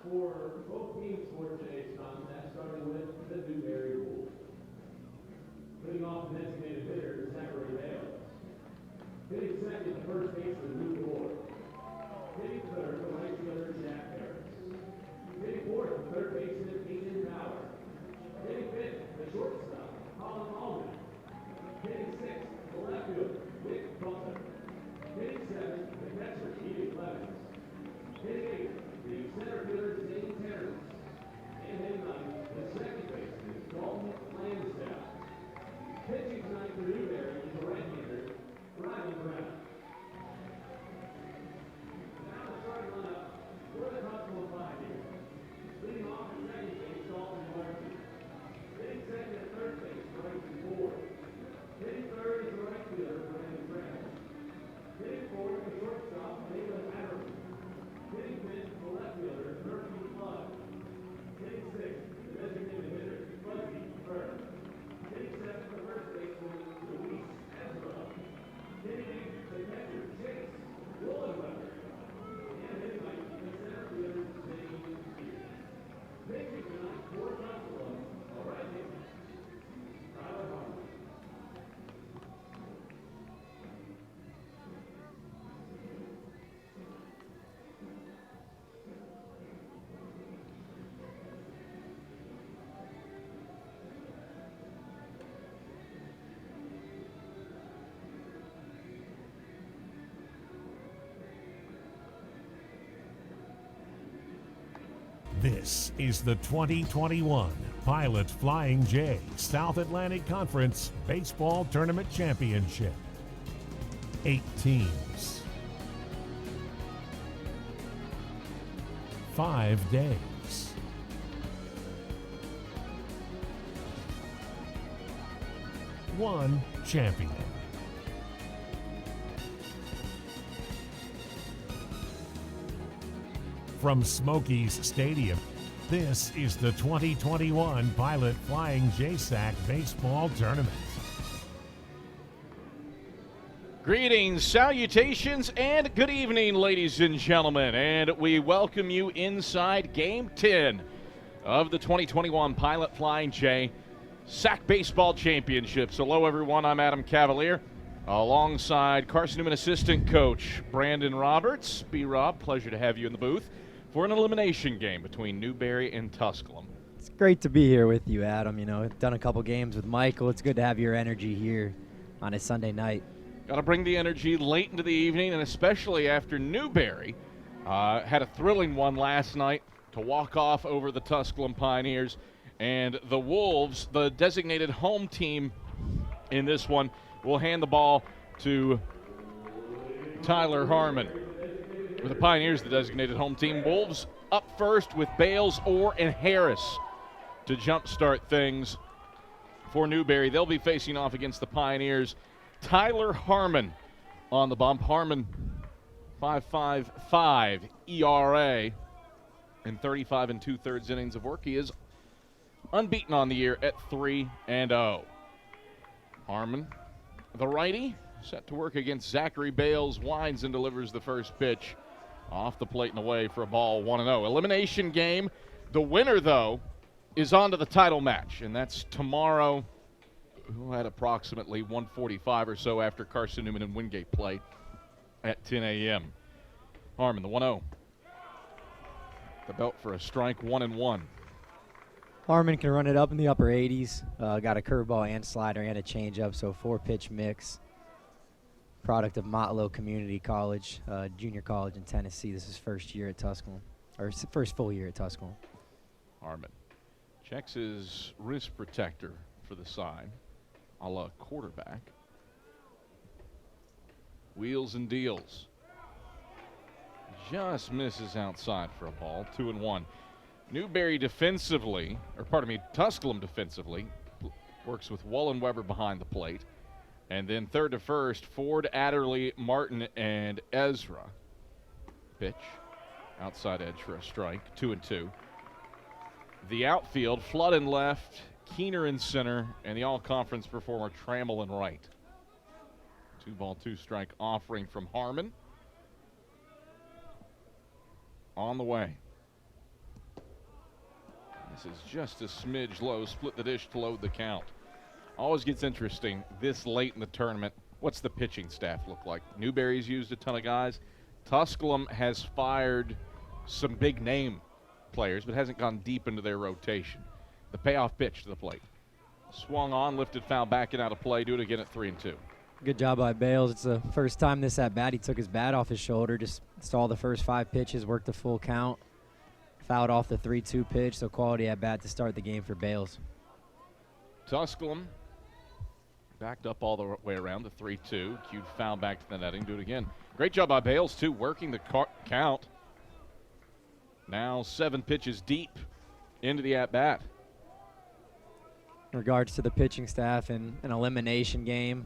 For both teams for today's contest, starting with the Newberry Wolves. Leading off the designated hitter, Zachary Bales. Hitting second, the first baseman, Luke Moore. Hitting third, the right fielder, Jack Harris. Hitting fourth, the third baseman, Ethan Bauer. Hitting fifth, the shortstop, Colin Allman. Hitting sixth, the left fielder, Nick Butler. Hitting seventh, the catcher, Edie Clemens. Hitting eighth, the center fielder, Zane Terrence. And hitting ninth, the second baseman, Dalton Lansdowne. Pitching tonight for Newberry is the right-hander, Ryan Brown. Now the starting lineup for the Tusculum Pioneers. Leading off at second base, Dalton Larson. Hitting second at third base, Bryson Ford. Hitting third is the right fielder, Brandon Brown. Hitting fourth, the shortstop, Malin Adderley. Hitting fifth, the left fielder, Murphy Flood. Hitting sixth, the designated hitter, Fuzzy Burke. Hitting seventh, the first baseman, Luis Ezra. Hitting eighth, the catcher, Chase Woolenweber. And hitting ninth, the center fielder, Zane Spears. Pitching tonight for Tusculum, all right, Tyler Harmon. This is the 2021 Pilot Flying J South Atlantic Conference Baseball Tournament Championship. 8 teams. 5 days. One champion. From Smokies Stadium, this is the 2021 Pilot Flying JSAC Baseball Tournament. Greetings, salutations, and good evening, ladies and gentlemen. And we welcome you inside Game 10 of the 2021 Pilot Flying J SAC Baseball Championships. Hello, everyone. I'm Adam Cavalier, alongside Carson-Newman assistant coach Brandon Roberts. B-Rob, pleasure to have you in the booth for an elimination game between Newberry and Tusculum. It's great to be here with you, Adam. You know, done a couple games with Michael. It's good to have your energy here on a Sunday night. Got to bring the energy late into the evening, and especially after Newberry had a thrilling one last night to walk off over the Tusculum Pioneers. And the Wolves, the designated home team in this one, will hand the ball to Tyler Harmon. With the Pioneers, the designated home team, Wolves up first with Bales, Orr, and Harris to jumpstart things for Newberry. They'll be facing off against the Pioneers. Tyler Harmon on the bump. Harmon, 5.55 ERA in 35 2/3 innings of work. He is unbeaten on the year at 3-0. Harmon, the righty, set to work against Zachary Bales. Winds and delivers the first pitch off the plate and away for a ball, 1-0. Elimination game. The winner, though, is on to the title match, and that's tomorrow at approximately 1:45 or so after Carson-Newman and Wingate play at 10 a.m. Harmon, the 1-0. The belt for a strike, 1-1. Harmon can run it up in the upper 80s. Got a curveball and slider and a changeup, so 4-pitch mix. Product of Motlow Community College, junior college in Tennessee. This is first year at Tusculum, or first full year at Tusculum. Harmon checks his wrist protector for the sign, a la quarterback. Wheels and deals. just misses outside for a ball, 2-1. Newberry defensively, or pardon me, Tusculum defensively, works with Wallenweber behind the plate. And then third to first, Ford, Adderley, Martin, and Ezra. Pitch, outside edge for a strike, 2-2. The outfield, Flood in left, Keener in center, and the all-conference performer Trammell in right. 2-ball, 2-strike offering from Harmon. On the way. This is just a smidge low, split the dish to load the count. Always gets interesting this late in the tournament. What's the pitching staff look like? Newberry's used a ton of guys. Tusculum has fired some big name players, but hasn't gone deep into their rotation. The payoff pitch to the plate. Swung on, lifted foul, back and out of play. Do it again at 3-2. Good job by Bales. It's the first time this at-bat he took his bat off his shoulder, just saw the first 5 pitches, worked the full count, fouled off the 3-2 pitch, so quality at-bat to start the game for Bales. Tusculum backed up all the way around the 3-2. Cued foul back to the netting. Do it again. Great job by Bales, too, working the count. Now 7 pitches deep into the at-bat. In regards to the pitching staff in an elimination game,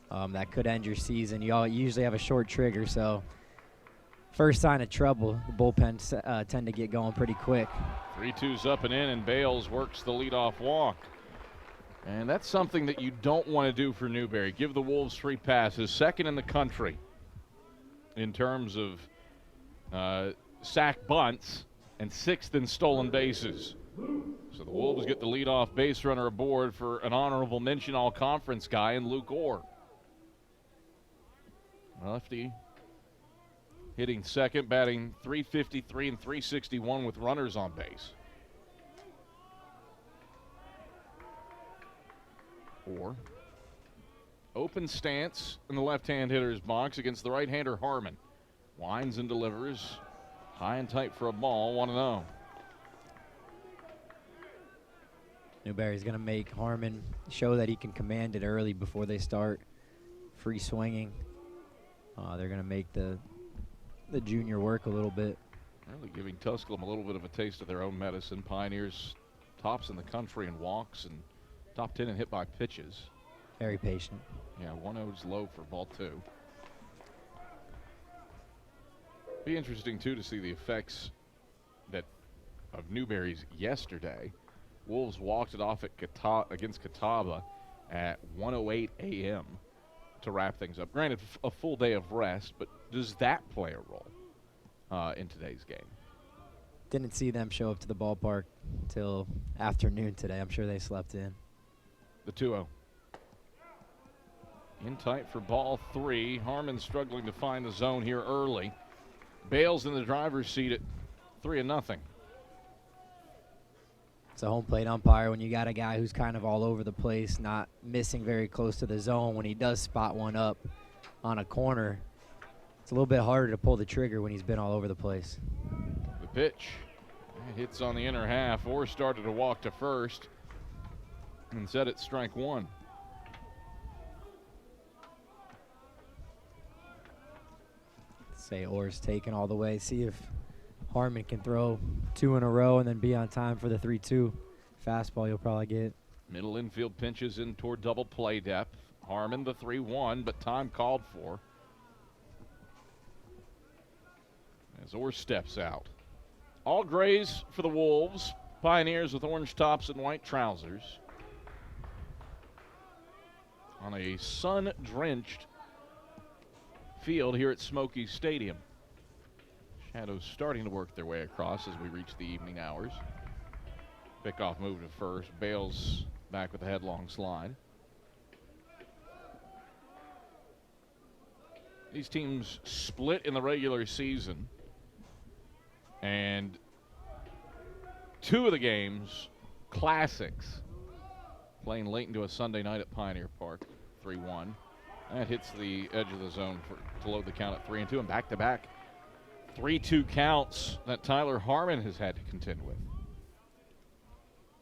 that could end your season. You all usually have a short trigger, so first sign of trouble, the bullpens tend to get going pretty quick. 3-2's up and in, and Bales works the leadoff walk. And that's something that you don't want to do for Newberry. Give the Wolves free passes, second in the country in terms of sack bunts and 6th in stolen bases. So the Wolves get the leadoff base runner aboard for an honorable mention all-conference guy in Luke Orr. Lefty hitting second, batting .353 and .361 with runners on base. Orr. Open stance in the left-hand hitter's box against the right-hander Harmon. Winds and delivers. High and tight for a ball, 1-0. Newberry's going to make Harmon show that he can command it early before they start free swinging. They're going to make the junior work a little bit. Really giving Tusculum a little bit of a taste of their own medicine. Pioneers tops in the country in walks and top 10 in hit by pitches. Very patient. Yeah, 1-0's low for ball 2. Be interesting, too, to see the effects of Newberry's yesterday. Wolves walked it off against Catawba at 1:08 a.m. to wrap things up. Granted, a full day of rest, but does that play a role in today's game? Didn't see them show up to the ballpark till afternoon today. I'm sure they slept in. The 2-0. In tight for ball 3. Harmon struggling to find the zone here early. Bales in the driver's seat at 3-0. It's a home plate umpire when you got a guy who's kind of all over the place, not missing very close to the zone. When he does spot one up on a corner, it's a little bit harder to pull the trigger when he's been all over the place. The pitch. It hits on the inner half. Orr started to walk to first and set it strike 1. Say Orr's taken all the way. See if Harmon can throw 2 in a row and then be on time for the 3-2 fastball you'll probably get. Middle infield pinches in toward double play depth. Harmon the 3-1, but time called for. As Orr steps out. All grays for the Wolves. Pioneers with orange tops and white trousers. On a sun-drenched field here at Smoky Stadium. Shadows starting to work their way across as we reach the evening hours. Pickoff move to first. Bales back with a headlong slide. These teams split in the regular season, and 2 of the games, classics, playing late into a Sunday night at Pioneer Park, 3-1. That hits the edge of the zone to load the count at 3-2, and back-to-back 3-2 counts that Tyler Harmon has had to contend with.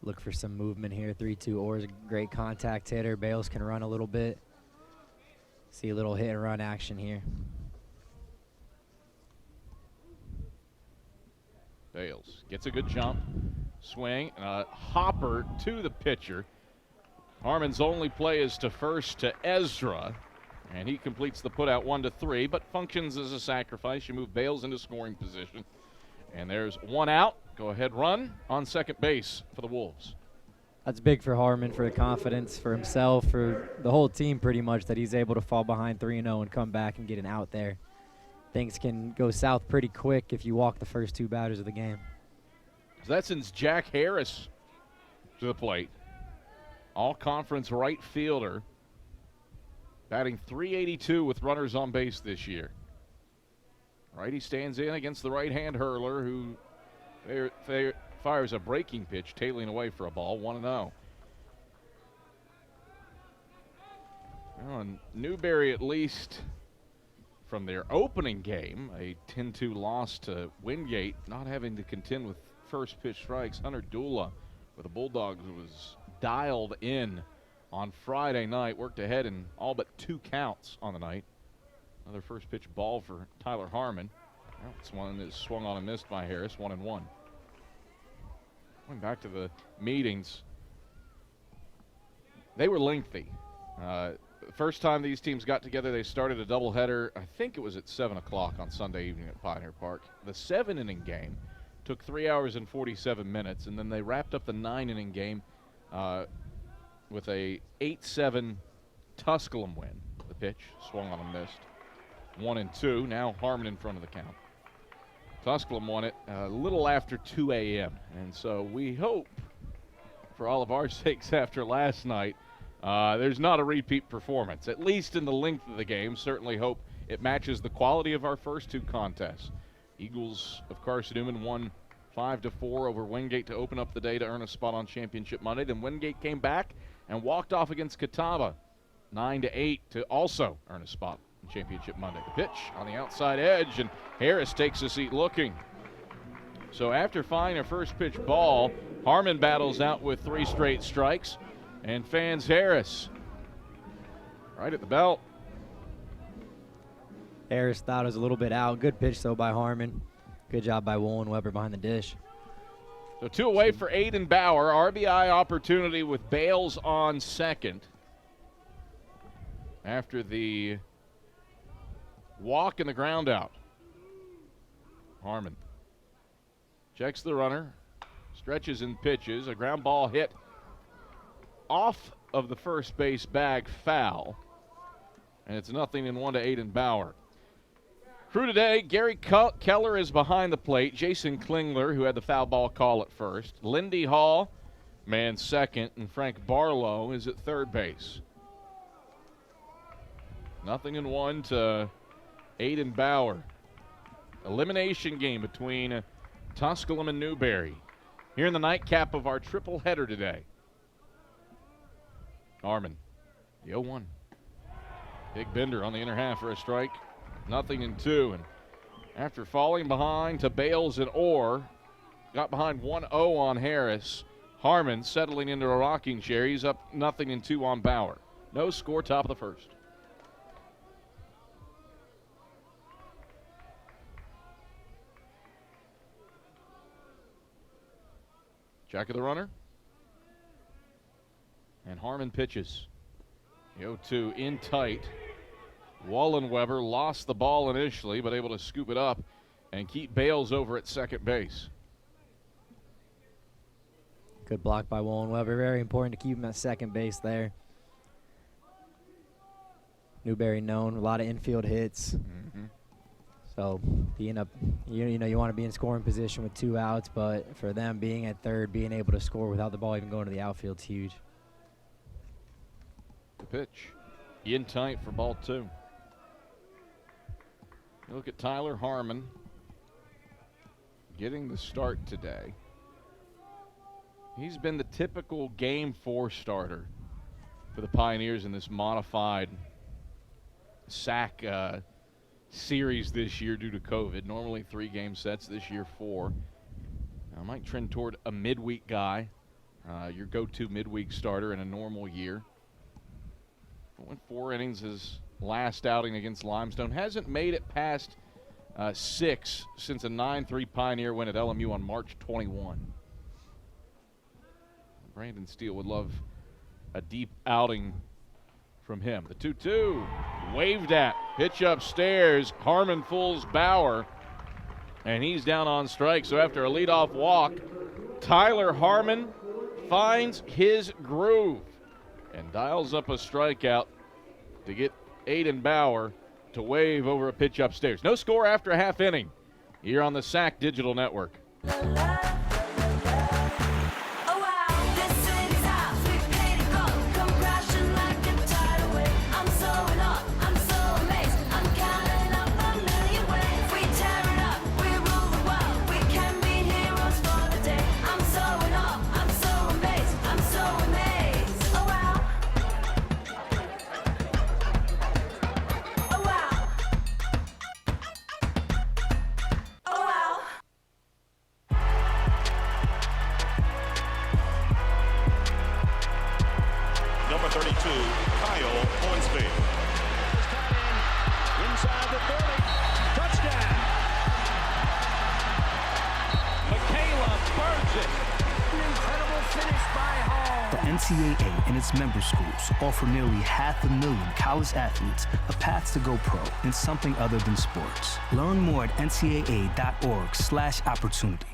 Look for some movement here. 3-2. Orr's a great contact hitter. Bales can run a little bit. See a little hit and run action here. Bales gets a good jump, swing, and a hopper to the pitcher. Harmon's only play is to first to Ezra, and he completes the putout 1-3, but functions as a sacrifice. You move Bales into scoring position, and there's one out. Go ahead run on second base for the Wolves. That's big for Harmon, for the confidence, for himself, for the whole team pretty much, that he's able to fall behind 3-0 and come back and get an out there. Things can go south pretty quick if you walk the first two batters of the game. So that sends Jack Harris to the plate. All-conference right fielder, batting .382 with runners on base this year. Righty stands in against the right-hand hurler, who fires a breaking pitch, tailing away for a ball, 1-0. Well, and Newberry, at least from their opening game, a 10-2 loss to Wingate, not having to contend with first pitch strikes. Hunter Dula with the Bulldogs was dialed in on Friday night, worked ahead in all but 2 counts on the night. Another first pitch ball for Tyler Harmon. Well, this one is swung on and missed by Harris, 1-1. Going back to the meetings, they were lengthy. The first time these teams got together, they started a doubleheader. I think it was at 7 o'clock on Sunday evening at Pioneer Park. The 7-inning game took 3 hours and 47 minutes, and then they wrapped up the 9-inning game with a 8-7 Tusculum win. The pitch swung on and missed. 1-2. Now Harmon in front of the count. Tusculum won it a little after 2 a.m. And so we hope, for all of our sakes after last night, there's not a repeat performance, at least in the length of the game. Certainly hope it matches the quality of our first 2 contests. Eagles of Carson-Newman won 5-4 over Wingate to open up the day to earn a spot on Championship Monday. Then Wingate came back and walked off against Catawba 9-8 to also earn a spot on Championship Monday. The pitch on the outside edge, and Harris takes a seat looking. So after finding a first pitch ball, Harmon battles out with 3 straight strikes and fans Harris right at the belt. Harris thought it was a little bit out. Good pitch, though, by Harmon. Good job by Woolen Weber behind the dish. So 2 away for Aiden Bauer. RBI opportunity with Bales on second. After the walk and the ground out. Harmon checks the runner, stretches and pitches. A ground ball hit off of the first base bag, foul. And it's 0-1 to Aiden Bauer. Crew today, Gary Keller is behind the plate. Jason Klingler, who had the foul ball call at first. Lindy Hall, man second, and Frank Barlow is at third base. 0-1 to Aiden Bauer. Elimination game between Tusculum and Newberry. Here in the nightcap of our triple header today. Harmon, the 0-1. Big bender on the inner half for a strike. 0-2. And after falling behind to Bales and Orr, got behind 1-0 on Harris. Harmon settling into a rocking chair. He's up 0-2 on Bauer. No score, top of the first. Jack of the runner. And Harmon pitches. The 0-2 in tight. Wallenweber lost the ball initially, but able to scoop it up and keep Bales over at second base. Good block by Wallenweber. Very important to keep him at second base there. Newberry known, a lot of infield hits. Mm-hmm. So being up, you want to be in scoring position with 2 outs, but for them being at third, being able to score without the ball even going to the outfield's huge. The pitch in tight for ball 2. Look at Tyler Harmon getting the start today. He's been the typical Game 4 starter for the Pioneers in this modified SAC series this year due to COVID. Normally 3 game sets, this year 4. Might trend toward a midweek guy, your go-to midweek starter in a normal year. Went 4 innings his last outing against Limestone. Hasn't made it past 6 since a 9-3 Pioneer win at LMU on March 21. Brandon Steele would love a deep outing from him. The 2-2 waved at, pitch upstairs. Harmon fools Bauer, and he's down on strike. So after a leadoff walk, Tyler Harmon finds his groove and dials up a strikeout to get Aiden Bauer to wave over a pitch upstairs. No score after a half inning here on the SAC Digital Network. Number 32, Kyle Hornsby. Inside the 30, touchdown. Michaela burns it. An incredible finish by Hall. The NCAA and its member schools offer nearly 500,000 college athletes a path to go pro in something other than sports. Learn more at ncaa.org/opportunity.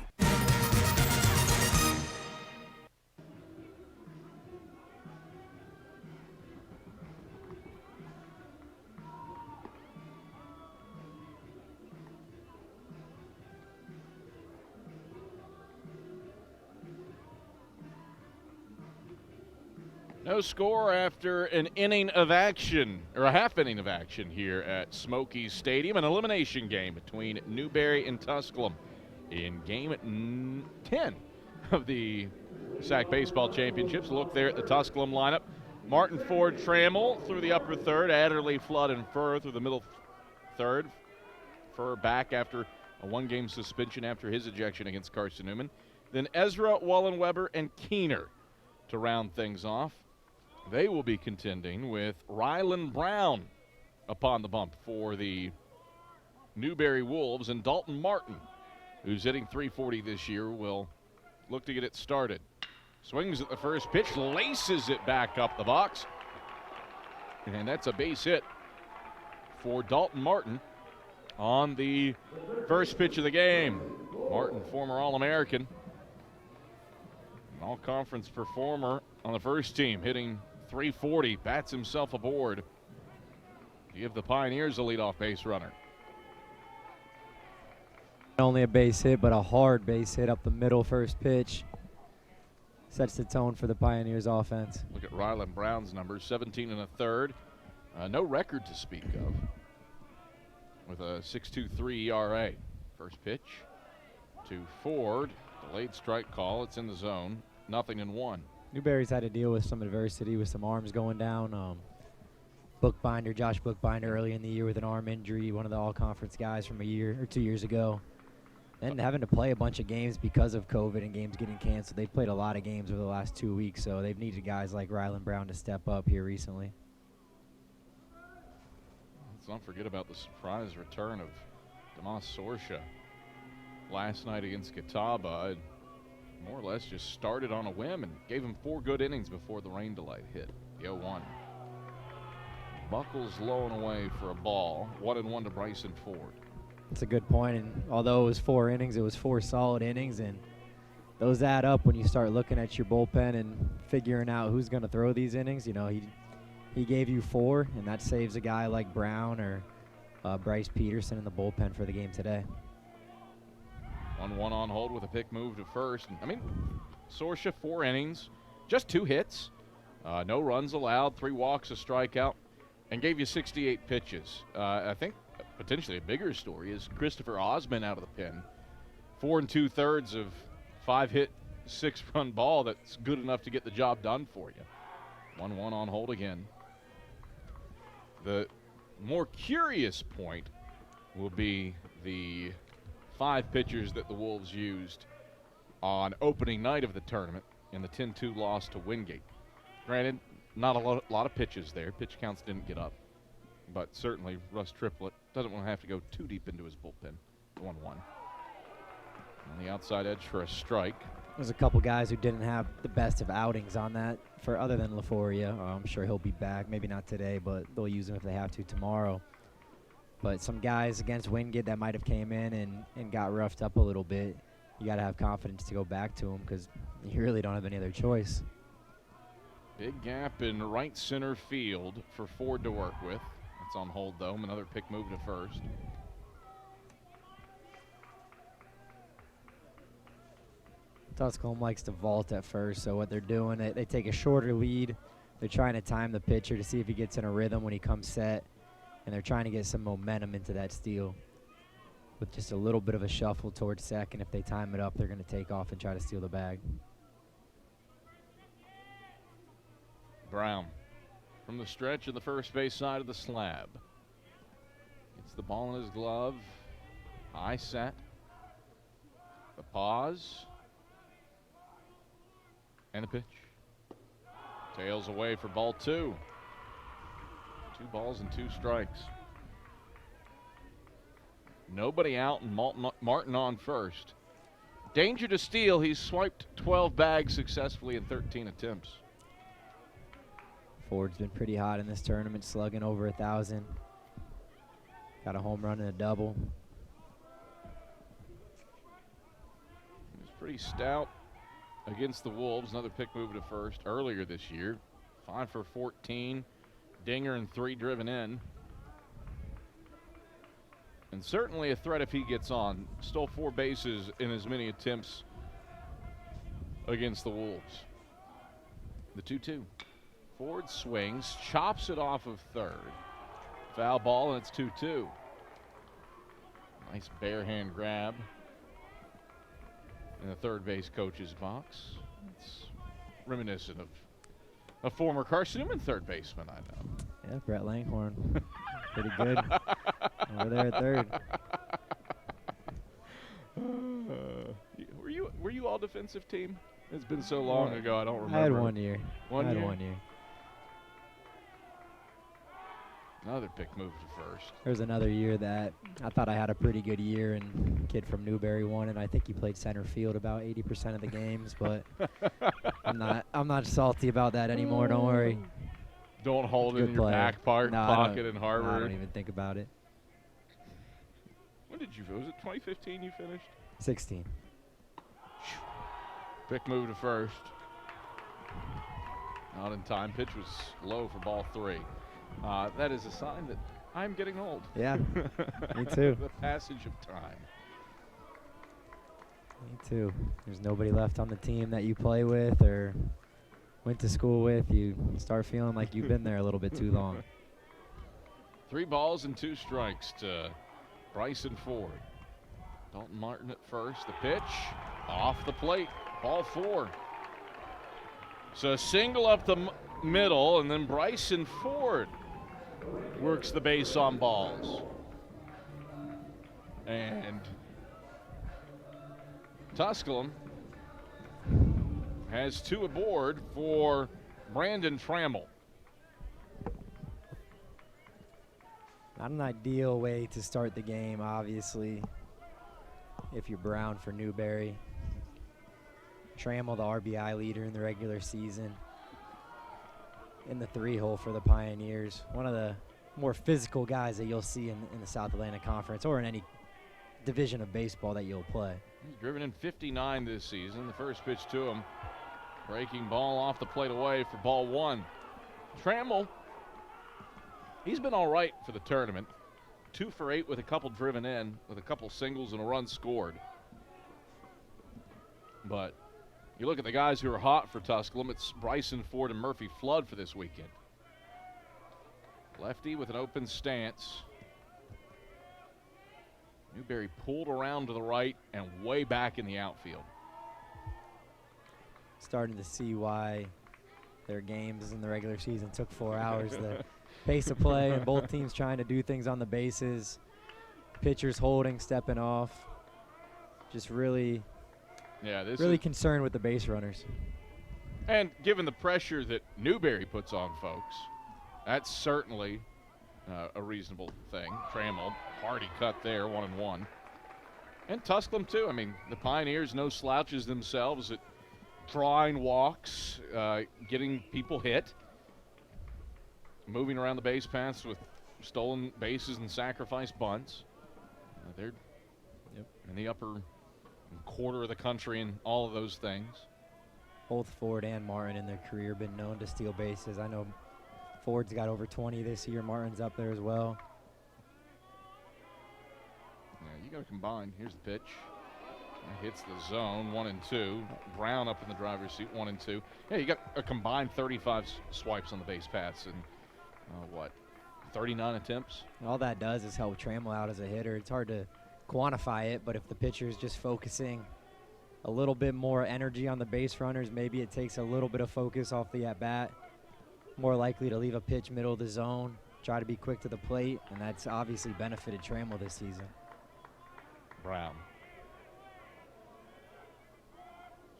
No score after an inning of action, or a half inning of action here at Smokies Stadium. An elimination game between Newberry and Tusculum in game 10 of the SAC Baseball Championships. Look there at the Tusculum lineup. Martin Ford Trammell through the upper third. Adderley, Flood, and Furr through the middle third. Furr back after a one-game suspension after his ejection against Carson-Newman. Then Ezra, Wallenweber, and Keener to round things off. They will be contending with Rylan Brown upon the bump for the Newberry Wolves, and Dalton Martin, who's hitting .340 this year, will look to get it started. Swings at the first pitch, laces it back up the box, and that's a base hit for Dalton Martin on the first pitch of the game. Martin, former All-American, all-conference performer on the first team, hitting .340, bats himself aboard to give the Pioneers a leadoff base runner. Not only a base hit, but a hard base hit up the middle first pitch. Sets the tone for the Pioneers offense. Look at Rylan Brown's numbers, 17 1/3. No record to speak of with a 6.23 ERA. First pitch to Ford, delayed strike call. It's in the zone, 0-1. Newberry's had to deal with some adversity with some arms going down. Bookbinder, Josh Bookbinder, early in the year with an arm injury, one of the all-conference guys from a year or 2 years ago. And having to play a bunch of games because of COVID and games getting canceled. They've played a lot of games over the last 2 weeks, so they've needed guys like Rylan Brown to step up here recently. Let's not forget about the surprise return of Damas Sorsha last night against Catawba. More or less just started on a whim and gave him 4 good innings before the rain delay hit. The 0-1. Buckles low and away for a ball. 1-1 to Bryson Ford. That's a good point, and although it was 4 innings, it was 4 solid innings, and those add up when you start looking at your bullpen and figuring out who's going to throw these innings. You know, he gave you 4, and that saves a guy like Brown or Bryce Peterson in the bullpen for the game today. 1-1 on hold with a pick move to first. I mean, Sorsha, 4 innings, just 2 hits, no runs allowed, 3 walks, a strikeout, and gave you 68 pitches. I think potentially a bigger story is Christopher Osman out of the pen. 4 2/3 of 5-hit, 6-run ball that's good enough to get the job done for you. 1-1 on hold again. The more curious point will be the 5 pitchers that the Wolves used on opening night of the tournament in the 10-2 loss to Wingate. Granted, not a lot of pitches there. Pitch counts didn't get up. But certainly Russ Triplett doesn't want to have to go too deep into his bullpen. 1-1. On the outside edge for a strike. There's a couple guys who didn't have the best of outings on that for other than LaForia. I'm sure he'll be back. Maybe not today, but they'll use him if they have to tomorrow. But some guys against Wingate that might have came in and got roughed up a little bit, you got to have confidence to go back to them because you really don't have any other choice. Big gap in right center field for Ford to work with. That's on hold, though. Another pick move to first. Tusculum likes to vault at first, so what they're doing, they take a shorter lead. They're trying to time the pitcher to see if he gets in a rhythm when he comes set, and they're trying to get some momentum into that steal. With just a little bit of a shuffle towards second, if they time it up, they're going to take off and try to steal the bag. Brown from the stretch of the first base side of the slab. Gets the ball in his glove. High set. The pause. And a pitch. Tails away for ball 2. 2 balls and 2 strikes. Nobody out and Martin on first. Danger to steal. He's swiped 12 bags successfully in 13 attempts. Ford's been pretty hot in this tournament, slugging over 1,000. Got a home run and a double. He was pretty stout against the Wolves. Another pick move to first earlier this year. 5 for 14. Dinger and 3 driven in. And certainly a threat if he gets on. Stole 4 bases in as many attempts against the Wolves. The 2-2. Ford swings, chops it off of third. Foul ball, and it's 2-2. Nice bare hand grab in the third base coach's box. It's reminiscent of a former Carson-Newman third baseman I know. Yeah, Brett Langhorn. Pretty good. Over there at third. Were you all defensive team? It's been so long ago, I don't remember. I had 1 year. One year? 1 year. Another pick move to first. There was another year that I thought I had a pretty good year, and a kid from Newberry won, and I think he played center field about 80% of the games, but I'm not salty about that anymore, don't worry. Don't hold it Good in your player. back pocket in Harvard. I don't even think about it. When did you, was it 2015 you finished? 16. Pick move to first. Not in time. Pitch was low for ball 3. That is a sign that I'm getting old. Yeah, me too. The passage of time. Me too. There's nobody left on the team that you play with or went to school with. You start feeling like you've been there a little bit too long. 3 balls and 2 strikes to Bryson Ford. Dalton Martin at first. The pitch off the plate. Ball 4. So a single up the middle, and then Bryson Ford works the base on balls. And Tusculum has 2 aboard for Brandon Trammell. Not an ideal way to start the game, obviously, if you're Brown for Newberry. Trammell, the RBI leader in the regular season. In the 3-hole for the Pioneers. One of the more physical guys that you'll see in the South Atlantic Conference or in any division of baseball that you'll play. He's driven in 59 this season. The first pitch to him. Breaking ball off the plate away for ball 1. Trammell, he's been all right for the tournament. 2 for 8 with a couple driven in, with a couple singles and a run scored. But you look at the guys who are hot for Tusculum, it's Bryson Ford and Murphy Flood for this weekend. Lefty with an open stance. Newberry pulled around to the right and way back in the outfield. Starting to see why their games in the regular season took 4 hours. The pace of play and both teams trying to do things on the bases. Pitchers holding, stepping off. Just really concerned with the base runners. And given the pressure that Newberry puts on folks, that's certainly a reasonable thing. Trammell, hardy cut there, 1-1. And Tusculum, too. I mean, the Pioneers, no slouches themselves at drawing walks, getting people hit, moving around the base paths with stolen bases and sacrifice bunts. They're in the upper quarter of the country in all of those things. Both Ford and Martin in their career been known to steal bases. I know Ford's got over 20 this year. Martin's up there as well. Yeah, you got to combine. Here's the pitch. That hits the zone, 1-2. Brown up in the driver's seat, 1-2. Yeah, you got a combined 35 swipes on the base paths and 39 attempts. All that does is help Trammell out as a hitter. It's hard to quantify it, but if the pitcher is just focusing a little bit more energy on the base runners, maybe it takes a little bit of focus off the at-bat. More likely to leave a pitch middle of the zone, try to be quick to the plate, and that's obviously benefited Trammell this season. Brown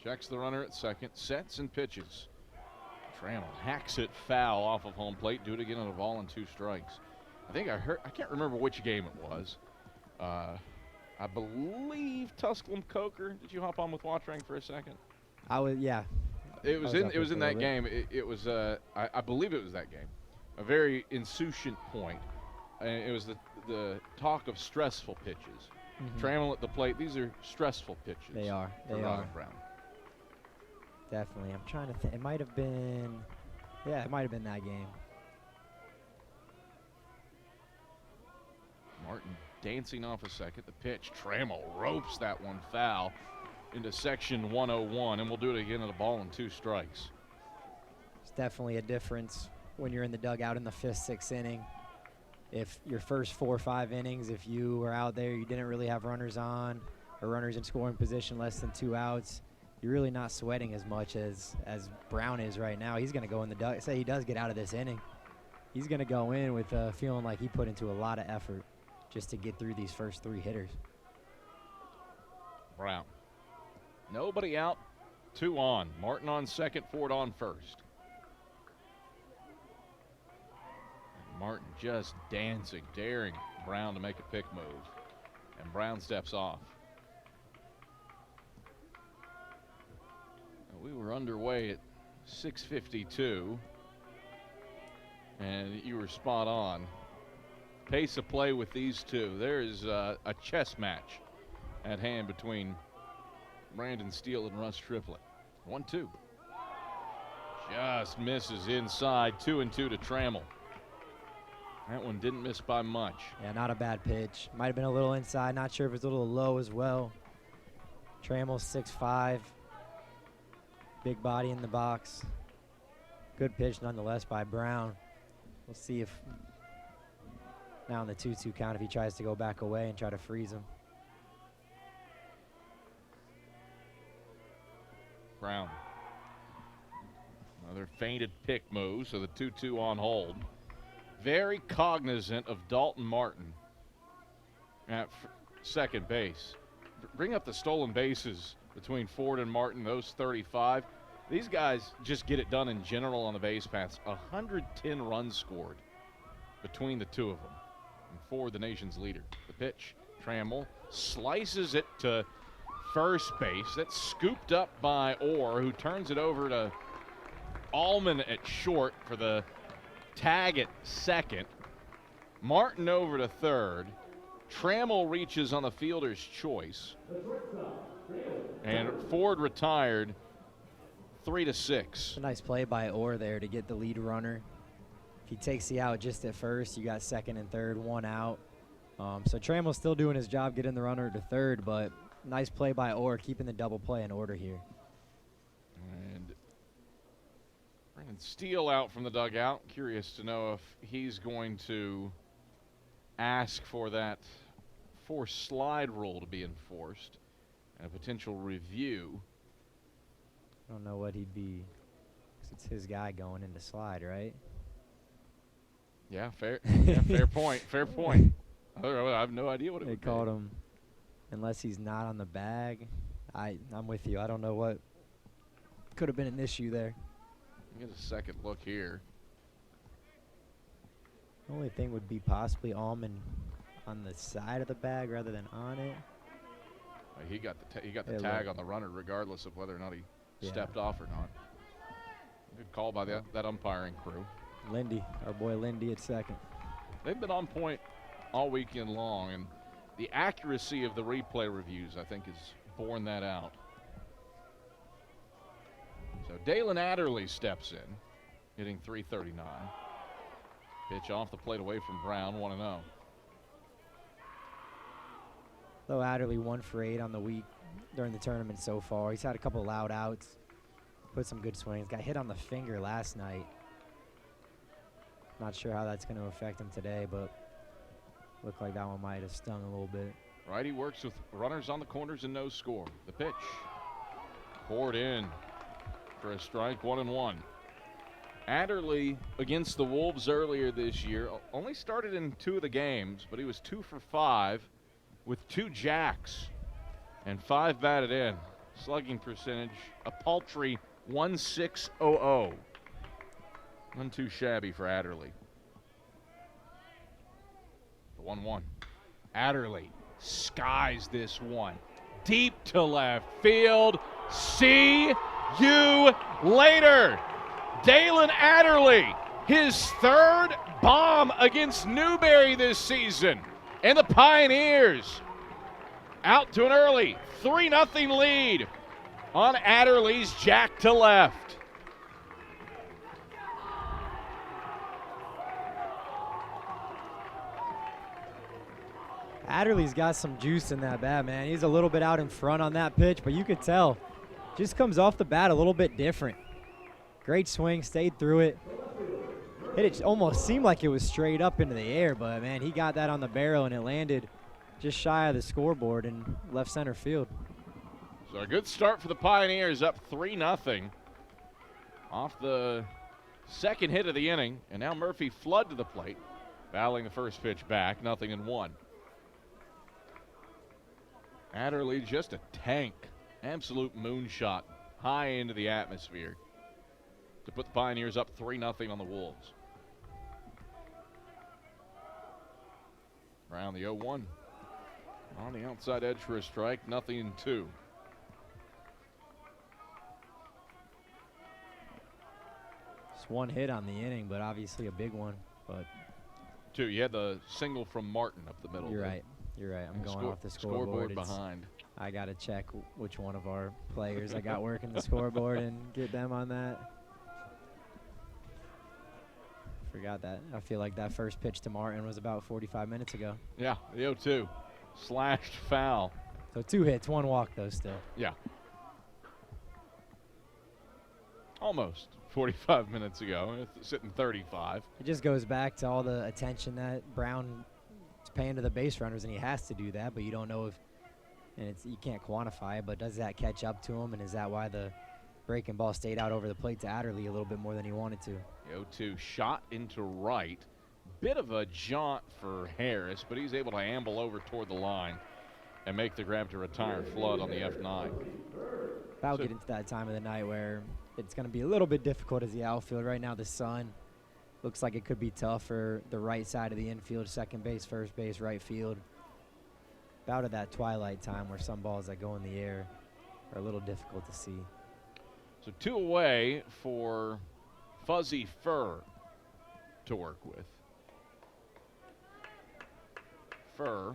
checks the runner at second, sets and pitches. Trammell hacks it foul off of home plate. Do it again on a ball and 2 strikes. I can't remember which game it was. I believe Tusculum Coker. Did you hop on with Watchering for a second? Yeah. It was in that game. It was I believe it was that game. A very insouciant point. And it was the talk of stressful pitches. Trammell at the plate. These are stressful pitches. They are. Brown. Definitely. I'm trying to think. It might have been. Yeah, it might have been that game. Martin dancing off a second. The pitch. Trammell ropes that one foul into section 101, and we'll do it again at a ball and 2 strikes. It's definitely a difference when you're in the dugout in the 5th, 6th inning. If your first 4 or 5 innings, if you were out there, you didn't really have runners on or runners in scoring position, less than 2 outs, you're really not sweating as much as Brown is right now. He's going to go in the dugout. Say he does get out of this inning, he's going to go in with feeling like he put into a lot of effort just to get through these first 3 hitters. Brown. Nobody out, 2 on. Martin on second, Ford on first. And Martin just dancing, daring Brown to make a pick move. And Brown steps off. We were underway at 6:52. And you were spot on. Pace of play with these two. There is a chess match at hand between Brandon Steele and Russ Triplett. 1-2. Just misses inside. 2-2 to Trammell. That one didn't miss by much. Yeah, not a bad pitch. Might have been a little inside. Not sure if it's a little low as well. Trammell 6'5". Big body in the box. Good pitch nonetheless by Brown. We'll see if now in the 2-2 count if he tries to go back away and try to freeze him. Brown. Another feinted pick move, so the 2-2 on hold. Very cognizant of Dalton Martin at second base. Bring up the stolen bases between Ford and Martin, those 35. These guys just get it done in general on the base paths. 110 runs scored between the two of them. And Ford, the nation's leader. The pitch, Trammell slices it to first base. That's scooped up by Orr, who turns it over to Allman at short for the tag at second. Martin over to third. Trammell reaches on the fielder's choice. And Ford retired 3-6. A nice play by Orr there to get the lead runner. If he takes the out just at first, you got second and third, 1 out. So Trammell's still doing his job getting the runner to third, but nice play by Orr, keeping the double play in order here. And Brandon Steele out from the dugout. Curious to know if he's going to ask for that forced slide rule to be enforced and a potential review. I don't know what he'd be, 'cause it's his guy going into slide, right? Yeah, fair. Yeah, fair point. Fair point. I have no idea what it They would be. called him, unless he's not on the bag. I'm with you. I don't know what could have been an issue there. Get a second look here. Only thing would be possibly almond on the side of the bag rather than on it. He got the tag on the runner regardless of whether or not he stepped off or not. Good call by that umpiring crew. Lindy, our boy Lindy at second. They've been on point all weekend long, and the accuracy of the replay reviews, I think, has borne that out. So Dalen Adderley steps in, hitting .339. Pitch off the plate away from Brown, 1-0. Though Adderley 1 for 8 on the week during the tournament so far. He's had a couple loud outs, put some good swings. Got hit on the finger last night. Not sure how that's going to affect him today, but looked like that one might have stung a little bit. Righty works with runners on the corners and no score. The pitch poured in for a strike, 1-1. Adderley against the Wolves earlier this year only started in 2 of the games, but he was 2 for 5 with 2 jacks and 5 batted in. Slugging percentage, a paltry 1.600. None too shabby for Adderley. The 1-1. Adderley skies this one. Deep to left field. See you later. Dalen Adderley, his 3rd bomb against Newberry this season. And the Pioneers out to an early 3-0 lead on Adderley's jack to left. Adderley's got some juice in that bat, man. He's a little bit out in front on that pitch, but you could tell. Just comes off the bat a little bit different. Great swing, stayed through it. It almost seemed like it was straight up into the air, but, man, he got that on the barrel, and it landed just shy of the scoreboard in left center field. So a good start for the Pioneers, up 3-0 off the second hit of the inning. And now Murphy Flood to the plate, battling the first pitch back, 0-1. Adderley just a tank, absolute moonshot, high into the atmosphere to put the Pioneers up 3-0 on the Wolves. Around the 0-1. On the outside edge for a strike, 0-2. Just 1 hit on the inning, but obviously a big one. But 2. You had the single from Martin up the middle. You're right. You're right. I'm going off the scoreboard. Behind. I got to check which one of our players I got working the scoreboard and get them on that. Forgot that. I feel like that first pitch to Martin was about 45 minutes ago. Yeah, the 0-2. Slashed foul. So 2 hits, 1 walk, though, still. Yeah. Almost 45 minutes ago. It's sitting 35. It just goes back to all the attention that Brown is paying to the base runners, and he has to do that, but you don't know if, and you can't quantify it, but does that catch up to him, and is that why the breaking ball stayed out over the plate to Adderley a little bit more than he wanted to? The 0-2 shot into right. Bit of a jaunt for Harris, but he's able to amble over toward the line and make the grab to retire Flood on the F9. That'll get into that time of the night where it's going to be a little bit difficult as the outfield. Right now the sun looks like it could be tough for the right side of the infield, second base, first base, right field. About at that twilight time where some balls that go in the air are a little difficult to see. So 2 away for Fuzzy Fur to work with. Fur,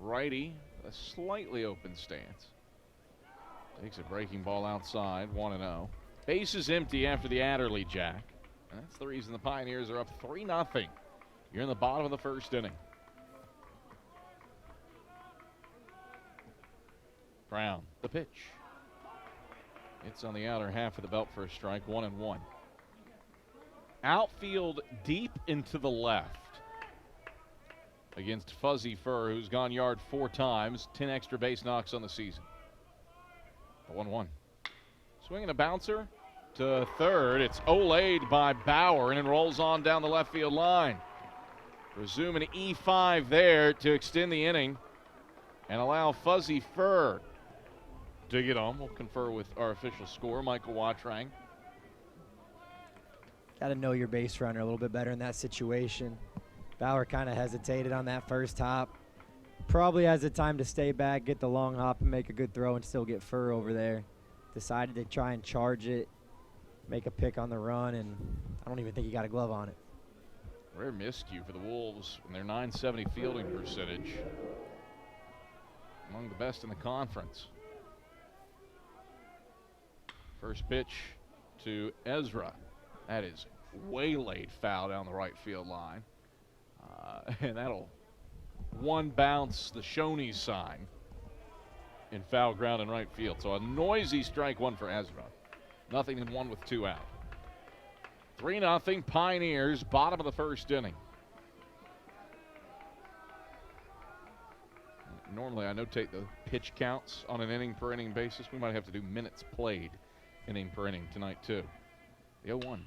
righty, a slightly open stance. Takes a breaking ball outside, 1-0. Base is empty after the Adderley jack. And that's the reason the Pioneers are up 3-0. You're in the bottom of the first inning. Brown, the pitch. It's on the outer half of the belt for a strike, 1-1. Outfield deep into the left against Fuzzy Fur, who's gone yard 4 times, 10 extra base knocks on the season. 1-1. Swinging a bouncer to third. It's olayed by Bauer and it rolls on down the left field line. Resume an E5 there to extend the inning and allow Fuzzy Fur to get on. We'll confer with our official scorer, Michael Watrang. Got to know your base runner a little bit better in that situation. Bauer kind of hesitated on that first hop. Probably has the time to stay back, get the long hop, and make a good throw and still get fur over there. Decided to try and charge it, make a pick on the run, and I don't even think he got a glove on it. Rare miscue for the Wolves and their .970 fielding percentage. Among the best in the conference. First pitch to Ezra. That is waylaid foul down the right field line. And that'll one bounce the Shoney sign in foul ground in right field. So a noisy strike one for Ezra. Nothing in one with 2 out. 3-0 Pioneers, bottom of the first inning. Normally I notate the pitch counts on an inning per inning basis. We might have to do minutes played inning per inning tonight too. The 0-1.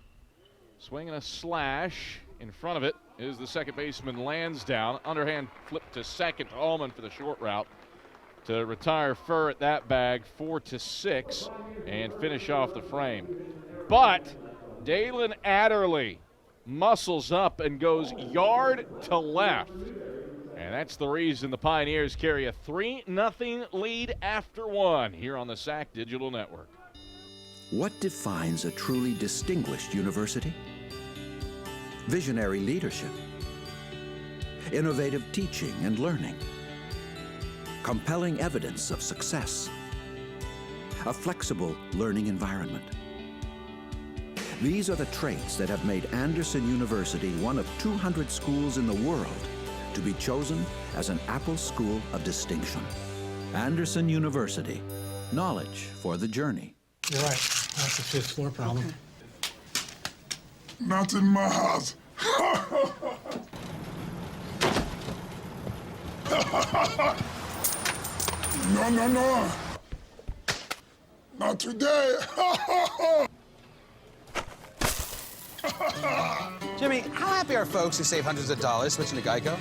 Swing and a slash. In front of it is the second baseman Lansdowne. Underhand flip to second to Allman for the short route to retire Furr at that bag, 4-6, and finish off the frame. But Dalen Adderley muscles up and goes yard to left. And that's the reason the Pioneers carry a 3-0 lead after 1 here on the SAC Digital Network. What defines a truly distinguished university? Visionary leadership, innovative teaching and learning, compelling evidence of success, a flexible learning environment. These are the traits that have made Anderson University one of 200 schools in the world to be chosen as an Apple School of Distinction. Anderson University, knowledge for the journey. You're right, that's a 5th floor problem. Not in my house. No. Not today. Jimmy, how happy are folks who save hundreds of dollars switching to Geico?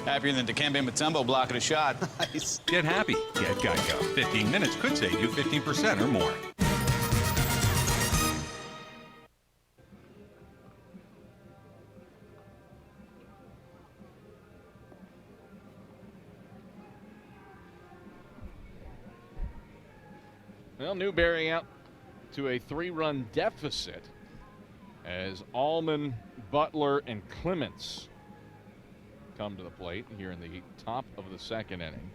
Happier than Dikembe Mutombo blocking a shot. Nice. Get happy. Get Geico. 15 minutes could save you 15% or more. Well, Newberry out to a 3-run deficit as Allman, Butler, and Clements come to the plate here in the top of the second inning.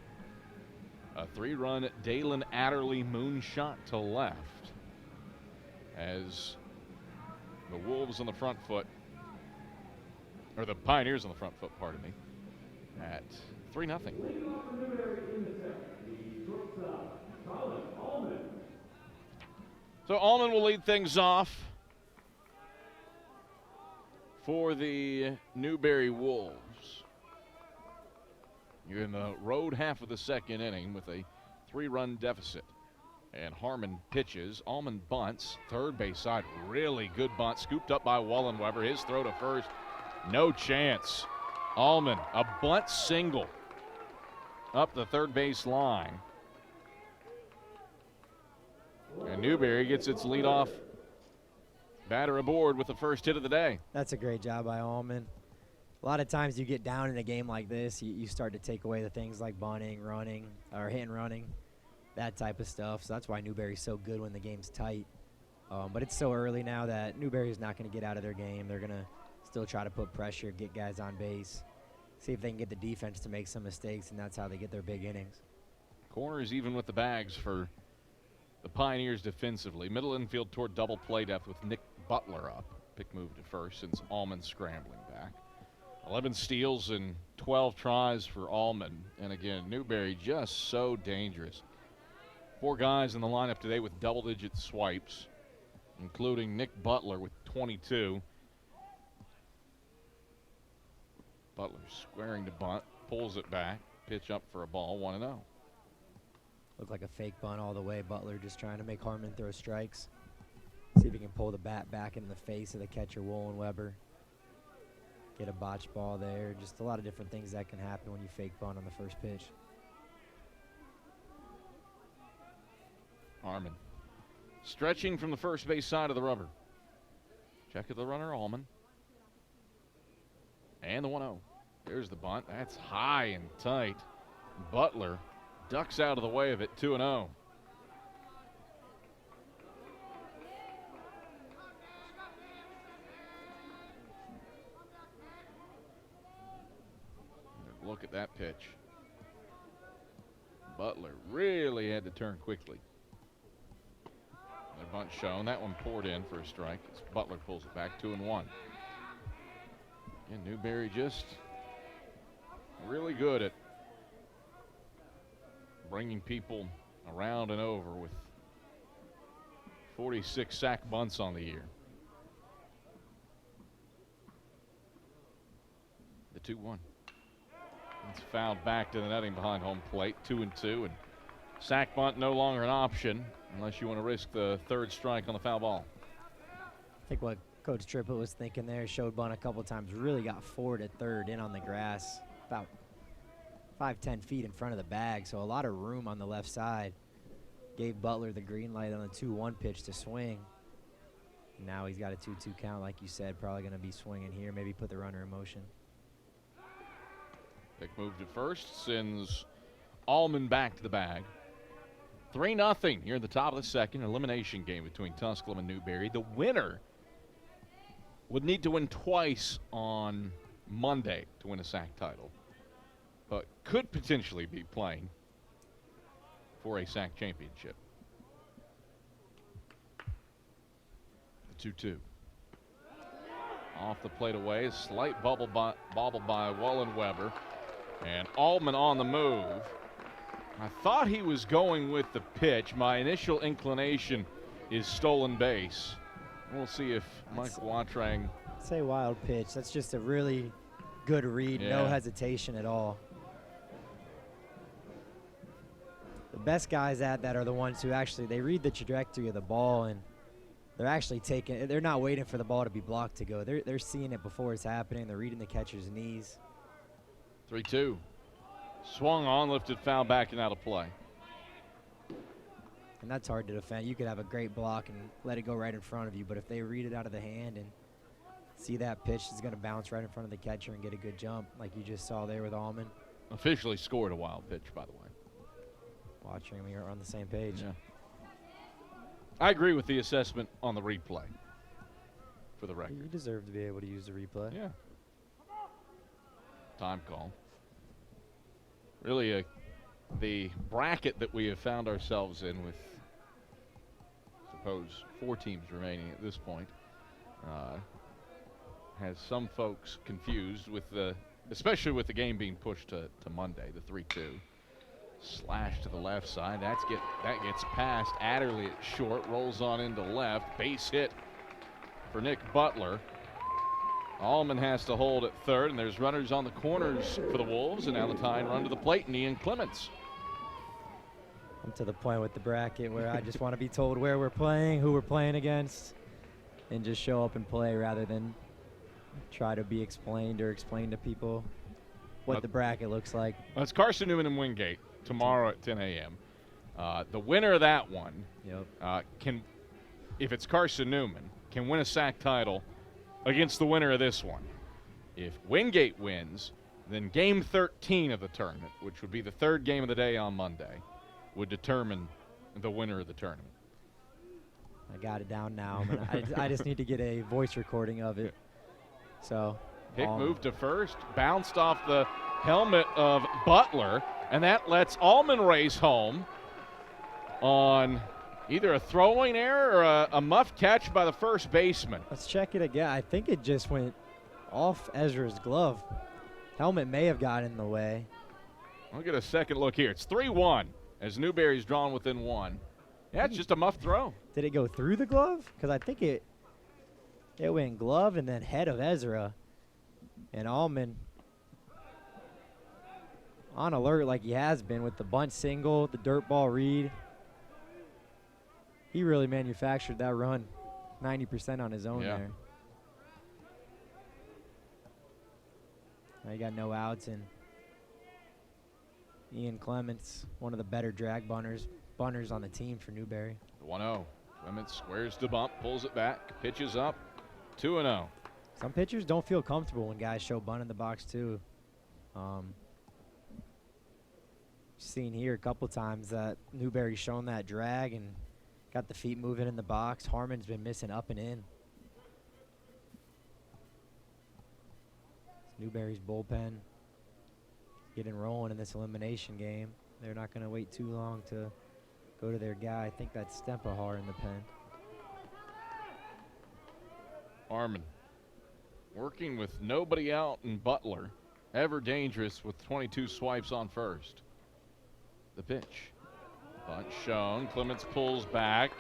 A 3-run Dalen Adderley moonshot to left as the Wolves on the front foot, or the Pioneers on the front foot, pardon me, at 3-0. So Allman will lead things off for the Newberry Wolves. You're in the road half of the second inning with a 3-run deficit. And Harmon pitches. Allman bunts. Third base side, really good bunt. Scooped up by Wallenweber. His throw to first, no chance. Allman, a bunt single up the third base line. And Newberry gets its leadoff batter aboard with the first hit of the day. That's a great job by Allman. A lot of times you get down in a game like this, you start to take away the things like bunting, running, or hit and running, that type of stuff. So that's why Newberry's so good when the game's tight. But it's so early now that Newberry's not going to get out of their game. They're going to still try to put pressure, get guys on base, see if they can get the defense to make some mistakes, and that's how they get their big innings. Corners even with the bags for the Pioneers defensively. Middle infield toward double play depth with Nick Butler up. Pick move to first since Allman scrambling back. 11 steals and 12 tries for Allman. And again, Newberry just so dangerous. 4 guys in the lineup today with double-digit swipes, including Nick Butler with 22. Butler squaring to bunt, pulls it back, pitch up for a ball, 1-0. Looked like a fake bunt all the way. Butler just trying to make Harmon throw strikes. See if he can pull the bat back into the face of the catcher, Wallenweber. Get a botched ball there. Just a lot of different things that can happen when you fake bunt on the first pitch. Harmon stretching from the first base side of the rubber. Check of the runner, Allman. And the 1-0. There's the bunt. That's high and tight. Butler ducks out of the way of it, 2-0. Look at that pitch. Butler really had to turn quickly. The bunt shown. That one poured in for a strike as Butler pulls it back, 2-1. And Newberry just really good at bringing people around and over with 46 sack bunts on the year. The 2-1. It's fouled back to the netting behind home plate, 2-2, and sack bunt no longer an option unless you want to risk the third strike on the foul ball. I think what Coach Triplett was thinking there, showed bunt a couple times, really got forward at third in on the grass, about 5-10 feet in front of the bag, so a lot of room on the left side. Gave Butler the green light on the 2-1 pitch to swing. And now he's got a 2-2 count, like you said, probably going to be swinging here, maybe put the runner in motion. Big move to first, sends Allman back to the bag. 3-0 here at the top of the second. Elimination game between Tusculum and Newberry. The winner would need to win twice on Monday to win a SAC title, but could potentially be playing for a SAC championship. The 2-2. Off the plate away, a slight bobble by Wallenweber. And Allman on the move. I thought he was going with the pitch. My initial inclination is stolen base. We'll see if Mike Watrang. Say wild pitch. That's just a really good read. Yeah. No hesitation at all. The best guys at that are the ones who actually, they read the trajectory of the ball and they're actually taking, they're not waiting for the ball to be blocked to go. They're seeing it before it's happening. They're reading the catcher's knees. 3-2. Swung on, lifted foul back and out of play. And that's hard to defend. You could have a great block and let it go right in front of you, but if they read it out of the hand and see that pitch is going to bounce right in front of the catcher and get a good jump, like you just saw there with Allman. Officially scored a wild pitch, by the way. Watching, we are on the same page. Yeah. I agree with the assessment on the replay, for the record. You deserve to be able to use the replay. Yeah. Time call. Really, the bracket that we have found ourselves in with, suppose, 4 teams remaining at this point, has some folks confused with the, especially with the game being pushed to Monday, the 3-2. Slash to the left side. That gets past Adderley at short, rolls on into left. Base hit for Nick Butler. Allman has to hold at third, and there's runners on the corners for the Wolves, and now the tying run to the plate, and Ian Clements. I'm to the point with the bracket where I just want to be told where we're playing, who we're playing against, and just show up and play rather than try to be explained or explain to people what the bracket looks like. Well, it's Carson-Newman and Wingate tomorrow at 10 a.m. The winner of that one can, if it's Carson-Newman, can win a SAC title against the winner of this one. If Wingate wins, then game 13 of the tournament, which would be the third game of the day on Monday, would determine the winner of the tournament. I got it down now. I just need to get a voice recording of it. So Pick moved to first, bounced off the helmet of Butler, and that lets Allman race home on either a throwing error or a muffed catch by the first baseman. Let's check it again. I think it just went off Ezra's glove. Helmet may have got in the way. I'll get a second look here. It's 3-1 as Newberry's drawn within 1. Yeah, it's just a muffed throw. Did it go through the glove? Because I think it went glove and then head of Ezra. And Allman on alert like he has been with the bunt single, the dirt ball read. He really manufactured that run 90% on his own there. Now he got no outs, and Ian Clements, one of the better drag bunters on the team for Newberry. 1-0. Clements squares the bump, pulls it back, pitches up. 2-0. Some pitchers don't feel comfortable when guys show bunt in the box too. Seen here a couple times that Newberry's shown that drag and got the feet moving in the box. Harmon's been missing up and in. Newberry's bullpen getting rolling in this elimination game. They're not going to wait too long to go to their guy. I think that's Stempahar in the pen. Harmon working with nobody out and Butler. Ever dangerous with 22 swipes on first. The pitch. Bunt shown. Clements pulls back.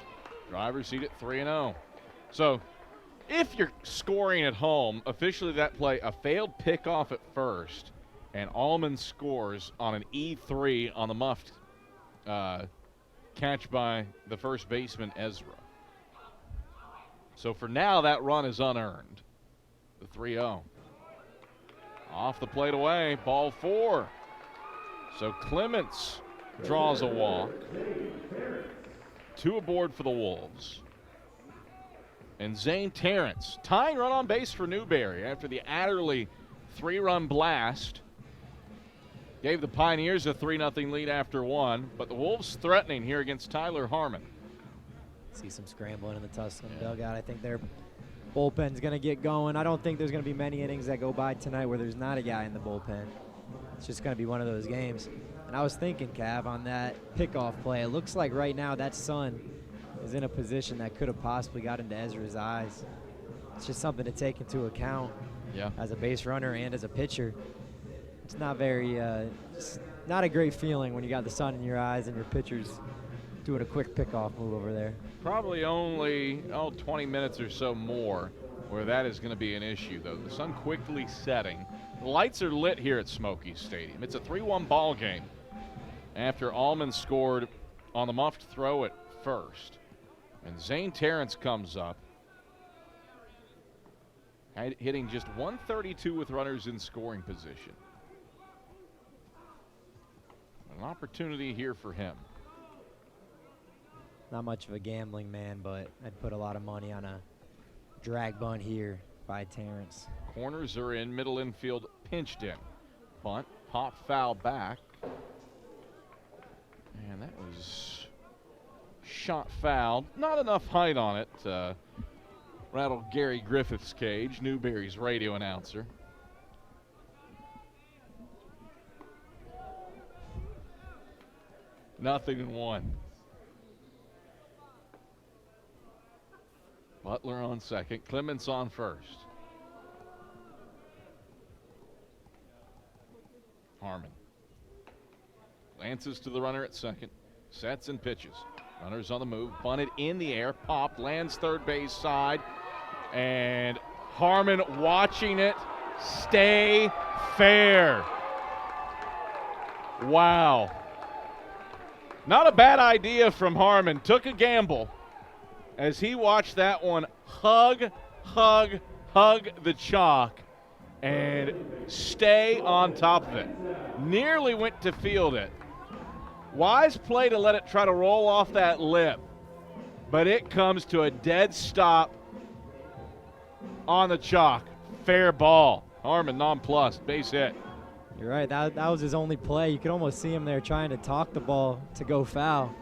Driver's seat at 3-0. So if you're scoring at home, officially that play, a failed pickoff at first, and Allman scores on an E3 on the muffed catch by the first baseman, Ezra. So for now, that run is unearned. The 3-0. Off the plate away, ball 4. So Clements draws a walk. 2 aboard for the Wolves. And Zane Terrence, tying run on base for Newberry after the Adderley 3-run blast. Gave the Pioneers a 3-0 lead after 1, but the Wolves threatening here against Tyler Harmon. See some scrambling in the Tusculum dugout. I think their bullpen's going to get going. I don't think there's going to be many innings that go by tonight where there's not a guy in the bullpen. It's just going to be one of those games. And I was thinking, Cav, on that pickoff play, it looks like right now that sun is in a position that could have possibly got into Ezra's eyes. It's just something to take into account as a base runner and as a pitcher. It's not very, it's not a great feeling when you got the sun in your eyes and your pitcher's doing a quick pickoff move over there. Probably only 20 minutes or so more where that is going to be an issue, though. The sun quickly setting. The lights are lit here at Smoky Stadium. It's a 3-1 ball game after Allman scored on the muffed throw at first. And Zane Terrence comes up, hitting just 132 with runners in scoring position. An opportunity here for him. Not much of a gambling man, but I'd put a lot of money on a drag bunt here by Terrence. Corners are in, middle infield pinched in. Bunt, pop foul back. And that was shot foul. Not enough height on it. Rattled Gary Griffith's cage, Newberry's radio announcer. Nothing in 1. Butler on second, Clements on first. Harmon glances to the runner at second, sets and pitches. Runners on the move, bunted in the air, popped, lands third base side, and Harmon watching it stay fair. Wow. Not a bad idea from Harmon. Took a gamble as he watched that one hug the chalk and stay on top of it. Nearly went to field it. Wise play to let it try to roll off that lip, but it comes to a dead stop on the chalk. Fair ball. Harmon nonplussed, base hit. You're right, that was his only play. You could almost see him there trying to talk the ball to go foul.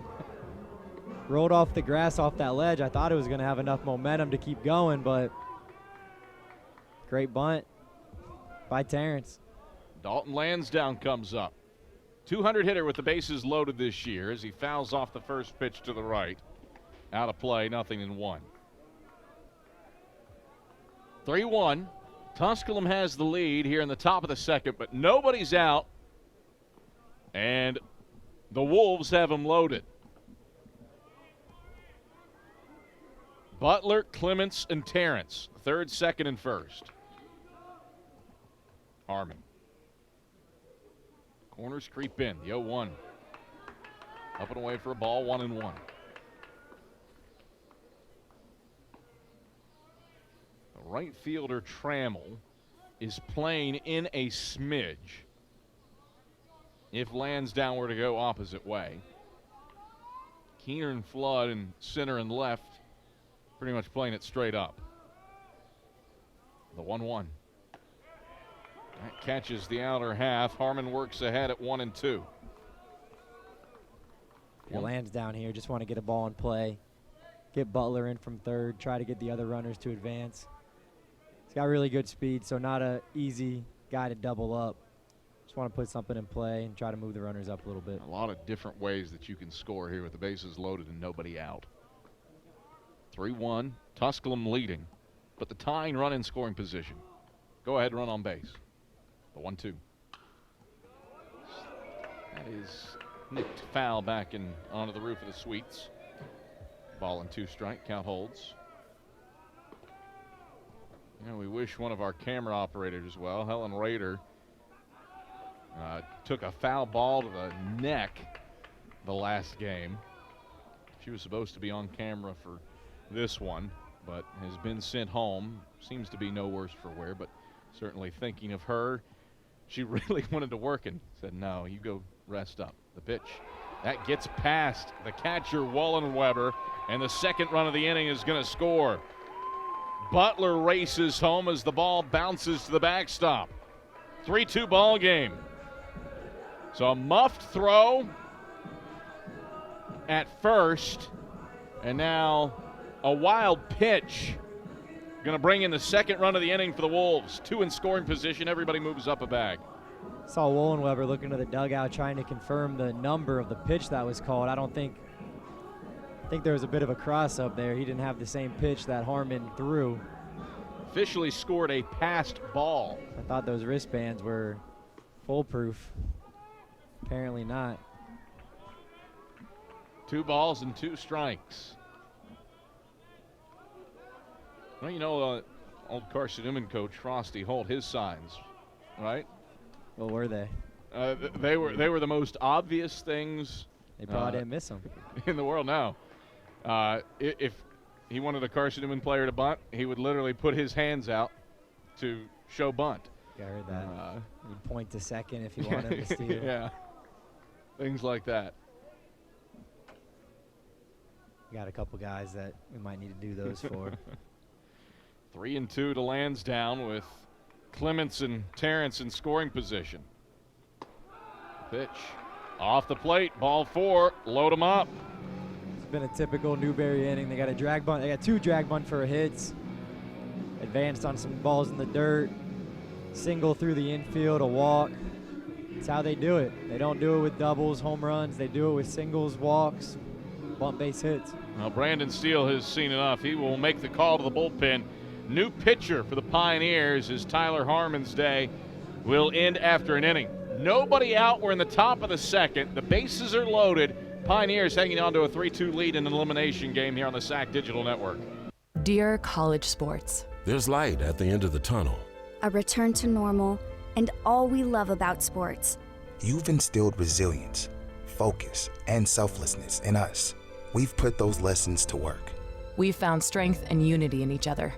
Rolled off the grass off that ledge. I thought it was going to have enough momentum to keep going, but great bunt by Terrence. Dalton Lansdowne comes up. 200 hitter with the bases loaded this year as he fouls off the first pitch to the right. Out of play, nothing in 1. 3-1. Tusculum has the lead here in the top of the second, but nobody's out. And the Wolves have them loaded. Butler, Clements, and Terrence. Third, second, and first. Harmon. Corners creep in. The 0-1. Up and away for a ball, 1-1. The right fielder, Trammell, is playing in a smidge if Lansdowne were to go opposite way. Keener and Flood in center and left pretty much playing it straight up. The 1-1. That catches the outer half. Harmon works ahead at 1-2. Your lands down here. Just want to get a ball in play. Get Butler in from third. Try to get the other runners to advance. He's got really good speed, so not an easy guy to double up. Just want to put something in play and try to move the runners up a little bit. A lot of different ways that you can score here with the bases loaded and nobody out. 3-1, Tusculum leading, but the tying run in scoring position. Go ahead, run on base. The 1-2. That is nicked foul back in onto the roof of the suites. Ball and 2 strike, count holds. You know, we wish one of our camera operators as well, Helen Rader, took a foul ball to the neck the last game. She was supposed to be on camera for this one, but has been sent home. Seems to be no worse for wear, but certainly thinking of her. She really wanted to work and said, no, you go rest up. The pitch. That gets past the catcher, Wallenweber, and the second run of the inning is going to score. Butler races home as the ball bounces to the backstop. 3-2 ball game. So a muffed throw at first, and now a wild pitch. Going to bring in the second run of the inning for the Wolves. 2 in scoring position. Everybody moves up a bag. Saw Wallenweber looking to the dugout trying to confirm the number of the pitch that was called. I think there was a bit of a cross up there. He didn't have the same pitch that Harmon threw. Officially scored a passed ball. I thought those wristbands were foolproof. Apparently not. 2 balls and 2 strikes. Well, you know, old Carson-Newman coach Frosty Holt, his signs, right? What were they? They were the most obvious things. They probably didn't miss them in the world now. If he wanted a Carson-Newman player to bunt, he would literally put his hands out to show bunt. I heard that. He'd point to second if he wanted to steal. Yeah, things like that. We got a couple guys that we might need to do those for. 3-2 to Lansdowne with Clements and Terrence in scoring position. Pitch off the plate, ball 4, load them up. It's been a typical Newberry inning. They got a drag bunt. They got 2 drag bunt for hits. Advanced on some balls in the dirt. Single through the infield, a walk. That's how they do it. They don't do it with doubles, home runs. They do it with singles, walks, bump base hits. Well, Brandon Steele has seen enough. He will make the call to the bullpen. New pitcher for the Pioneers as Tyler Harmon's day will end after an inning. Nobody out. We're in the top of the second. The bases are loaded. Pioneers hanging on to a 3-2 lead in an elimination game here on the SAC Digital Network. Dear college sports. There's light at the end of the tunnel. A return to normal and all we love about sports. You've instilled resilience, focus, and selflessness in us. We've put those lessons to work. We've found strength and unity in each other.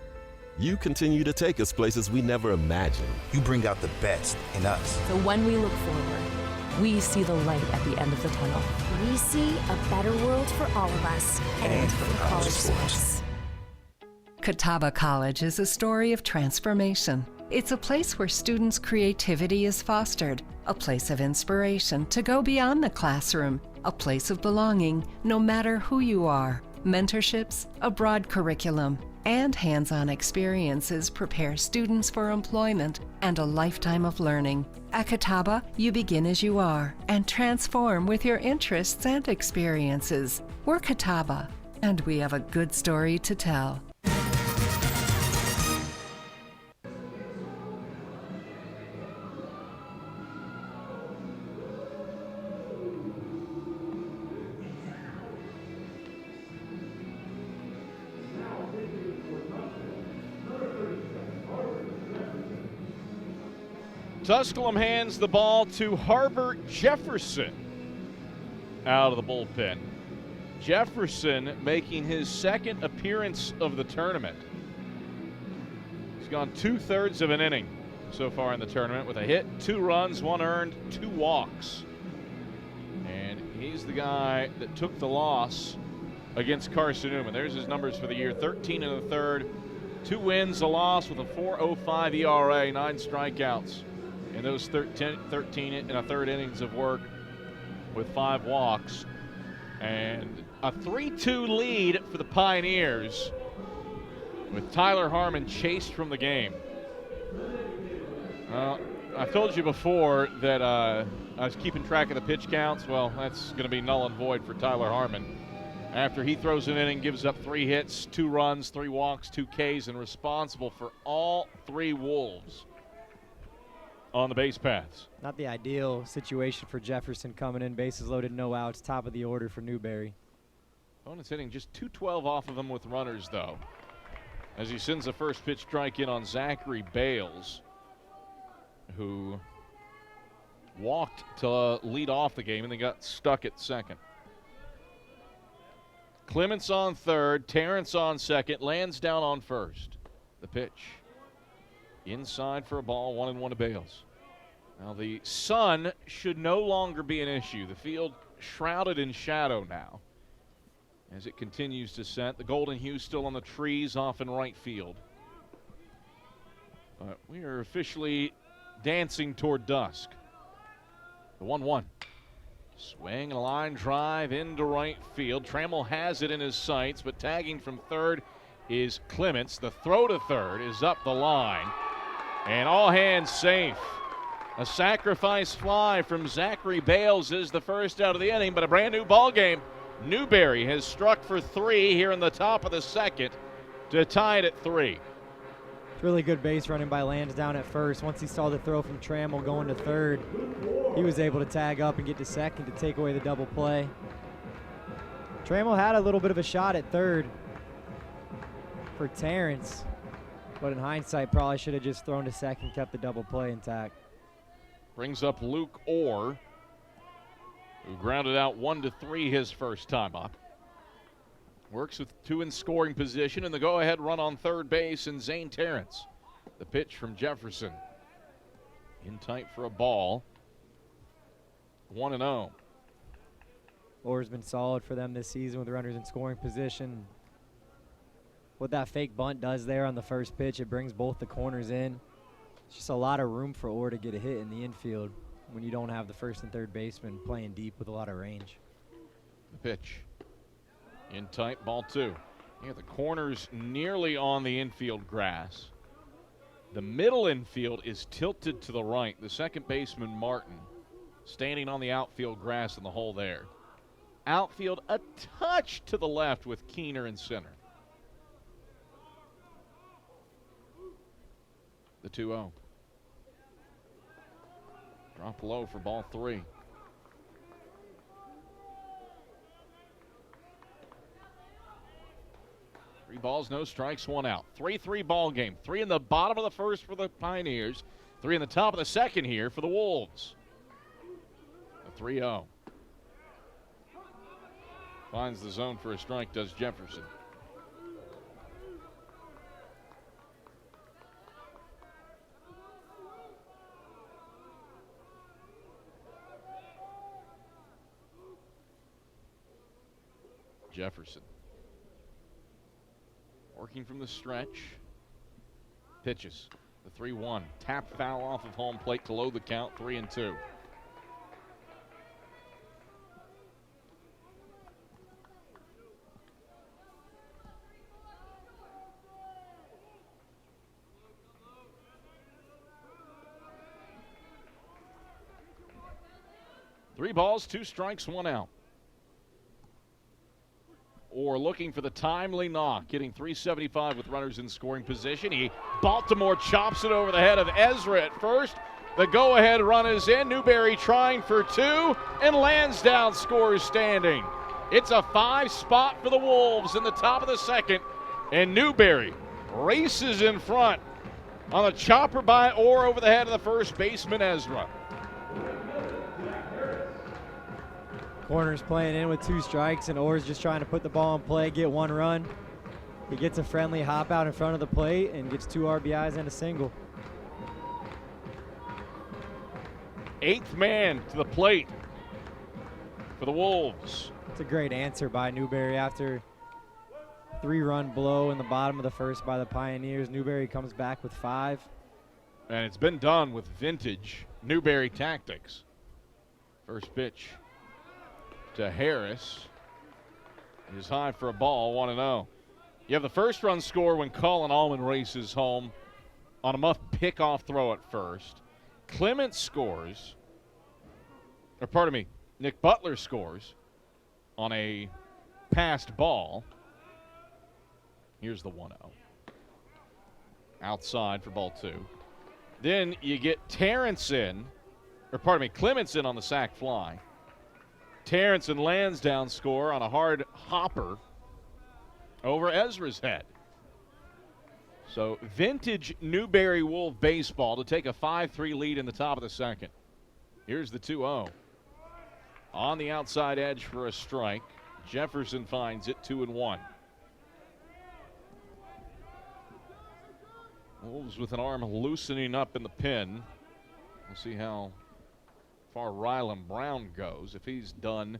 You continue to take us places we never imagined. You bring out the best in us. So when we look forward, we see the light at the end of the tunnel. We see a better world for all of us and for college sports. Catawba College is a story of transformation. It's a place where students' creativity is fostered, a place of inspiration to go beyond the classroom, a place of belonging no matter who you are. Mentorships, a broad curriculum, and hands-on experiences prepare students for employment and a lifetime of learning. At Catawba, you begin as you are and transform with your interests and experiences. We're Catawba, and we have a good story to tell. Tusculum hands the ball to Harbor Jefferson out of the bullpen. Jefferson making his second appearance of the tournament. He's gone 2/3 of an inning so far in the tournament with a hit, 2 runs, 1 earned, 2 walks. And he's the guy that took the loss against Carson-Newman. There's his numbers for the year: 13 1/3, 2 wins, a loss with a 4.05 ERA, 9 strikeouts in those 13 and a third innings of work with 5 walks. And a 3-2 lead for the Pioneers with Tyler Harmon chased from the game. I told you before that I was keeping track of the pitch counts. Well, that's going to be null and void for Tyler Harmon. After he throws an inning, gives up 3 hits, 2 runs, 3 walks, 2 Ks, and responsible for all 3 Wolves on the base paths. Not the ideal situation for Jefferson coming in, bases loaded, no outs, top of the order for Newberry. Opponent's hitting just 212 off of him with runners, though, as he sends the first pitch strike in on Zachary Bales, who walked to lead off the game and then got stuck at second. Clements on third, Terrence on second, Lansdowne on first. The pitch. Inside for a ball, 1-1 to Bales. Now the sun should no longer be an issue. The field shrouded in shadow now as it continues to set. The golden hue still on the trees off in right field. But we are officially dancing toward dusk. The 1-1. Swing and a line drive into right field. Trammell has it in his sights, but tagging from third is Clements. The throw to third is up the line. And all hands safe. A sacrifice fly from Zachary Bales is the first out of the inning, but a brand new ball game. Newberry has struck for 3 here in the top of the second to tie it at 3. Really good base running by Lansdowne at first. Once he saw the throw from Trammell going to third, he was able to tag up and get to second to take away the double play. Trammell had a little bit of a shot at third for Terrence, but in hindsight probably should have just thrown to second, kept the double play intact. Brings up Luke Orr, who grounded out 1-3 his first time up. Works with 2 in scoring position, and the go-ahead run on third base and Zane Terrence. The pitch from Jefferson. In tight for a ball. 1-0. Orr's been solid for them this season with runners in scoring position. What that fake bunt does there on the first pitch, it brings both the corners in. It's just a lot of room for Orr to get a hit in the infield when you don't have the first and third baseman playing deep with a lot of range. The pitch. In tight, ball 2. Yeah, the corner's nearly on the infield grass. The middle infield is tilted to the right. The second baseman, Martin, standing on the outfield grass in the hole there. Outfield a touch to the left with Keener in center. The 2-0. Drop low for ball 3. Three balls, no strikes, 1 out. 3-3 ball game. 3 in the bottom of the first for the Pioneers. 3 in the top of the second here for the Wolves. The 3-0. Finds the zone for a strike, does Jefferson. Jefferson. Working from the stretch. Pitches. The 3-1. Tap foul off of home plate to load the count, 3-2. Three balls, 2 strikes, 1 out. Or looking for the timely knock, getting 375 with runners in scoring position. Baltimore chops it over the head of Ezra at first. The go-ahead run is in. Newberry trying for 2, and Lansdowne scores standing. It's a 5 spot for the Wolves in the top of the second, and Newberry races in front on a chopper by Orr over the head of the first baseman, Ezra. Corner's playing in with 2 strikes, and Orr's just trying to put the ball in play, get 1 run. He gets a friendly hop out in front of the plate and gets 2 RBIs and a single. 8th man to the plate for the Wolves. It's a great answer by Newberry after 3-run blow in the bottom of the first by the Pioneers. Newberry comes back with 5. And it's been done with vintage Newberry tactics. First pitch to Harris is high for a ball, 1-0. You have the first run score when Colin Allman races home on a muff pickoff throw at first. Clement scores, or pardon me, Nick Butler scores on a passed ball. Here's the 1-0. Outside for ball 2. Then you get Clements in on the sac fly. Terrence and Lansdowne score on a hard hopper over Ezra's head. So vintage Newberry Wolf baseball to take a 5-3 lead in the top of the second. Here's the 2-0. On the outside edge for a strike. Jefferson finds it, 2-1. Wolves with an arm loosening up in the pin. We'll see how far Rylan Brown goes, if he's done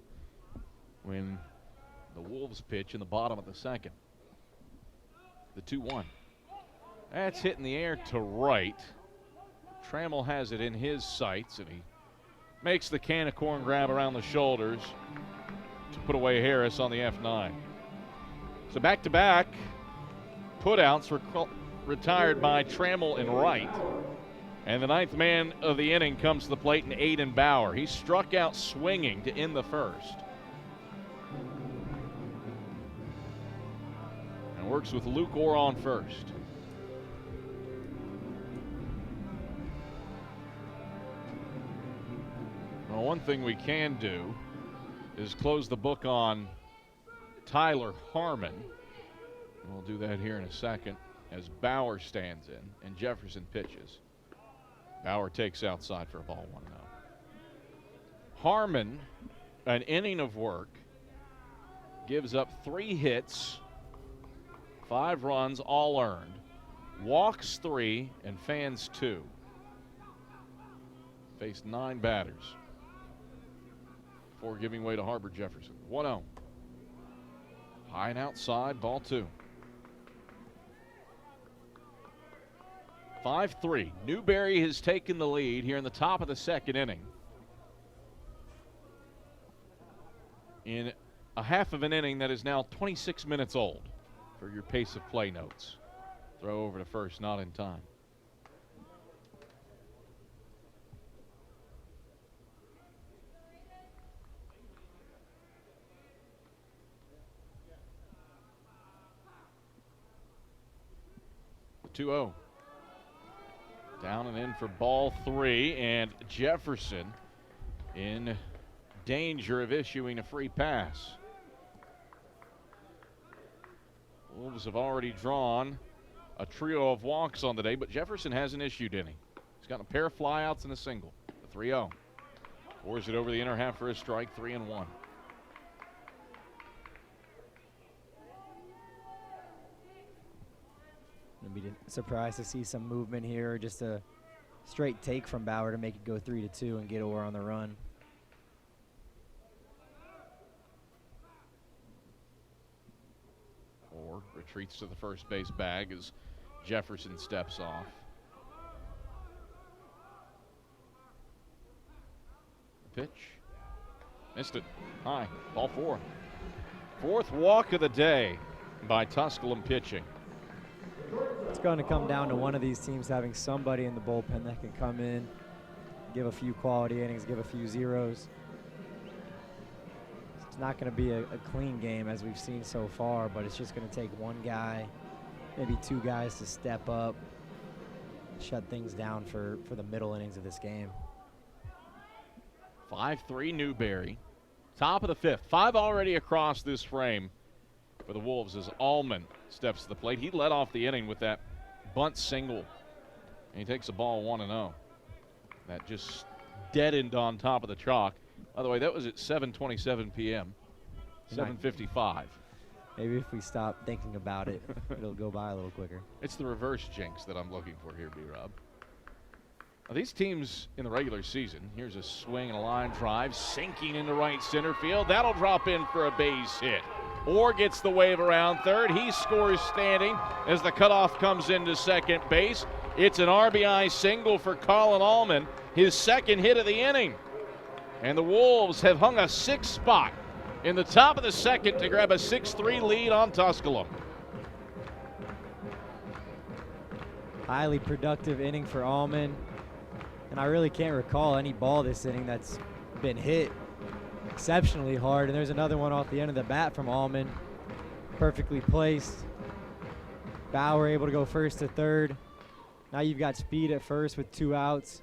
when the Wolves pitch in the bottom of the second. The 2-1. That's hit in the air to right. Trammell has it in his sights, and he makes the can of corn grab around the shoulders to put away Harris on the F9. So back-to-back putouts retired by Trammell and Wright. And the 9th man of the inning comes to the plate in Aiden Bauer. He struck out swinging to end the first. And works with Luke Orr on first. Well, one thing we can do is close the book on Tyler Harmon. We'll do that here in a second as Bauer stands in and Jefferson pitches. Bauer takes outside for a ball, 1-0. Harmon, an inning of work, gives up 3 hits, 5 runs, all earned, walks 3, and fans 2. Faced 9 batters before giving way to Harbor Jefferson. 1-0. High and outside, ball 2. 5-3. Newberry has taken the lead here in the top of the second inning. In a half of an inning that is now 26 minutes old for your pace of play notes. Throw over to first, not in time. The 2-0. Down and in for ball 3, and Jefferson in danger of issuing a free pass. Wolves have already drawn a trio of walks on the day, but Jefferson hasn't issued any. He's got a pair of flyouts and a single. The 3-0. Pours it over the inner half for a strike, 3-1. I'd be surprised to see some movement here, just a straight take from Bauer to make it go 3-2 and get Orr on the run. Orr retreats to the first base bag as Jefferson steps off. The pitch. Missed it. High. Ball 4. 4th walk of the day by Tusculum pitching. It's going to come down to one of these teams having somebody in the bullpen that can come in, give a few quality innings, give a few zeros. It's not going to be a clean game as we've seen so far, but it's just going to take one guy, maybe 2 guys to step up, shut things down for the middle innings of this game. 5-3 Newberry. Top of the 5th. 5 already across this frame for the Wolves as Allman steps to the plate. He led off the inning with that bunt single. And he takes the ball 1-0. That just deadened on top of the chalk. By the way, that was at 7:27 p.m. 7:55. Maybe if we stop thinking about it, it'll go by a little quicker. It's the reverse jinx that I'm looking for here, B-Rob. Now, these teams in the regular season, here's a swing and a line drive, sinking into right center field. That'll drop in for a base hit. or gets the wave around third. He scores standing as the cutoff comes into second base. It's an RBI single for Colin Allman, his second hit of the inning. And the Wolves have hung a 6th spot in the top of the second to grab a 6-3 lead on Tusculum. Highly productive inning for Allman. And I really can't recall any ball this inning that's been hit exceptionally hard. And there's another one off the end of the bat from Allman. Perfectly placed. Bauer able to go first to third. Now you've got speed at first with 2 outs.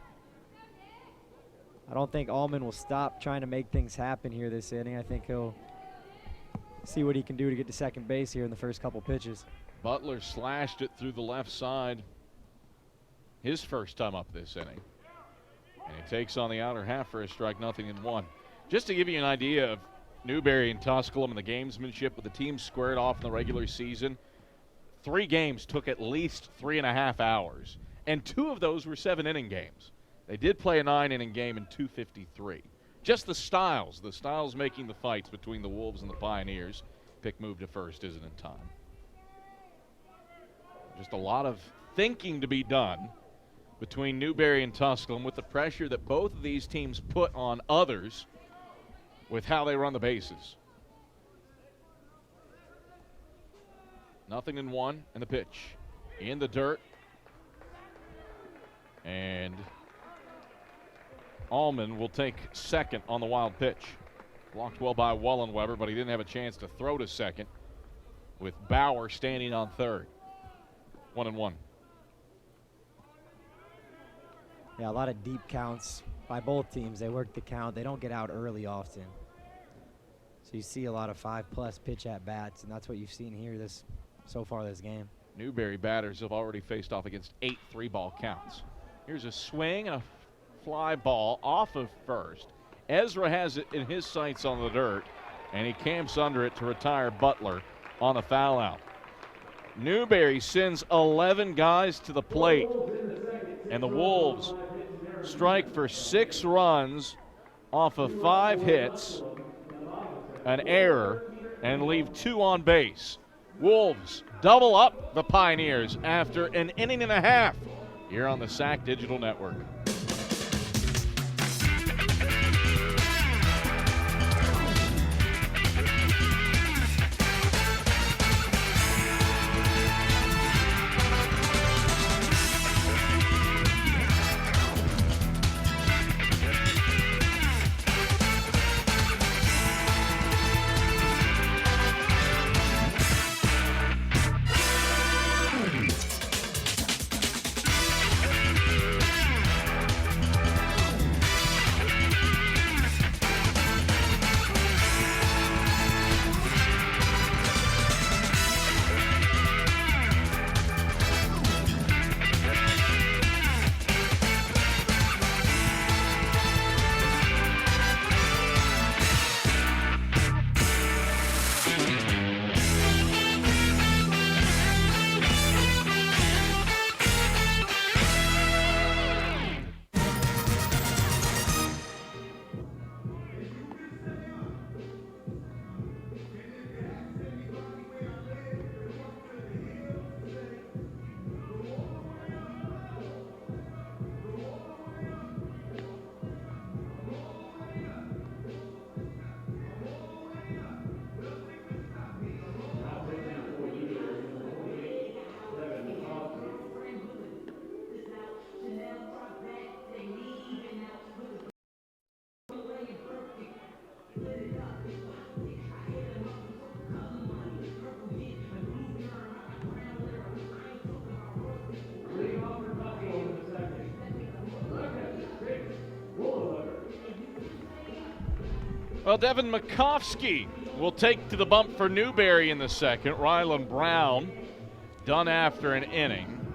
I don't think Allman will stop trying to make things happen here this inning. I think he'll see what he can do to get to second base here in the first couple pitches. Butler slashed it through the left side his first time up this inning. And he takes on the outer half for a strike, 0-1. Just to give you an idea of Newberry and Tusculum and the gamesmanship with the team squared off in the regular season, 3 games took at least 3.5 hours, and 2 of those were 7-inning games. They did play a 9-inning game in 2:53. Just the styles making the fights between the Wolves and the Pioneers. Pick move to first isn't in time. Just a lot of thinking to be done between Newberry and Tusculum with the pressure that both of these teams put on others with how they run the bases. 0-1 and the pitch in the dirt. And Allman will take second on the wild pitch. Blocked well by Wallenweber, but he didn't have a chance to throw to second with Bauer standing on third. 1-1. Yeah, a lot of deep counts by both teams. They work the count. They don't get out early often. So you see a lot of 5+ pitch at bats, and that's what you've seen here so far this game. Newberry batters have already faced off against 8 3-ball counts. Here's a swing and a fly ball off of first. Ezra has it in his sights on the dirt, and he camps under it to retire Butler on a foul out. Newberry sends 11 guys to the plate, and the Wolves strike for 6 runs off of 5 hits, an error, and leave 2 on base. Wolves double up the Pioneers after an inning and a half here on the SAC Digital Network. Well, Devin Makovsky will take to the bump for Newberry in the second. Rylan Brown done after an inning.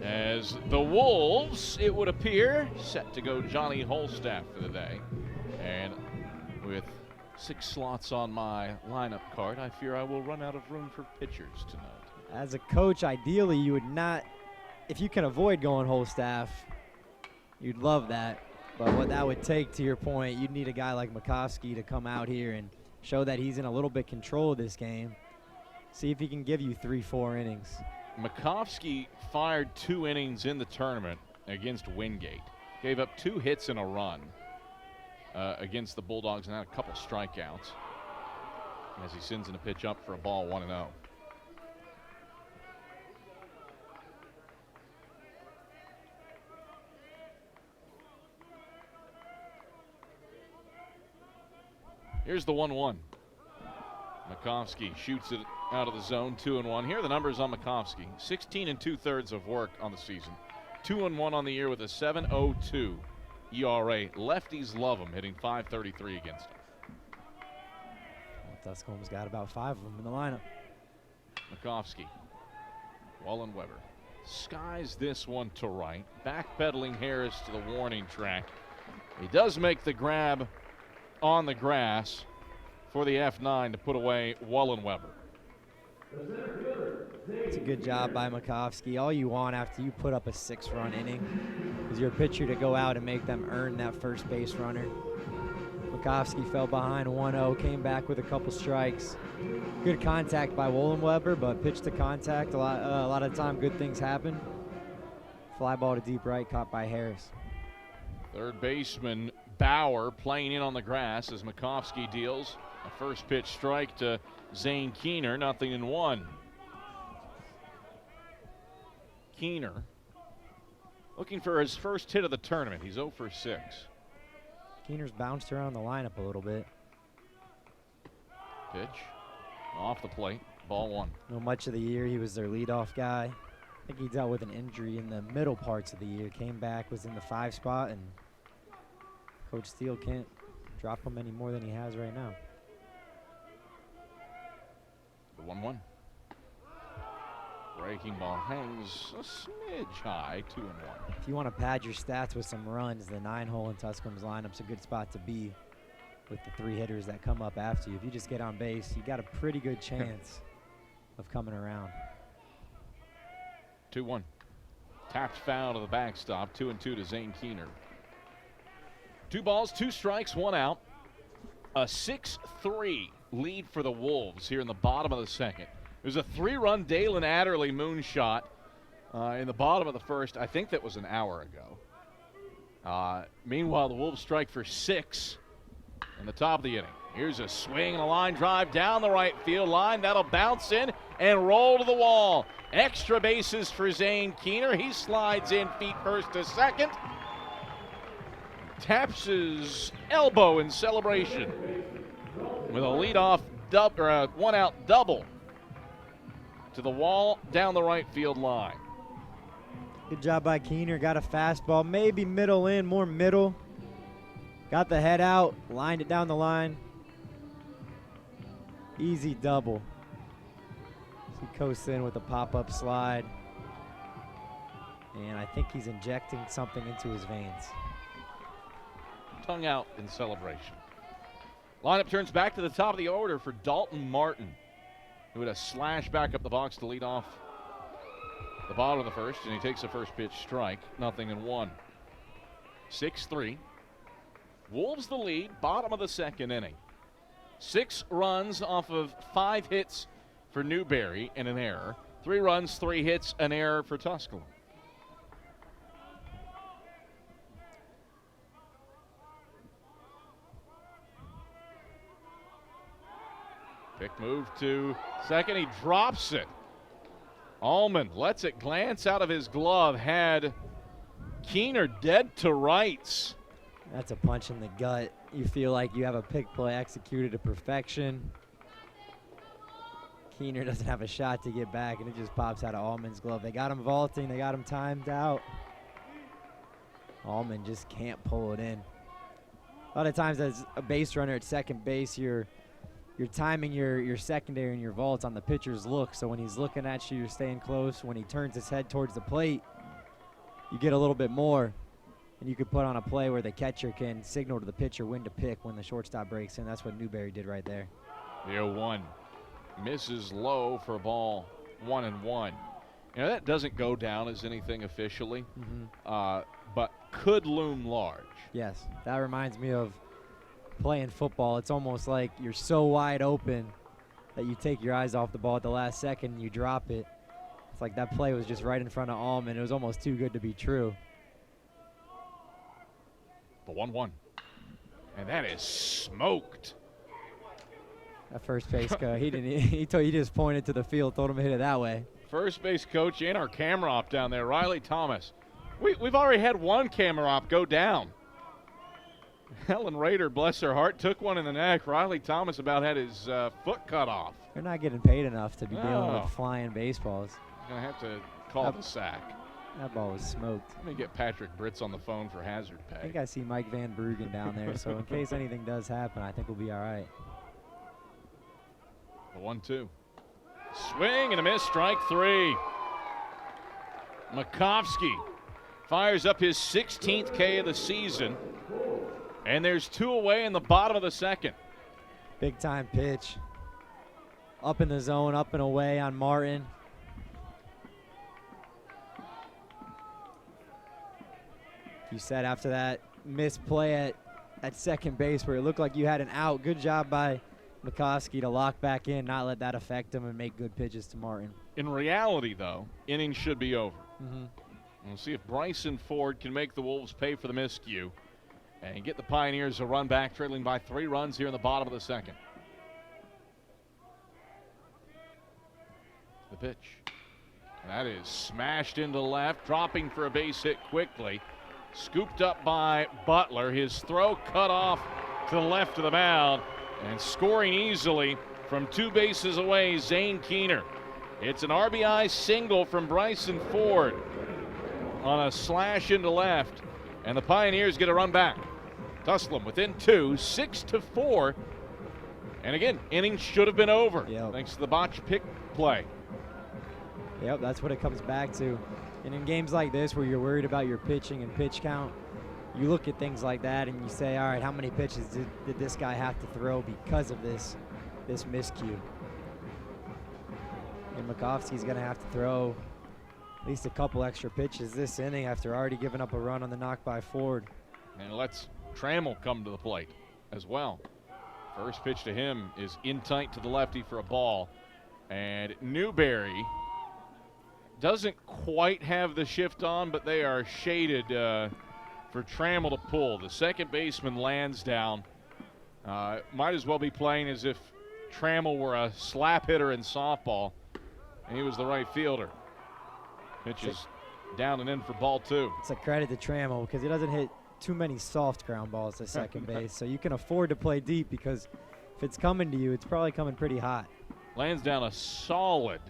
As the Wolves, it would appear, set to go Johnny Holstaff for the day. And with 6 slots on my lineup card, I fear I will run out of room for pitchers tonight. As a coach, ideally, you would not, if you can avoid going Holstaff, you'd love that. But what that would take, to your point, you'd need a guy like Makovsky to come out here and show that he's in a little bit control of this game. See if he can give you 3-4 innings. Makovsky fired 2 innings in the tournament against Wingate. Gave up 2 hits and a run against the Bulldogs and had a couple strikeouts as he sends in a pitch up for a ball, 1-0. Here's the 1-1. Makovsky shoots it out of the zone, 2-1. Here are the numbers on Makovsky. 16 2/3 of work on the season. 2-1 on the year with a 7.02 ERA. Lefties love him, hitting .533 against him. Tusculum's got about 5 of them in the lineup. Makovsky. Wallenweber skies this one to right. Backpedaling Harris to the warning track. He does make the grab on the grass for the F9 to put away Wallenweber. It's a good job by Makovsky. All you want after you put up a 6-run inning is your pitcher to go out and make them earn that first base runner. Makovsky fell behind 1-0, came back with a couple strikes. Good contact by Wallenweber, but pitch to contact, a lot of the time good things happen. Fly ball to deep right, caught by Harris. Third baseman Bauer playing in on the grass as Makovsky deals a first pitch strike to Zane Keener, 0-1. Keener looking for his first hit of the tournament. He's 0 for 6. Keener's bounced around the lineup a little bit. Pitch off the plate, ball 1. You know, much of the year he was their leadoff guy. I think he dealt with an injury in the middle parts of the year. Came back, was in the 5 spot, and Coach Steele can't drop him any more than he has right now. The 1-1. Breaking ball hangs a smidge high, 2-1. If you want to pad your stats with some runs, the 9-hole in Tusculum's lineup's a good spot to be with the 3 hitters that come up after you. If you just get on base, you got a pretty good chance of coming around. 2-1. Tapped foul to the backstop, 2-2 to Zane Keener. 2 balls, 2 strikes, 1 out. A 6-3 lead for the Wolves here in the bottom of the second. There's a 3-run Dalen Adderley moonshot in the bottom of the first. I think that was an hour ago. Meanwhile, the Wolves strike for 6 in the top of the inning. Here's a swing and a line drive down the right field line. That'll bounce in and roll to the wall. Extra bases for Zane Keener. He slides in feet first to second. Taps his elbow in celebration with a leadoff double, or a 1-out double to the wall down the right field line. Good job by Keener. Got a fastball, maybe middle in, more middle. Got the head out, lined it down the line. Easy double. He coasts in with a pop-up slide. And I think he's injecting something into his veins. Tongue out in celebration. Lineup turns back to the top of the order for Dalton Martin, who had a slash back up the box to lead off the bottom of the first, and he takes a first pitch strike, 0-1. 6-3. Wolves the lead, bottom of the second inning. 6 runs off of 5 hits for Newberry and an error. 3 runs, 3 hits, an error for Tusculum. Pick move to second. He drops it. Allman lets it glance out of his glove. Had Keener dead to rights. That's a punch in the gut. You feel like you have a pick play executed to perfection. Keener doesn't have a shot to get back, and it just pops out of Allman's glove. They got him vaulting. They got him timed out. Allman just can't pull it in. A lot of times as a base runner at second base, you're timing your secondary and your vaults on the pitcher's look. So when he's looking at you, you're staying close. When he turns his head towards the plate, you get a little bit more. And you could put on a play where the catcher can signal to the pitcher when to pick when the shortstop breaks in. That's what Newberry did right there. The 0-1 misses low for a ball, 1-1. You know, that doesn't go down as anything officially, but could loom large. Yes, that reminds me of playing football, it's almost like you're so wide open that you take your eyes off the ball at the last second and you drop it. It's like that play was just right in front of Allman. It was almost too good to be true. The 1-1. And that is smoked. That first base coach, he just pointed to the field, told him to hit it that way. First base coach and our camera op down there, Riley Thomas. We've already had one camera op go down. Helen Rader, bless her heart, took one in the neck. Riley Thomas about had his foot cut off. They're not getting paid enough to be dealing with flying baseballs. Going to have to call the SAC. That ball was smoked. Let me get Patrick Britz on the phone for hazard pay. I think I see Mike Van Bruggen down there, so in case anything does happen, I think we'll be all right. The 1-2. Swing and a miss, strike 3. Makovsky fires up his 16th K of the season, and there's 2 away in the bottom of the second. Big time pitch. Up in the zone, up and away on Martin. You said after that missed play at second base where it looked like you had an out. Good job by Makovsky to lock back in, not let that affect him, and make good pitches to Martin. In reality, though, innings should be over. Mm-hmm. We'll see if Bryson Ford can make the Wolves pay for the miscue and get the Pioneers a run back, trailing by 3 runs here in the bottom of the second. The pitch. And that is smashed into left, dropping for a base hit quickly. Scooped up by Butler. His throw cut off to the left of the mound. And scoring easily from 2 bases away, Zane Keener. It's an RBI single from Bryson Ford on a slash into left. And the Pioneers get a run back. Tusculum within 2, 6-4. And again, innings should have been over. Yep. Thanks to the botch pick play. Yep, that's what it comes back to. And in games like this where you're worried about your pitching and pitch count, you look at things like that and you say, all right, how many pitches did this guy have to throw because of this miscue? And Makovsky's going to have to throw at least a couple extra pitches this inning after already giving up a run on the knock by Ford. And let's Trammell come to the plate as well. First pitch to him is in tight to the lefty for a ball. And Newberry doesn't quite have the shift on, but they are shaded for Trammell to pull. The second baseman lands down. Might as well be playing as if Trammell were a slap hitter in softball, and he was the right fielder. Pitch is down and in for ball 2. It's a credit to Trammell because he doesn't hit too many soft ground balls to second base, so you can afford to play deep because if it's coming to you, it's probably coming pretty hot. Lands down a solid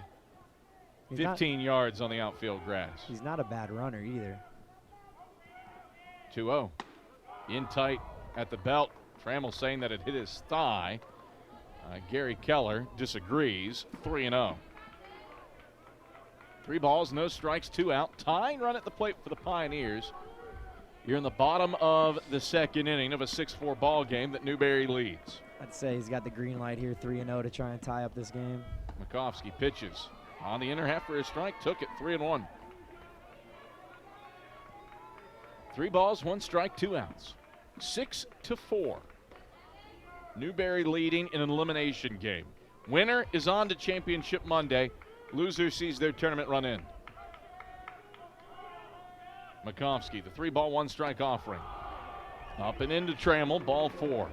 15 yards on the outfield grass. He's not a bad runner either. 2-0. In tight at the belt. Trammell saying that it hit his thigh. Gary Keller disagrees. 3-0. 3 balls, no strikes, 2 out. Tying run at the plate for the Pioneers. You're in the bottom of the second inning of a 6-4 ball game that Newberry leads. I'd say he's got the green light here, 3-0 to try and tie up this game. Makovsky pitches on the inner half for his strike, took it 3-1. 3 balls, 1 strike, 2 outs. 6-4. Newberry leading in an elimination game. Winner is on to Championship Monday. Loser sees their tournament run in. Makovsky, the 3-ball, 1 strike offering. Up and into Trammell, ball 4.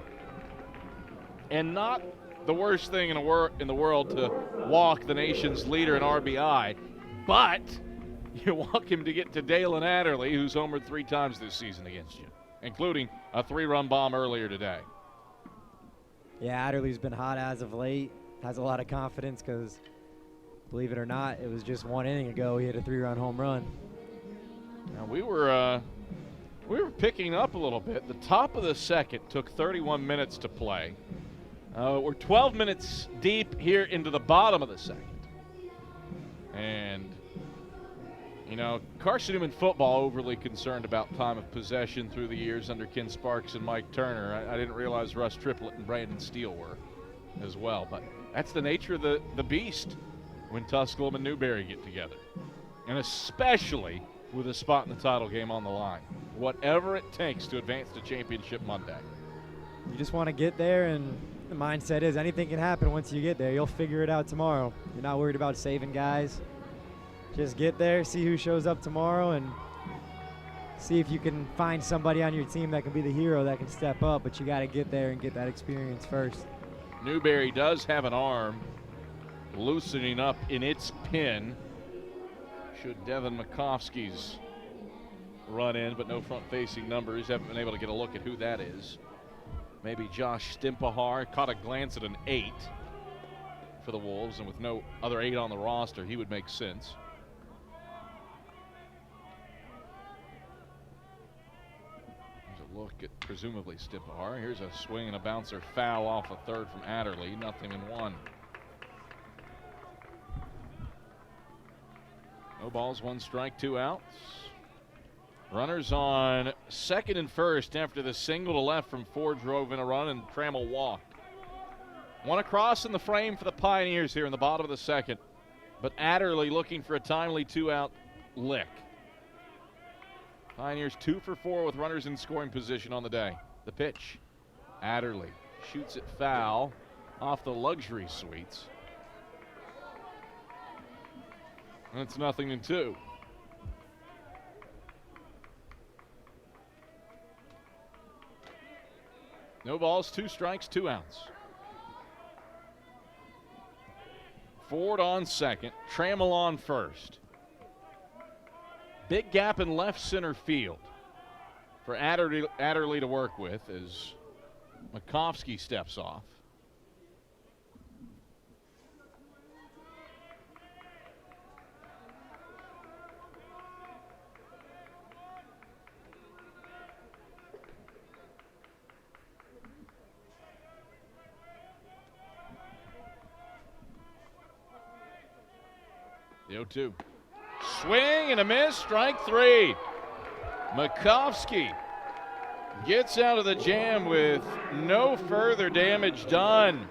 And not the worst thing in the world to walk the nation's leader in RBI, but you walk him to get to Dalen Adderley, who's homered 3 times this season against you, including a 3-run bomb earlier today. Yeah, Adderley's been hot as of late. Has a lot of confidence because, believe it or not, it was just 1 inning ago he hit a 3-run home run. Now we were picking up a little bit. The top of the second took 31 minutes to play. We're 12 minutes deep here into the bottom of the second. And, you know, Carson-Newman football overly concerned about time of possession through the years under Ken Sparks and Mike Turner. I didn't realize Russ Triplett and Brandon Steele were as well. But that's the nature of the beast when Tusculum and Newberry get together. And especially with a spot in the title game on the line. Whatever it takes to advance to Championship Monday. You just want to get there, and the mindset is anything can happen once you get there. You'll figure it out tomorrow. You're not worried about saving guys. Just get there, see who shows up tomorrow, and see if you can find somebody on your team that can be the hero that can step up, but you got to get there and get that experience first. Newberry does have an arm loosening up in its pin. Should Devin Makovsky's run in, but no front-facing numbers. Haven't been able to get a look at who that is. Maybe Josh Stimpahar. Caught a glance at an 8 for the Wolves, and with no other 8 on the roster, he would make sense. Here's a look at presumably Stimpahar. Here's a swing and a bouncer foul off a third from Adderley. 0-1. No balls, 1 strike, 2 outs. Runners on second and first after the single to left from Ford drove in a run and Trammell walked. 1 across in the frame for the Pioneers here in the bottom of the second. But Adderley looking for a timely 2-out lick. Pioneers 2 for 4 with runners in scoring position on the day. The pitch. Adderley shoots it foul off the luxury suites. And it's 0-2. No balls, 2 strikes, 2 outs. Ford on second, Trammell on first. Big gap in left center field for Adderley to work with as Makovsky steps off. The 0-2. Swing and a miss, strike 3. Makovsky gets out of the jam with no further damage done.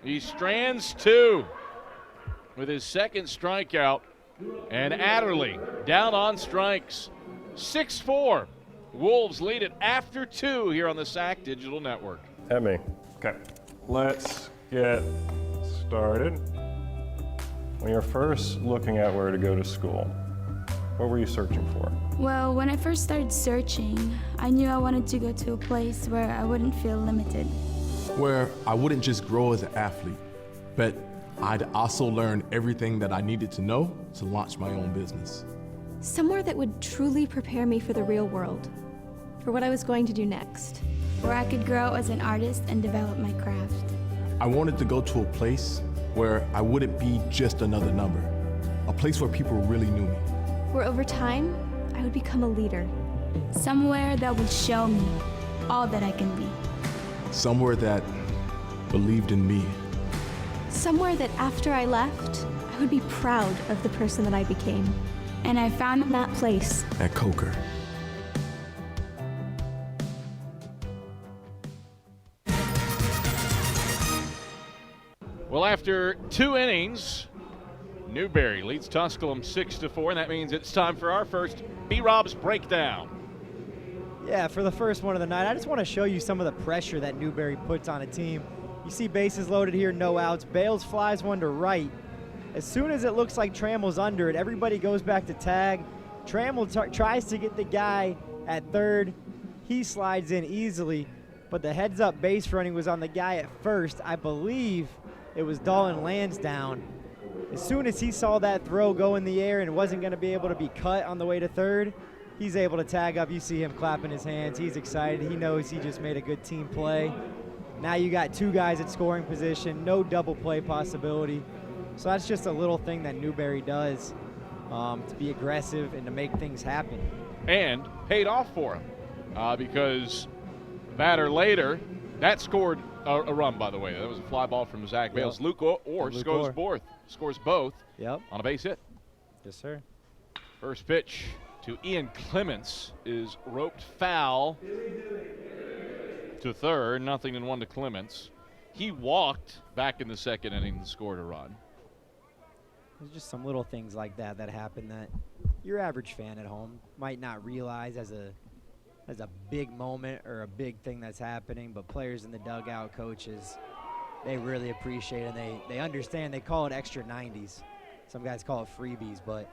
He strands 2 with his second strikeout, and Adderley down on strikes. 6-4. Wolves lead it after 2 here on the SAC Digital Network. At me. Okay. Let's get started. When you're first looking at where to go to school, what were you searching for? Well, when I first started searching, I knew I wanted to go to a place where I wouldn't feel limited. Where I wouldn't just grow as an athlete, but I'd also learn everything that I needed to know to launch my own business. Somewhere that would truly prepare me for the real world, for what I was going to do next. Where I could grow as an artist and develop my craft. I wanted to go to a place where I wouldn't be just another number. A place where people really knew me. Where over time, I would become a leader. Somewhere that would show me all that I can be. Somewhere that believed in me. Somewhere that after I left, I would be proud of the person that I became. And I found that place. At Coker. Well, after 2 innings, Newberry leads Tusculum 6-4, and that means it's time for our first B-Rob's breakdown. Yeah, for the first one of the night, I just want to show you some of the pressure that Newberry puts on a team. You see bases loaded here, no outs. Bales flies one to right. As soon as it looks like Trammell's under it, everybody goes back to tag. Trammell tries to get the guy at third. He slides in easily, but the heads-up base running was on the guy at first. I believe it was Dolan Lansdowne. As soon as he saw that throw go in the air and wasn't going to be able to be cut on the way to third, he's able to tag up. You see him clapping his hands. He's excited. He knows he just made a good team play. Now you got 2 guys at scoring position, no double play possibility. So that's just a little thing that Newberry does to be aggressive and to make things happen. And paid off for him because batter later, that scored a run, by the way. That was a fly ball from Zach Bales. Yep. Luke Orr scores both Yep. on a base hit. Yes, sir. First pitch to Ian Clements is roped foul to third. 0-1 to Clements. He walked back in the second inning and scored a run. There's just some little things like that that happen that your average fan at home might not realize as a as a big moment or a big thing that's happening, but players in the dugout, coaches, they really appreciate it, and they understand. They call it extra 90s. Some guys call it freebies, but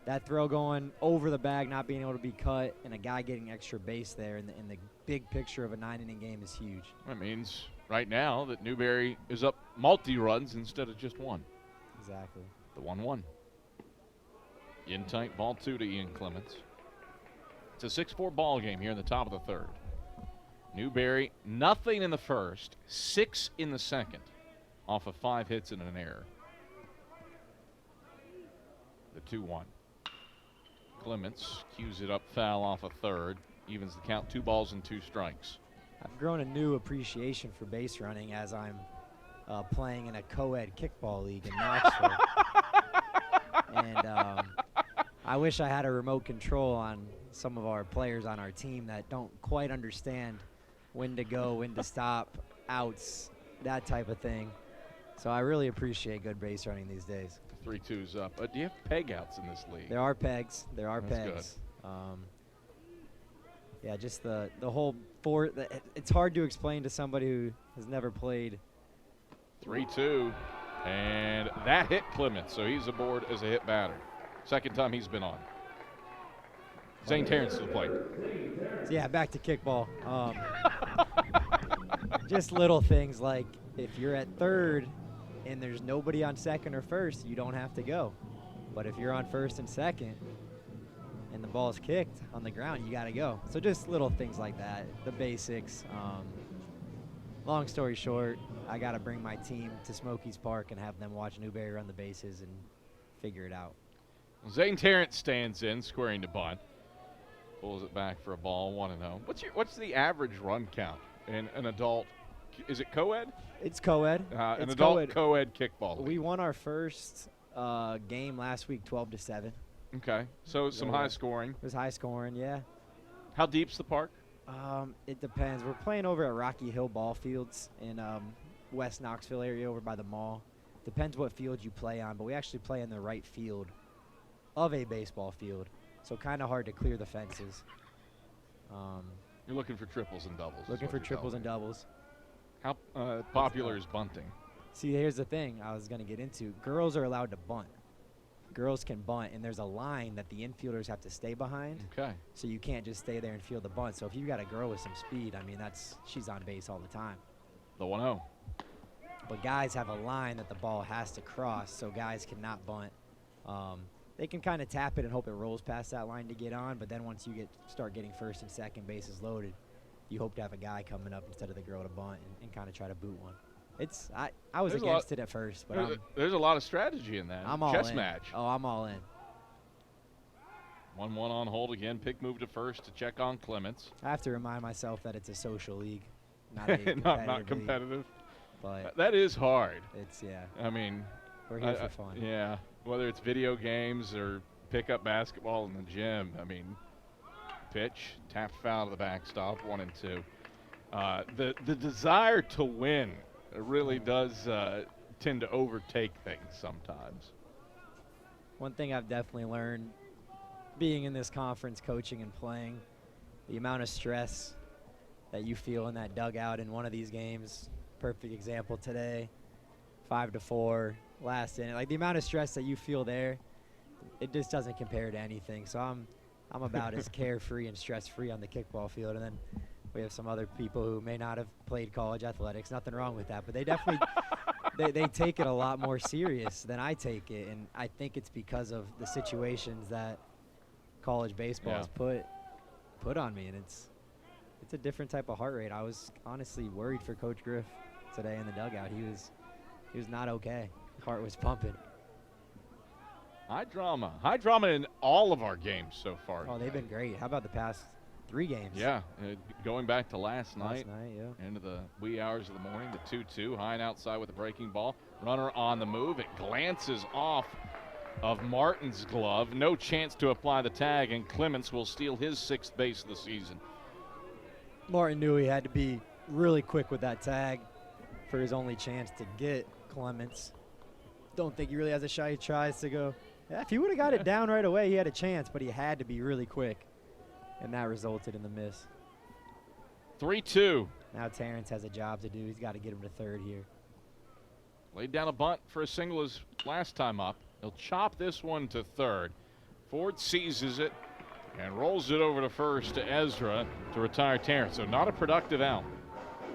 that throw going over the bag, not being able to be cut, and a guy getting extra base there in the big picture of a 9-inning game is huge. That means right now that Newberry is up multi-runs instead of just one. Exactly. The 1-1. In tight, ball 2 to Ian Clements. It's a 6-4 ball game here in the top of the third. Newberry, nothing in the first, 6 in the second, off of 5 hits and an error. The 2-1. Clements cues it up, foul off a third, evens the count, 2 balls and 2 strikes. I've grown a new appreciation for base running as I'm playing in a co-ed kickball league in Knoxville. And I wish I had a remote control on some of our players on our team that don't quite understand when to go, when to stop, outs, that type of thing. So I really appreciate good base running these days. 3-2's up. Do you have peg outs in this league? There are pegs. There are That's pegs. Yeah, just the whole it's hard to explain to somebody who has never played. 3-2, and that hit Clements, so he's aboard as a hit batter. Second time he's been on. Zane Terrence to the plate. So yeah, back to kickball. Just little things like if you're at third and there's nobody on second or first, you don't have to go. But if you're on first and second and the ball's kicked on the ground, you got to go. So just little things like that, the basics. Long story short, I got to bring my team to Smokies Park and have them watch Newberry run the bases and figure it out. Zane Terrence stands in, squaring to bunt. Pulls it back for a ball, 1-0. What's the average run count in an adult? Is it co-ed? It's co-ed. An adult co-ed kickball league. We won our first game last week, 12-7. Okay, so some high scoring. It was high scoring, yeah. How deep's the park? It depends. We're playing over at Rocky Hill Ball Fields in West Knoxville area over by the mall. Depends what field you play on, but we actually play in the right field of a baseball field, so kind of hard to clear the fences. You're looking for triples and doubles. Looking for triples and doubles. How popular is bunting? See, here's the thing I was going to get into. Girls are allowed to bunt. Girls can bunt, and there's a line that the infielders have to stay behind. Okay. So you can't just stay there and field the bunt. So if you got a girl with some speed, I mean, she's on base all the time. The 1-0. But guys have a line that the ball has to cross, so guys cannot bunt. They can kind of tap it and hope it rolls past that line to get on, but then once you start getting first and second bases loaded, you hope to have a guy coming up instead of the girl to bunt and kind of try to boot one. I was against it at first, but there's a lot of strategy in that. I'm all Chess in. match. Oh, I'm all in. 1-1 on hold again. Pick move to first to check on Clements. I have to remind myself that it's a social league, not a not competitive. League, but that is hard. It's I mean, we're here for fun. Yeah, whether it's video games or pick up basketball in the gym. I mean, pitch, tap foul to the backstop, 1-2. The desire to win really does tend to overtake things sometimes. One thing I've definitely learned being in this conference, coaching and playing, the amount of stress that you feel in that dugout in one of these games. Perfect example today, 5-4, last inning. Like the amount of stress that you feel there, it just doesn't compare to anything. So I'm about as carefree and stress-free on the kickball field. And then we have some other people who may not have played college athletics. Nothing wrong with that, but they definitely they take it a lot more serious than I take it, and I think it's because of the situations that college baseball has put on me, and it's a different type of heart rate. I was honestly worried for Coach Griff today in the dugout. He was not okay. His heart was pumping. High drama in all of our games so far. Oh, they've been great. How about the past 3 games? Yeah, going back to last night, yeah. Into the wee hours of the morning, the 2-2, high and outside with a breaking ball. Runner on the move. It glances off of Martin's glove. No chance to apply the tag, and Clements will steal his 6th base of the season. Martin knew he had to be really quick with that tag for his only chance to get Clements. Don't think he really has a shot. He tries to go. Yeah, if he would have got it down right away, he had a chance, but he had to be really quick, and that resulted in the miss. 3-2. Now Terrence has a job to do. He's got to get him to third here. Laid down a bunt for a single as last time up. He'll chop this one to third. Ford seizes it and rolls it over to first to Ezra to retire Terrence. So not a productive out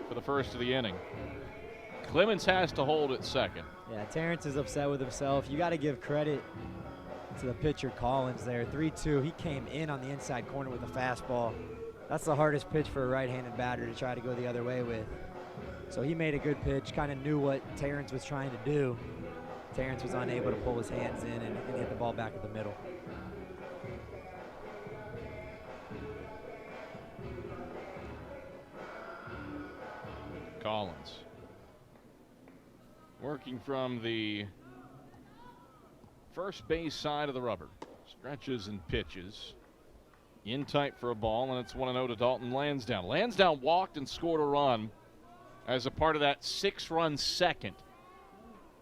for the first of the inning. Clemens has to hold at second. Yeah, Terrence is upset with himself. You got to give credit to the pitcher Collins there. 3-2. He came in on the inside corner with a fastball. That's the hardest pitch for a right-handed batter to try to go the other way with. So he made a good pitch, kind of knew what Terrence was trying to do. Terrence was unable to pull his hands in and hit the ball back at the middle. Collins working from the first base side of the rubber. Stretches and pitches. In tight for a ball, and it's 1-0 to Dalton Lansdowne. Lansdowne walked and scored a run as a part of that 6-run second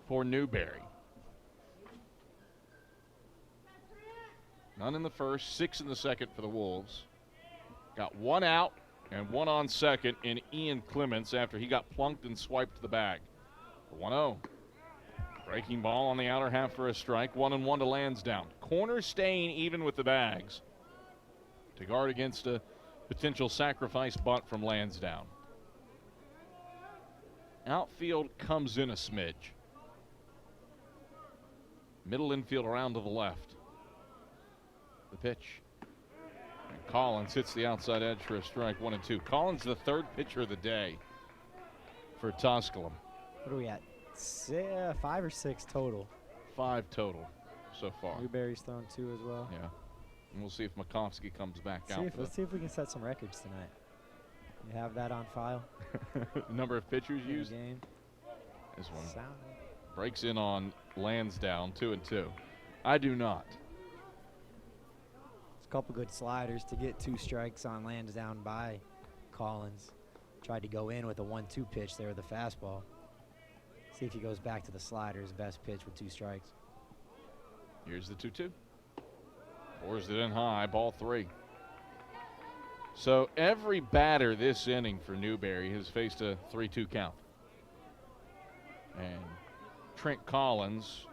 for Newberry. None in the first, 6 in the second for the Wolves. Got 1 out and 1 on second in Ian Clements after he got plunked and swiped to the bag. 1-0. Breaking ball on the outer half for a strike. 1-1 to Lansdowne. Corner staying even with the bags to guard against a potential sacrifice bunt from Lansdowne. Outfield comes in a smidge. Middle infield around to the left. The pitch. And Collins hits the outside edge for a strike, 1-2. Collins, the third pitcher of the day for Tusculum. What are we at? 5 or 6 total? 5 total so far. Newberry's thrown 2 as well. Yeah. And we'll see if Makovsky comes back out. Let's see if we can set some records tonight. You have that on file? Number of pitchers used? Game. This one breaks in on Lansdowne, 2-2. I do not. It's a couple good sliders to get 2 strikes on Lansdowne by Collins. Tried to go in with a 1-2 pitch there with the fastball. See if he goes back to the sliders. Best pitch with 2 strikes. Here's the 2-2. Pours it in high, ball 3. So every batter this inning for Newberry has faced a 3-2 count. And Trent Collins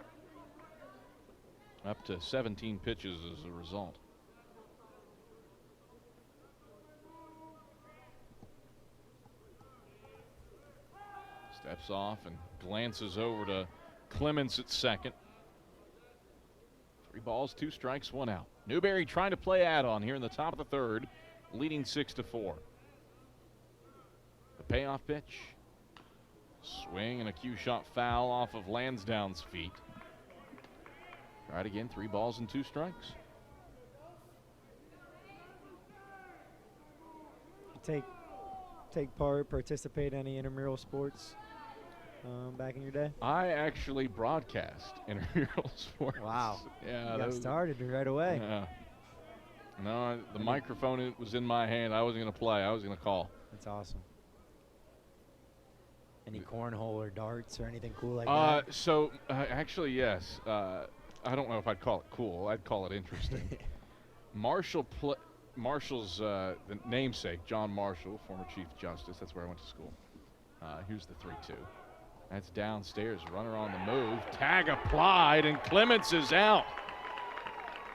up to 17 pitches as a result. Steps off and glances over to Clemens at second. 3 balls, 2 strikes, 1 out. Newberry trying to play add-on here in the top of the third, leading 6-4. The payoff pitch. Swing and a cue shot foul off of Lansdowne's feet. Tried again, 3 balls and 2 strikes. Participate in any intramural sports back in your day? I actually broadcast intramural sports. Wow. Yeah, you got started right away. Yeah. No, the microphone was in my hand. I wasn't going to play. I was going to call. That's awesome. Any cornhole or darts or anything cool like that? So, actually, yes. I don't know if I'd call it cool. I'd call it interesting. Marshall's the namesake, John Marshall, former Chief Justice. That's where I went to school. Here's the 3-2. That's downstairs. Runner on the move. Tag applied, and Clements is out.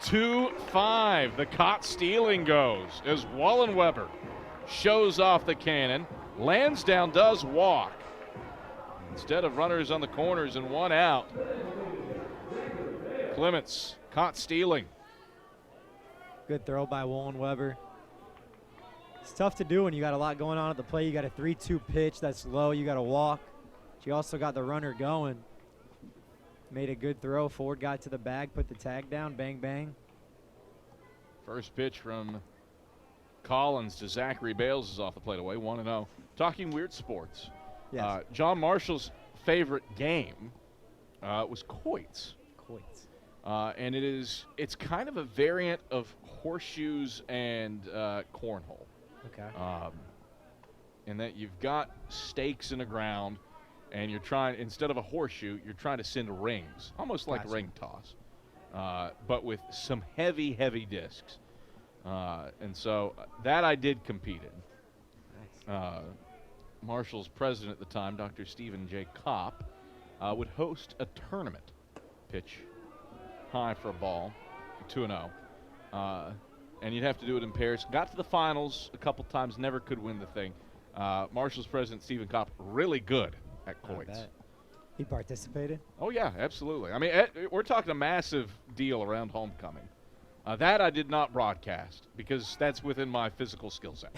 2-5. The caught stealing goes as Wallenweber shows off the cannon. Lansdowne does walk. Instead of runners on the corners and 1 out. Clements caught stealing. Good throw by Wallenweber. It's tough to do when you got a lot going on at the plate. You got a 3-2 pitch that's low. You got to walk. But you also got the runner going. Made a good throw. Ford got to the bag, put the tag down. Bang, bang. First pitch from Collins to Zachary Bales is off the plate away. 1-0. Talking weird sports. Yes. John Marshall's favorite game was quoits. Quoits. And it's kind of a variant of horseshoes and cornhole. Okay. In that you've got stakes in the ground, and you're trying, instead of a horseshoe, you're trying to send rings, almost like ring toss, but with some heavy discs. And so that I did compete in. Marshall's president at the time, Dr. Stephen J. Kopp, would host a tournament. Pitch high for a ball, 2-0. And you'd have to do it in pairs. Got to the finals a couple times, never could win the thing. Marshall's president, Stephen Kopp, really good at quoits. He participated? Oh, yeah, absolutely. I mean, we're talking a massive deal around homecoming. That I did not broadcast because that's within my physical skill set.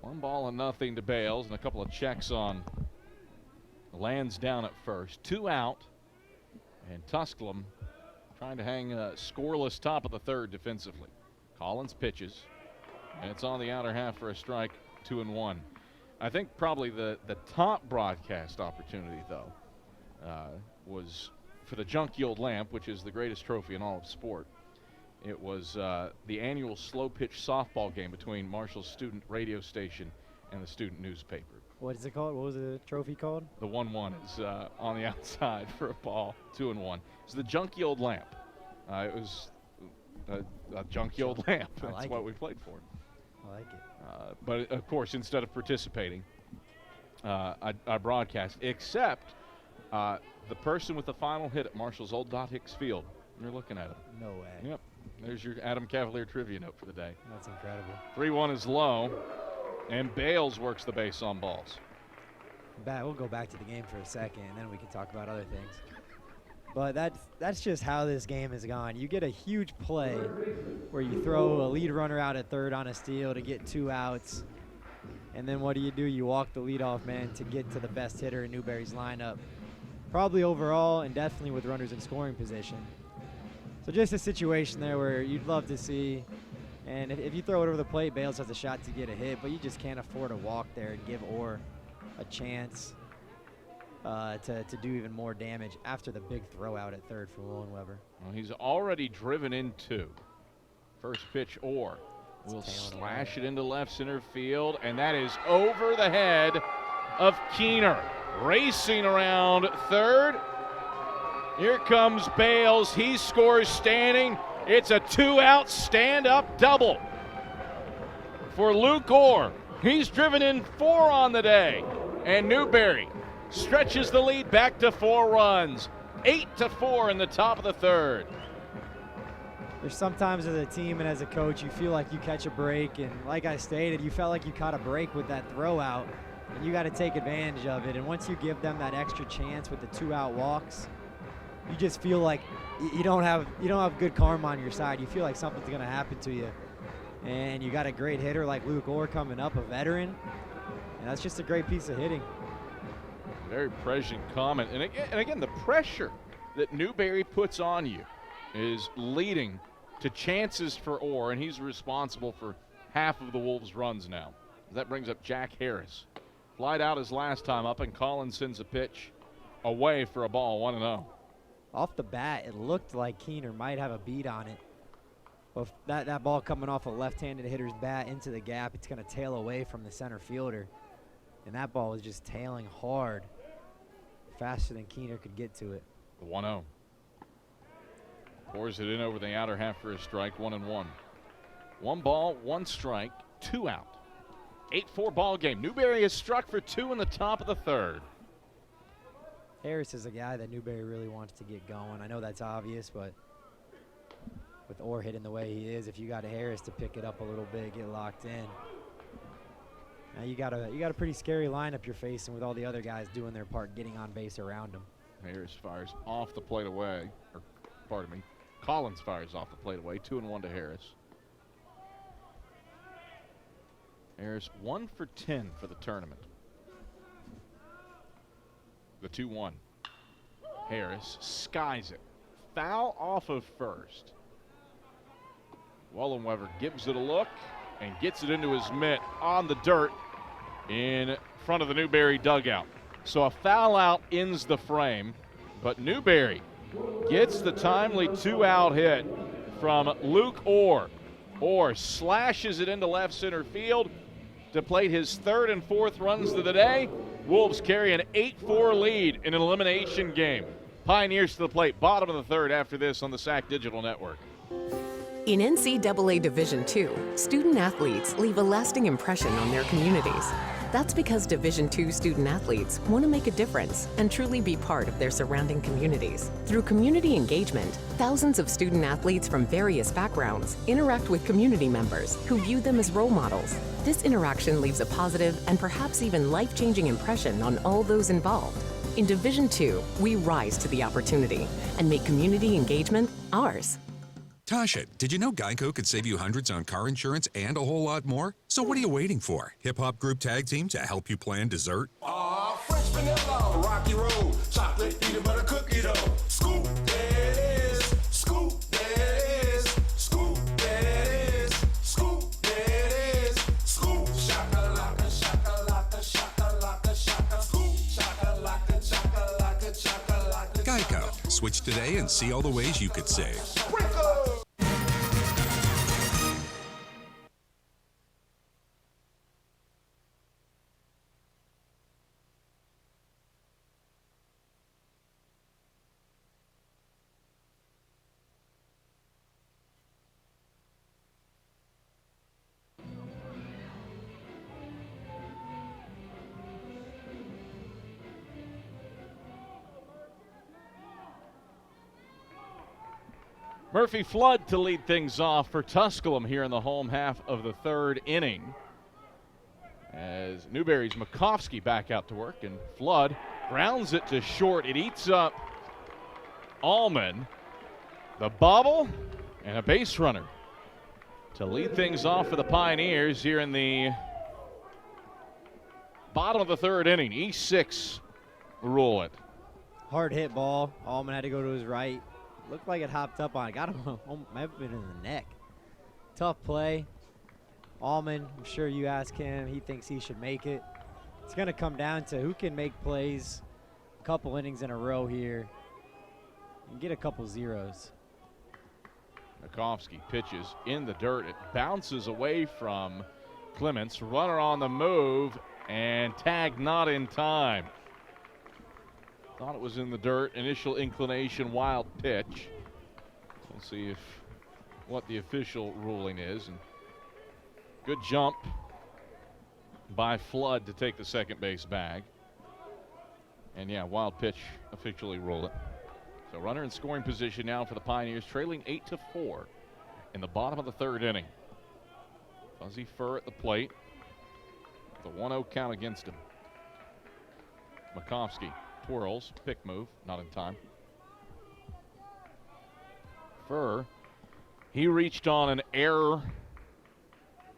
1-0 to Bales, and a couple of checks on Lansdowne at first. 2 out, and Tusculum trying to hang a scoreless top of the third defensively. Collins pitches, and it's on the outer half for a strike, 2-1. I think probably the top broadcast opportunity, though, was for the Junkie Old Lamp, which is the greatest trophy in all of sport. It was the annual slow pitch softball game between Marshall's student radio station and the student newspaper. What is it called? What was the trophy called? The 1-1 is on the outside for a ball, 2-1. It's the Junkie Old Lamp. It was a Junkie Old Lamp. That's what we played for. I like it. But, of course, instead of participating, I broadcast, except the person with the final hit at Marshall's old Dot Hicks Field. You're looking at him. No way. Yep. There's your Adam Cavalier trivia note for the day. That's incredible. 3-1 is low, and Bales works the base on balls. We'll go back to the game for a second, and then we can talk about other things. But that's just how this game has gone. You get a huge play where you throw a lead runner out at third on a steal to get 2 outs, and then what do? You walk the leadoff man to get to the best hitter in Newberry's lineup, probably overall and definitely with runners in scoring position. So just a situation there where you'd love to see, and if you throw it over the plate, Bales has a shot to get a hit, but you just can't afford to walk there and give Orr a chance to do even more damage after the big throw out at third for Willenweber. Well, he's already driven in 2. First pitch, Orr will slash it into left center field, and that is over the head of Keener. Racing around third. Here comes Bales. He scores standing. It's a 2-out stand-up double for Luke Orr. He's driven in 4 on the day, and Newberry stretches the lead back to 4 runs. 8-4 in the top of the third. There's sometimes as a team and as a coach, you feel like you catch a break, and like I stated, you felt like you caught a break with that throw out, and you got to take advantage of it. And once you give them that extra chance with the 2-out walks, you just feel like you don't have good karma on your side. You feel like something's going to happen to you. And you got a great hitter like Luke Orr coming up, a veteran, and that's just a great piece of hitting. Very prescient comment. And again, the pressure that Newberry puts on you is leading to chances for Orr, and he's responsible for half of the Wolves' runs now. That brings up Jack Harris. Flied out his last time up, and Collins sends a pitch away for a ball, 1-0. Off the bat, it looked like Keener might have a beat on it. But that ball coming off a left-handed hitter's bat into the gap, it's going to tail away from the center fielder. And that ball was just tailing hard, faster than Keener could get to it. The 1-0. Pours it in over the outer half for a strike, 1-1. 1 ball, 1 strike, 2 out. 8-4 ball game. Newberry has struck for 2 in the top of the third. Harris is a guy that Newberry really wants to get going. I know that's obvious, but with Orr hitting the way he is, if you got a Harris to pick it up a little bit, get locked in. Now you got a pretty scary lineup you're facing with all the other guys doing their part, getting on base around him. Harris fires off the plate away, or pardon me, Collins fires off the plate away, 2-1 to Harris. Harris 1 for 10 for the tournament. The 2-1. Harris skies it. Foul off of first. Willenweber gives it a look and gets it into his mitt on the dirt in front of the Newberry dugout. So a foul out ends the frame, but Newberry gets the timely 2-out hit from Luke Orr. Orr slashes it into left center field to plate his 3rd and 4th runs of the day. Wolves carry an 8-4 lead in an elimination game. Pioneers to the plate, bottom of the third after this on the SAC Digital Network. In NCAA Division II, student athletes leave a lasting impression on their communities. That's because Division II student athletes want to make a difference and truly be part of their surrounding communities. Through community engagement, thousands of student athletes from various backgrounds interact with community members who view them as role models. This interaction leaves a positive and perhaps even life-changing impression on all those involved. In Division II, we rise to the opportunity and make community engagement ours. Tasha, did you know Geico could save you hundreds on car insurance and a whole lot more? So what are you waiting for? Hip-hop group tag team to help you plan dessert? Fresh vanilla, rocky road, chocolate, peanut butter cookie dough. Scoop, there it is. Scoop, there it is. Scoop, there it is. Scoop, there it is. Scoop, shakalaka, shakalaka, shakalaka, shaka. Scoop, shakalaka, shakalaka, shakalaka. Geico. Switch today and see all the ways you could save. Murphy Flood to lead things off for Tusculum here in the home half of the third inning. As Newberry's Makovsky back out to work, and Flood grounds it to short. It eats up Allman, the bobble, and a base runner to lead things off for the Pioneers here in the bottom of the third inning. E6 rule it. Hard hit ball. Allman had to go to his right. Looked like it hopped up on it. Got him, might have been in the neck. Tough play. Allman, I'm sure you ask him, he thinks he should make it. It's going to come down to who can make plays a couple innings in a row here and get a couple zeros. Makovsky pitches in the dirt. It bounces away from Clements. Runner on the move, and tag not in time. Thought it was in the dirt. Initial inclination, wild pitch. We'll see what the official ruling is. And good jump by Flood to take the second base bag. And yeah, wild pitch, officially rule it. So runner in scoring position now for the Pioneers, trailing 8-4 in the bottom of the third inning. Fuzzy Fur at the plate. The 1-0 count against him. Makovsky twirls, pick move, not in time. Fur, he reached on an error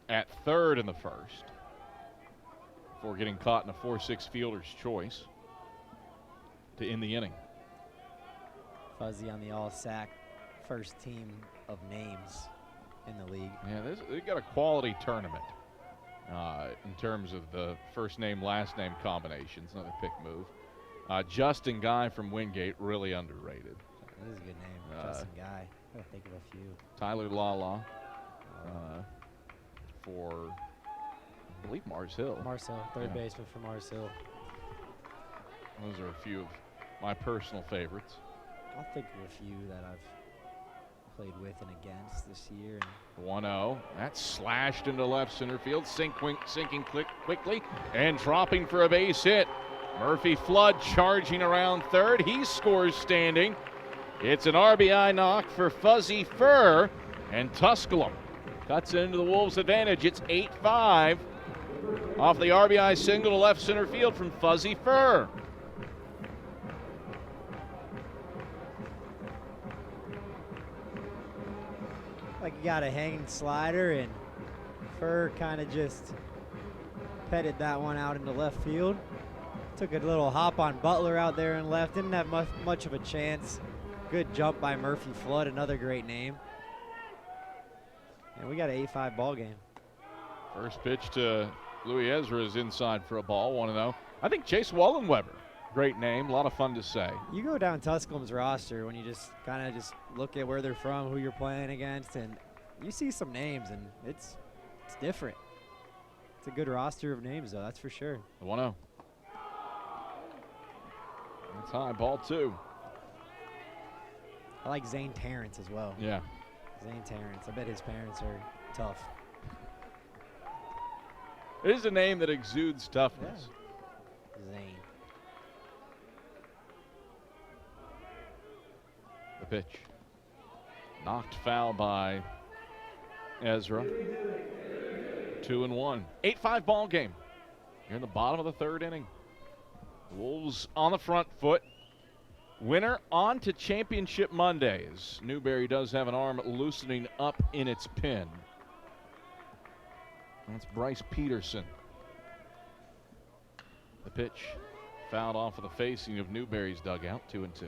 at third in the first before getting caught in a 4-6 fielder's choice to end the inning. Fuzzy on the all-SAC first team of names in the league. Yeah, they've got a quality tournament in terms of the first name, last name combinations, another pick move. Justin Guy from Wingate, really underrated. That is a good name, Justin Guy. I gotta think of a few. Tyler Lala for, I believe, Mars Hill. Mars Hill, third baseman for Mars Hill. Those are a few of my personal favorites. I'll think of a few that I've played with and against this year. 1-0. That's slashed into left center field, sinking quickly, and dropping for a base hit. Murphy Flood charging around third. He scores standing. It's an RBI knock for Fuzzy Fur, and Tusculum cuts into the Wolves' advantage. It's 8-5 off the RBI single to left center field from Fuzzy Fur. Like he got a hanging slider, and Fur kind of just petted that one out into left field. Took a little hop on Butler out there and left. Didn't have much of a chance. Good jump by Murphy Flood, another great name. And we got an 8-5 ball game. First pitch to Louis Ezra is inside for a ball, 1-0. I think Chase Wallenweber, great name, a lot of fun to say. You go down Tusculum's roster when you just kind of just look at where they're from, who you're playing against, and you see some names, and it's different. It's a good roster of names, though, that's for sure. 1-0. That's high, ball 2. I like Zane Terrence as well. Yeah. Zane Terrence. I bet his parents are tough. It is a name that exudes toughness. Yeah. Zane. The pitch. Knocked foul by Ezra. 2-1. 8-5 ball game. You're in the bottom of the third inning. Wolves on the front foot. Winner on to championship Mondays. Newberry does have an arm loosening up in its pin. That's Bryce Peterson. The pitch fouled off of the facing of Newberry's dugout. 2-2.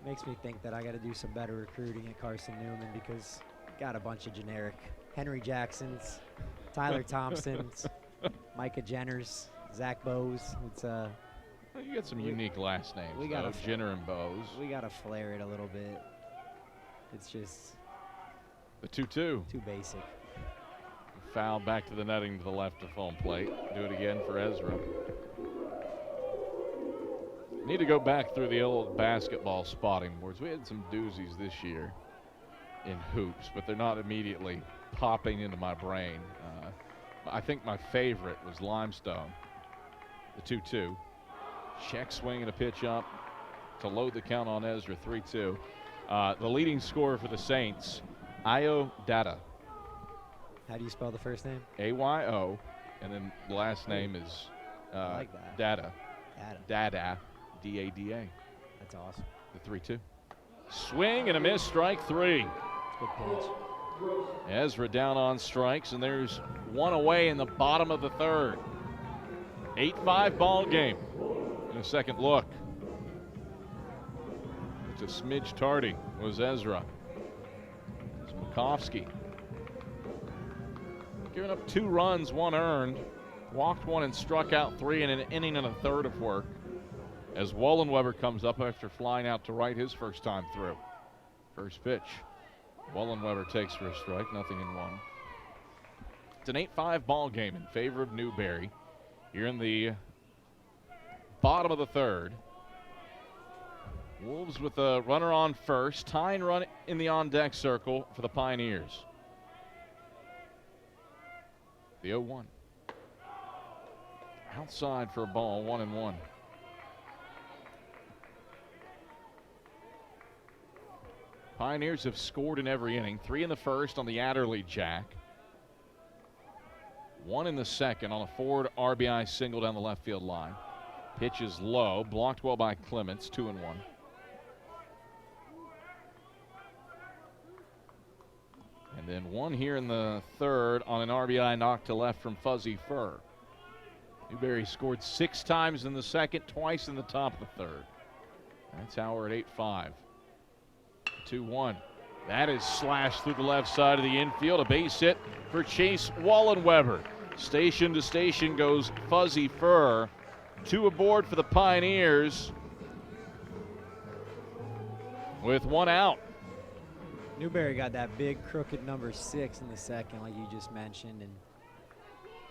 Makes me think that I got to do some better recruiting at Carson-Newman because got a bunch of generic Henry Jacksons, Tyler Thompsons, Micah Jenners, Zach Bowes. It's you got some unique last names. We got Jenner and Bowes. We got to flare it a little bit. It's just the 2-2. Too basic. Foul back to the netting to the left of home plate. Do it again for Ezra. Need to go back through the old basketball spotting boards. We had some doozies this year in hoops, but they're not immediately popping into my brain. I think my favorite was Limestone, the 2-2. Check swing and a pitch up to load the count on Ezra, 3-2. The leading scorer for the Saints, Ayo Dada. How do you spell the first name? A-Y-O, and then the last name is I like that. Dada. Dada. D-A-D-A. That's awesome. The 3-2. Swing and a miss, strike 3. Good pitch. Ezra down on strikes, and there's one away in the bottom of the third. 8-5 ball game. In a second look. It's a smidge tardy was Ezra. It's Makovsky. Giving up 2 runs, 1 earned. Walked 1 and struck out 3 in an inning and a third of work. As Wallenweber comes up after flying out to right his first time through. First pitch. Wallenweber takes for a strike, 0-1. It's an 8-5 ball game in favor of Newberry. Here in the bottom of the third. Wolves with a runner on first. Tying run in the on-deck circle for the Pioneers. The 0-1. Outside for a ball, 1-1. Pioneers have scored in every inning. 3 in the first on the Adderley jack. 1 in the second on a forward RBI single down the left field line. Pitch is low, blocked well by Clements, 2-1. And then 1 here in the third on an RBI knock to left from Fuzzy Fur. Newberry scored 6 times in the second, twice in the top of the third. That's how we're at 8-5. 2-1. That is slashed through the left side of the infield. A base hit for Chase Wallenweber. Station to station goes Fuzzy Fur. 2 aboard for the Pioneers with 1 out. Newberry got that big crooked number 6 in the second, like you just mentioned, and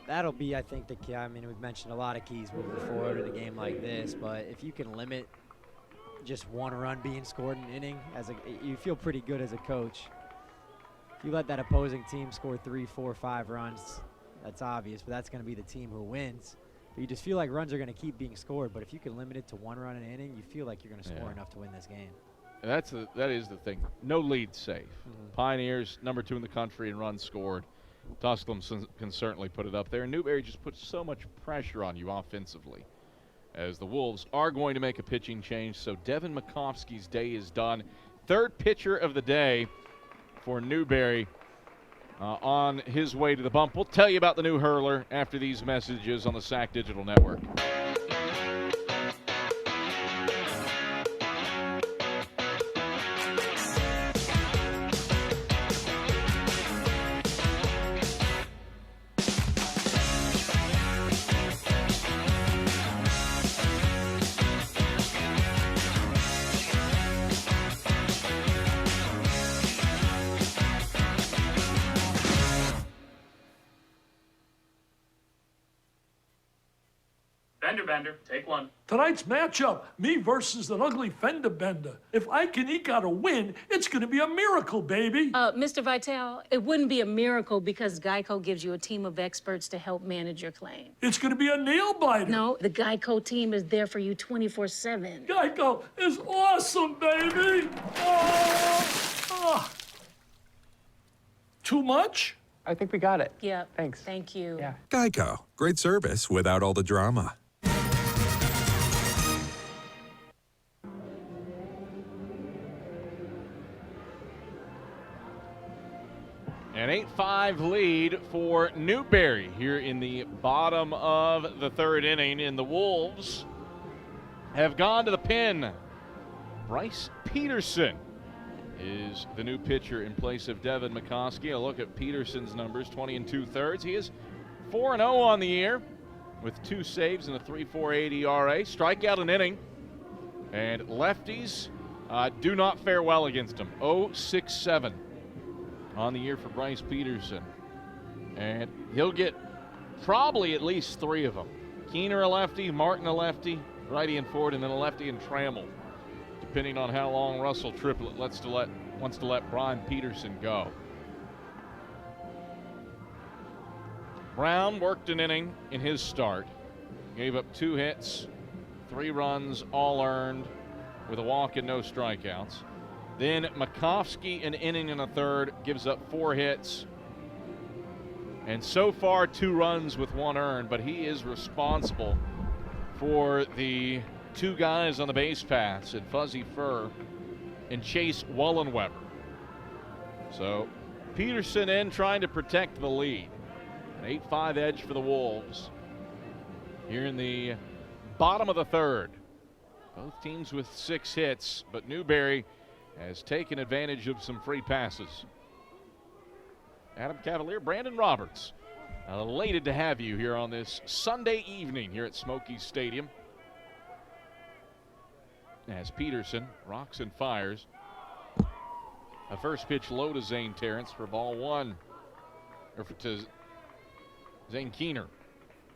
that'll be, I think, the key. I mean, we've mentioned a lot of keys moving forward in a game like this, but if you can limit just 1 run being scored in an inning, you feel pretty good as a coach. If you let that opposing team score 3, 4, 5 runs, that's obvious, but that's going to be the team who wins. But you just feel like runs are going to keep being scored, but if you can limit it to 1 run in an inning, you feel like you're going to score enough to win this game. That is the thing. No lead safe. Pioneers, number 2 in the country in runs scored. Tusculum can certainly put it up there. And Newberry just puts so much pressure on you offensively, as the Wolves are going to make a pitching change. So Devin Makovsky's day is done. 3rd pitcher of the day for Newberry on his way to the bump. We'll tell you about the new hurler after these messages on the SAC Digital Network. Bender, take one. Tonight's matchup, me versus an ugly fender bender. If I can eke out a win, it's going to be a miracle, baby. Mr. Vitale, it wouldn't be a miracle because Geico gives you a team of experts to help manage your claim. It's going to be a nail biter. No, the Geico team is there for you 24/7. Geico is awesome, baby. Too much? I think we got it. Yep. Thanks. Thank you. Yeah. Geico. Great service without all the drama. An 8-5 lead for Newberry here in the bottom of the third inning, and the Wolves have gone to the pin. Bryce Peterson is the new pitcher in place of Devin McCoskey. A look at Peterson's numbers, 20 2/3. He is 4-0 on the year with 2 saves and a 3.48 ERA. Strikeout an inning, and lefties do not fare well against him. 0.67 on the year for Bryce Peterson. And he'll get probably at least 3 of them. Keener a lefty, Martin a lefty, righty and Ford, and then a lefty and Trammell, depending on how long Russell Triplett wants to let Brian Peterson go. Brown worked an inning in his start. Gave up 2 hits, 3 runs, all earned, with a walk and no strikeouts. Then Makovsky, an inning and a third, gives up 4 hits. And so far 2 runs with 1 earned, but he is responsible for the 2 guys on the base paths, and Fuzzy Fur and Chase Wallenweber. So Peterson in trying to protect the lead. An 8-5 edge for the Wolves here in the bottom of the third. Both teams with 6 hits, but Newberry has taken advantage of some free passes. Adam Cavalier, Brandon Roberts, elated to have you here on this Sunday evening here at Smokies Stadium. As Peterson rocks and fires. A first pitch low to Zane Terrence for ball 1. Or to Zane Keener,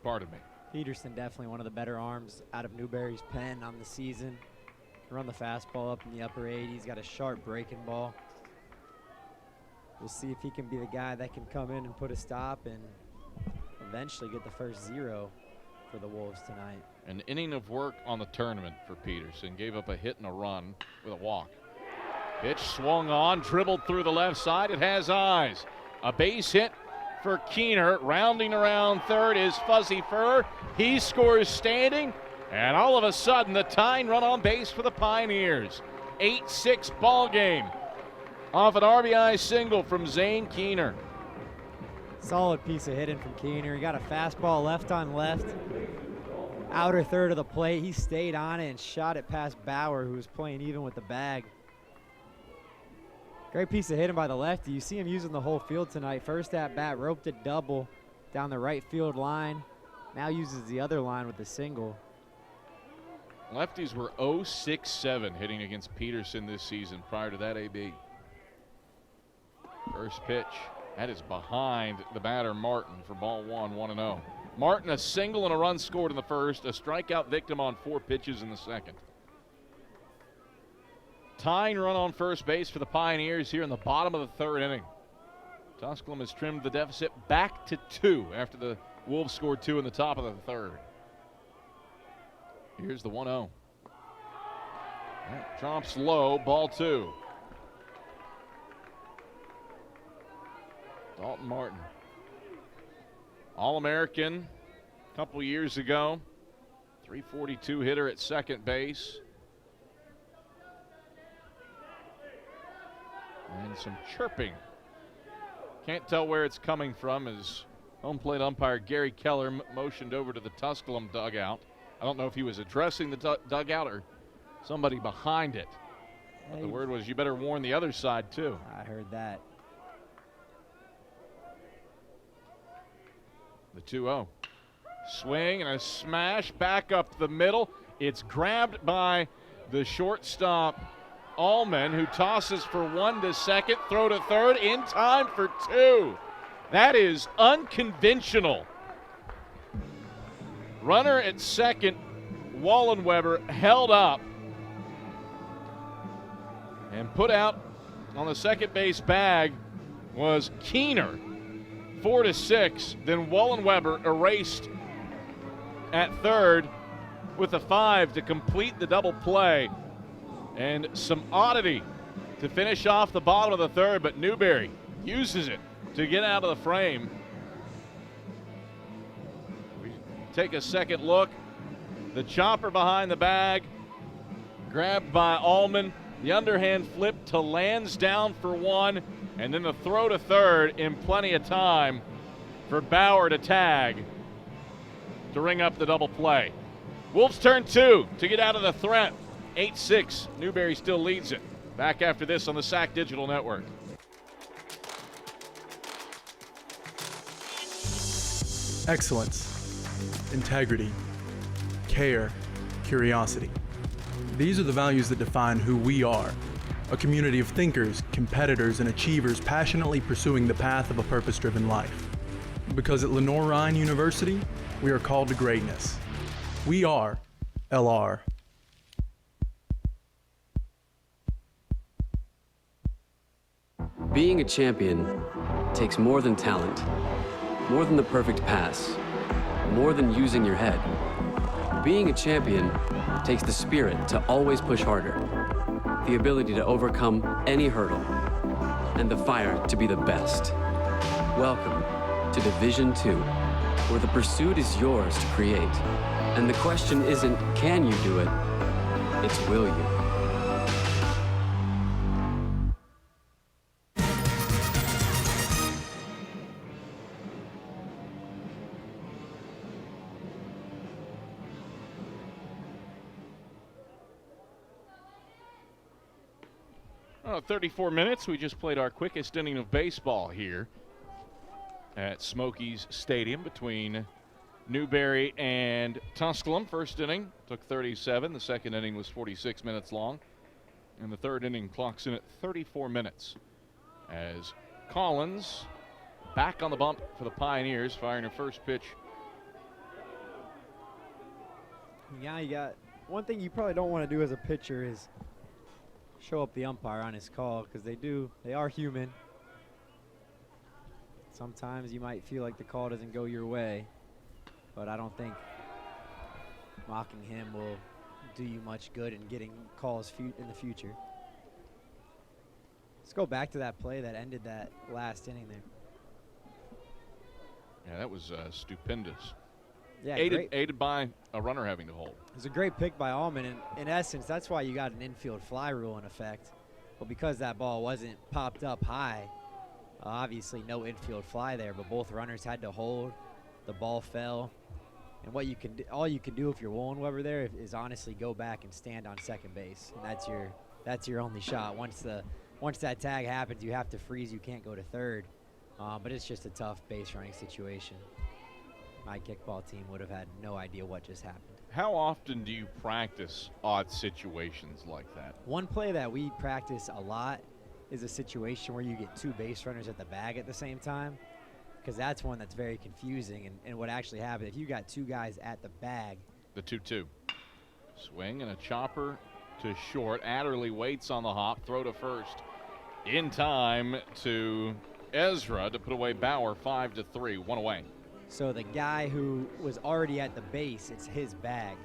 pardon me. Peterson definitely one of the better arms out of Newberry's pen on the season. Run the fastball up in the upper 80s, got a sharp breaking ball. We'll see if he can be the guy that can come in and put a stop and eventually get the first 0 for the Wolves tonight. An inning of work on the tournament for Peterson. Gave up a hit and a run with a walk. Pitch swung on, dribbled through the left side. It has eyes. A base hit for Keener. Rounding around third is Fuzzy Fur. He scores standing. And all of a sudden, the tying run on base for the Pioneers. 8-6 ball game off an RBI single from Zane Keener. Solid piece of hitting from Keener. He got a fastball left on left. Outer third of the plate. He stayed on it and shot it past Bauer, who was playing even with the bag. Great piece of hitting by the lefty. You see him using the whole field tonight. First at bat, roped a double down the right field line. Now uses the other line with a single. Lefties were 0-6-7 hitting against Peterson this season. Prior to that, AB. First pitch. That is behind the batter, Martin, for ball 1, 1-0. Martin, a single and a run scored in the first. A strikeout victim on 4 pitches in the second. Tying run on first base for the Pioneers here in the bottom of the third inning. Tusculum has trimmed the deficit back to 2 after the Wolves scored 2 in the top of the third. Here's the 1-0. That drops low, ball 2. Dalton Martin. All-American a couple years ago. 342 hitter at second base. And some chirping. Can't tell where it's coming from as home plate umpire Gary Keller motioned over to the Tusculum dugout. I don't know if he was addressing the dugout or somebody behind it. But the word was, you better warn the other side, too. I heard that. The 2-0. Swing and a smash back up the middle. It's grabbed by the shortstop, Allman, who tosses for 1 to second, throw to third, in time for 2. That is unconventional. Runner at second, Wallenweber held up and put out on the second base bag was Keener, 4-6. Then Wallenweber erased at third with a 5 to complete the double play. And some oddity to finish off the bottom of the third, but Newberry uses it to get out of the frame. We take a second look. The chopper behind the bag, grabbed by Allman. The underhand flip to Lansdowne for 1, and then the throw to third in plenty of time for Bauer to tag to ring up the double play. Wolves turn 2 to get out of the threat. 8-6. Newberry still leads it. Back after this on the SAC Digital Network. Excellence, integrity, care, curiosity. These are the values that define who we are. A community of thinkers, competitors, and achievers passionately pursuing the path of a purpose-driven life. Because at Lenoir-Rhyne University, we are called to greatness. We are LR. Being a champion takes more than talent, more than the perfect pass, more than using your head. Being a champion takes the spirit to always push harder, the ability to overcome any hurdle, and the fire to be the best. Welcome to Division II, where the pursuit is yours to create. And the question isn't, can you do it? It's, will you? Oh, 34 minutes. We just played our quickest inning of baseball here at Smokies Stadium between Newberry and Tusculum. First inning took 37. The second inning was 46 minutes long. And the third inning clocks in at 34 minutes as Collins back on the bump for the Pioneers, firing her first pitch. Yeah, you got one thing you probably don't want to do as a pitcher is show up the umpire on his call, because they are human. Sometimes you might feel like the call doesn't go your way, but I don't think mocking him will do you much good in getting calls in the future. Let's go back to that play that ended that last inning there. Yeah, that was stupendous. Yeah, aided by a runner having to hold. It was a great pick by Allman, and in essence, that's why you got an infield fly rule in effect. But because that ball wasn't popped up high, obviously no infield fly there, but both runners had to hold. The ball fell. And what you can do, all you can do if you're Wallenweber there is honestly go back and stand on second base. And that's your only shot. Once that tag happens, you have to freeze. You can't go to third. But it's just a tough base running situation. My kickball team would have had no idea what just happened. How often do you practice odd situations like that? One play that we practice a lot is a situation where you get two base runners at the bag at the same time, because that's one that's very confusing. And what actually happened, if you got two guys at the bag. The 2-2. Swing and a chopper to short. Adderley waits on the hop. Throw to first. In time to Ezra to put away Bauer 5-3. One away. So the guy who was already at the base, it's his bag.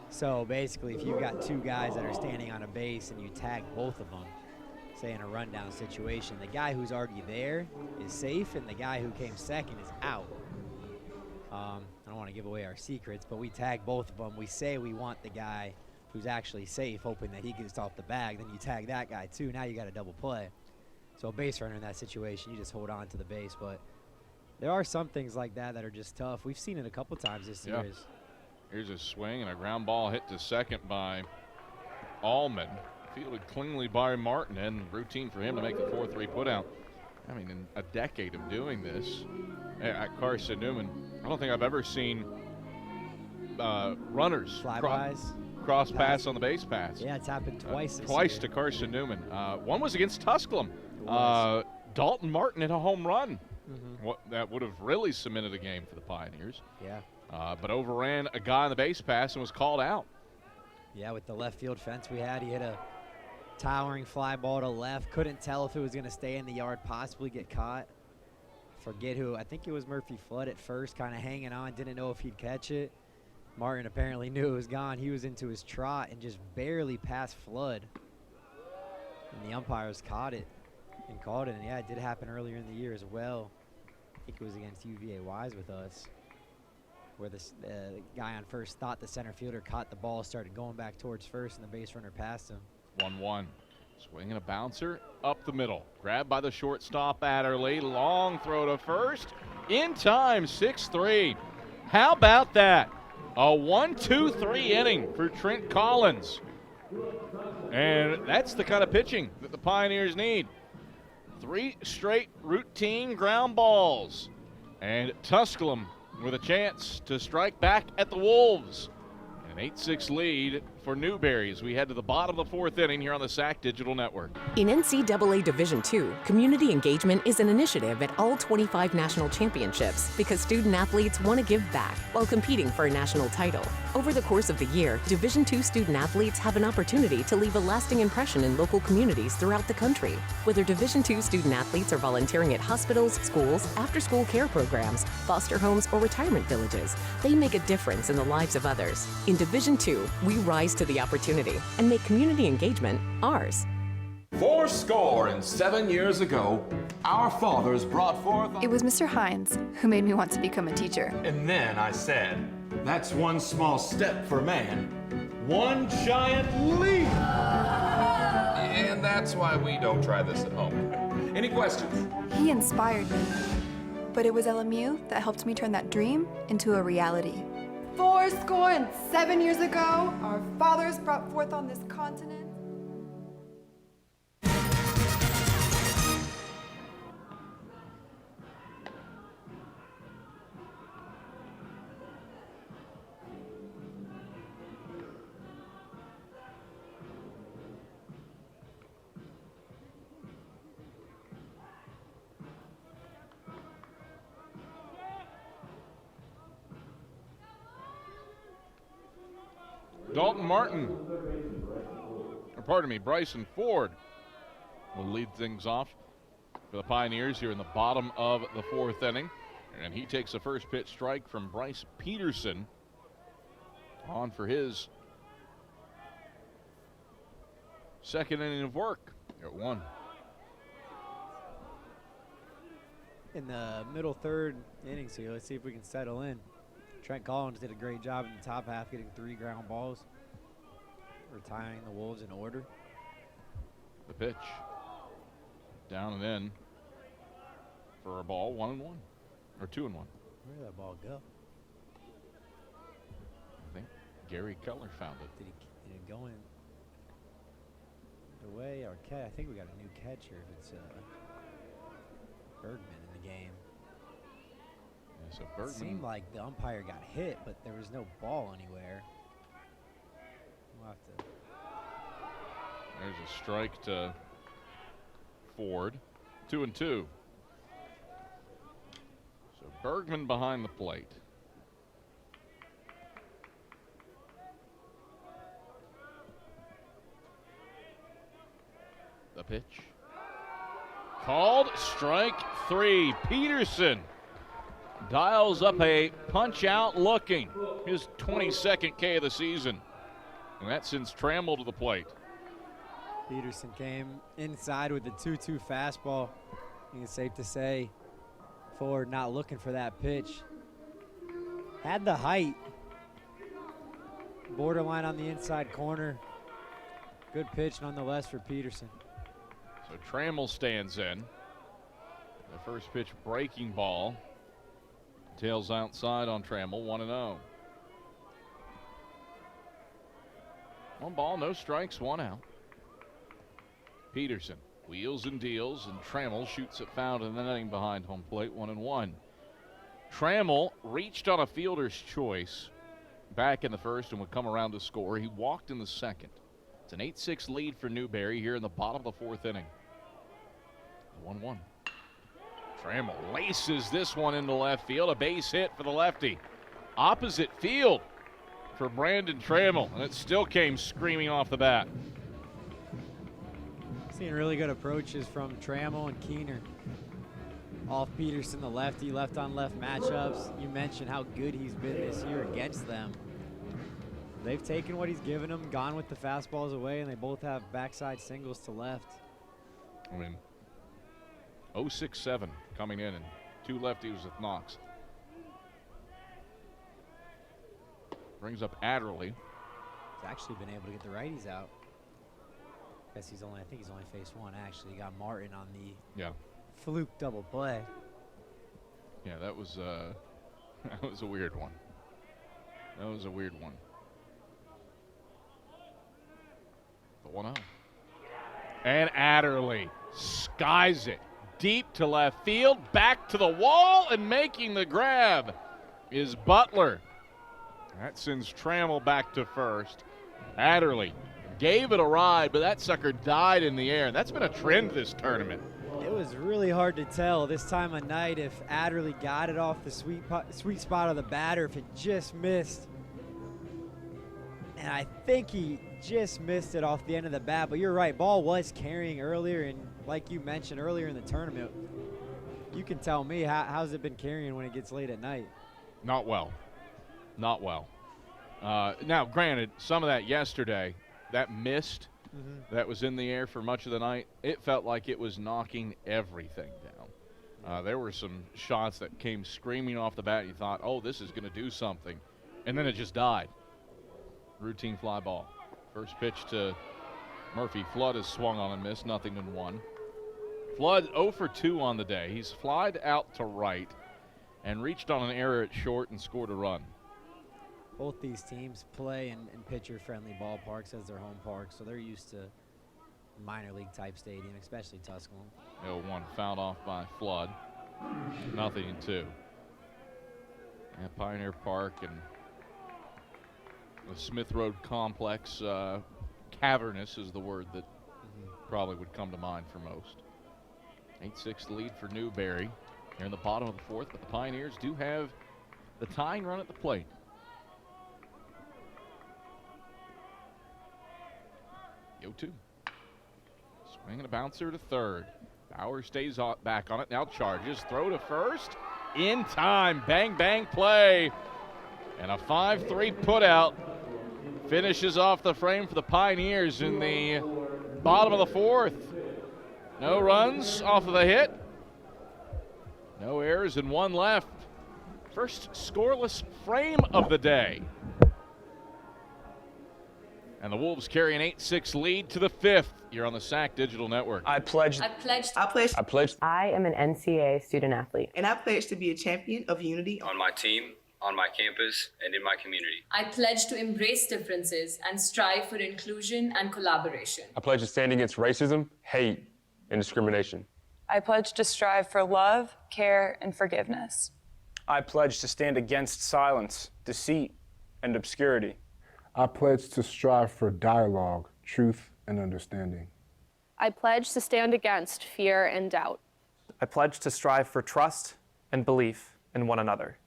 So basically, if you've got two guys that are standing on a base and you tag both of them, say in a rundown situation, the guy who's already there is safe, and the guy who came second is out. I don't want to give away our secrets, but we tag both of them. We say we want the guy who's actually safe, hoping that he gets off the bag. Then you tag that guy too. Now you got a double play. So a base runner in that situation, you just hold on to the base. But there are some things like that that are just tough. We've seen it a couple times this series. Here's a swing and a ground ball hit to second by Allman. Fielded cleanly by Martin, and routine for him to make the 4-3 putout. I mean, in a decade of doing this at Carson-Newman, I don't think I've ever seen runners cross pass on the base pass. Yeah, it's happened twice this Twice year. to Carson-Newman. One was against Tusculum. Dalton Martin hit a home run. That would have really cemented a game for the Pioneers. Yeah. but overran a guy on the base pass and was called out. Yeah, with the left field fence we had, he hit a towering fly ball to left. Couldn't tell if it was going to stay in the yard, possibly get caught. Forget who. I think it was Murphy Flood at first, kind of hanging on, didn't know if he'd catch it. Martin apparently knew it was gone. He was into his trot and just barely passed Flood. And the umpires caught it and called it. And yeah, it did happen earlier in the year as well. I think it was against UVA Wise with us, where the guy on first thought the center fielder caught the ball, started going back towards first, and the base runner passed him. 1-1. Swinging a bouncer up the middle. Grabbed by the shortstop Adderley. Long throw to first. In time, 6-3. How about that? A 1-2-3 inning for Trent Collins. And that's the kind of pitching that the Pioneers need. 3 straight routine ground balls. And Tusculum with a chance to strike back at the Wolves. An 8-6 lead for Newberry as we head to the bottom of the 4th inning here on the SAC Digital Network. In NCAA Division II, community engagement is an initiative at all 25 national championships because student athletes want to give back while competing for a national title. Over the course of the year, Division II student athletes have an opportunity to leave a lasting impression in local communities throughout the country. Whether Division II student athletes are volunteering at hospitals, schools, after-school care programs, foster homes, or retirement villages, they make a difference in the lives of others. In Division II, we rise to the opportunity and make community engagement ours. 7 years ago, our fathers brought forth... It was Mr. Hines who made me want to become a teacher. And then I said, that's one small step for man, one giant leap. And that's why we don't try this at home. Any questions? He inspired me. But it was LMU that helped me turn that dream into a reality. 7 years ago, our fathers brought forth on this continent. Dalton Martin, or pardon me, Bryson Ford will lead things off for the Pioneers here in the bottom of the 4th inning. And he takes the first pitch strike from Bryce Peterson on for his second inning of work at 1. In the middle 3rd innings here, let's see if we can settle in. Trent Collins did a great job in the top half, getting 3 ground balls, retiring the Wolves in order. The pitch down and in for a ball, 1-1 or 2-1. Where did that ball go? I think Gary Cutler found it. Did it go in the way or catch? I think we got a new catcher. If it's Bergman in the game. Yeah, so Bergman. It seemed like the umpire got hit, but there was no ball anywhere. We'll have to. There's a strike to Ford. 2-2. So Bergman behind the plate. The pitch. Called strike 3. Peterson dials up a punch out looking. His 22nd K of the season. And that sends Trammell to the plate. Peterson came inside with the 2-2 fastball. I think it's safe to say Ford not looking for that pitch. Had the height. Borderline on the inside corner. Good pitch nonetheless for Peterson. So Trammell stands in. The first pitch breaking ball. Tails outside on Trammell, 1-0. 1 ball, no strikes, 1 out. Peterson wheels and deals, and Trammell shoots it foul in the netting behind home plate, 1-1. Trammell reached on a fielder's choice back in the first and would come around to score. He walked in the second. It's an 8-6 lead for Newberry here in the bottom of the 4th inning. 1-1. Trammell laces this one into left field. A base hit for the lefty. opposite field for Brandon Trammell, and it still came screaming off the bat. Seeing really good approaches from Trammell and Keener. Off Peterson, the lefty, left-on-left matchups. You mentioned how good he's been this year against them. They've taken what he's given them, gone with the fastballs away, and they both have backside singles to left. I mean, 0-6-7 coming in, and 2 lefties with knocks. Brings up Adderley. He's actually been able to get the righties out. I think he's only faced one, actually. He got Martin on the fluke double play. Yeah, that was that was a weird one. That was a weird one. The 1-0. And Adderley skies it deep to left field, back to the wall, and making the grab is Butler. That sends Trammell back to first. Adderley gave it a ride, but that sucker died in the air. That's been a trend this tournament. It was really hard to tell this time of night if Adderley got it off the sweet spot of the batter, if it just missed. And I think he just missed it off the end of the bat, but you're right, ball was carrying earlier, and like you mentioned earlier in the tournament, you can tell me, how's it been carrying when it gets late at night? Not well. Not well. Now, granted, some of that yesterday, that mist that was in the air for much of the night, it felt like it was knocking everything down. There were some shots that came screaming off the bat, and you thought, oh, this is going to do something. And then it just died. Routine fly ball. First pitch to Murphy. Flood has swung on and missed, 0-1. Flood 0 for 2 on the day. He's flied out to right and reached on an error at short and scored a run. Both these teams play in pitcher-friendly ballparks as their home parks, so they're used to minor league type stadium, especially Tusculum. 0-1 fouled off by Flood. 0-2. And Pioneer Park and the Smith Road complex, cavernous is the word that probably would come to mind for most. 8-6 lead for Newberry here in the bottom of the fourth, but the Pioneers do have the tying run at the plate. 0-2. Swinging a bouncer to third. Bauer stays back on it, now charges. Throw to first. In time. Bang, bang play. And a 5-3 putout finishes off the frame for the Pioneers in the bottom of the fourth. No runs off of the hit. No errors and 1 left. First scoreless frame of the day. And the Wolves carry an 8-6 lead to the fifth. You're on the SAC Digital Network. I pledge. I am an NCAA student athlete. And I pledge to be a champion of unity on my team, on my campus, and in my community. I pledge to embrace differences and strive for inclusion and collaboration. I pledge to stand against racism, hate, and discrimination. I pledge to strive for love, care, and forgiveness. I pledge to stand against silence, deceit, and obscurity. I pledge to strive for dialogue, truth, and understanding. I pledge to stand against fear and doubt. I pledge to strive for trust and belief in one another.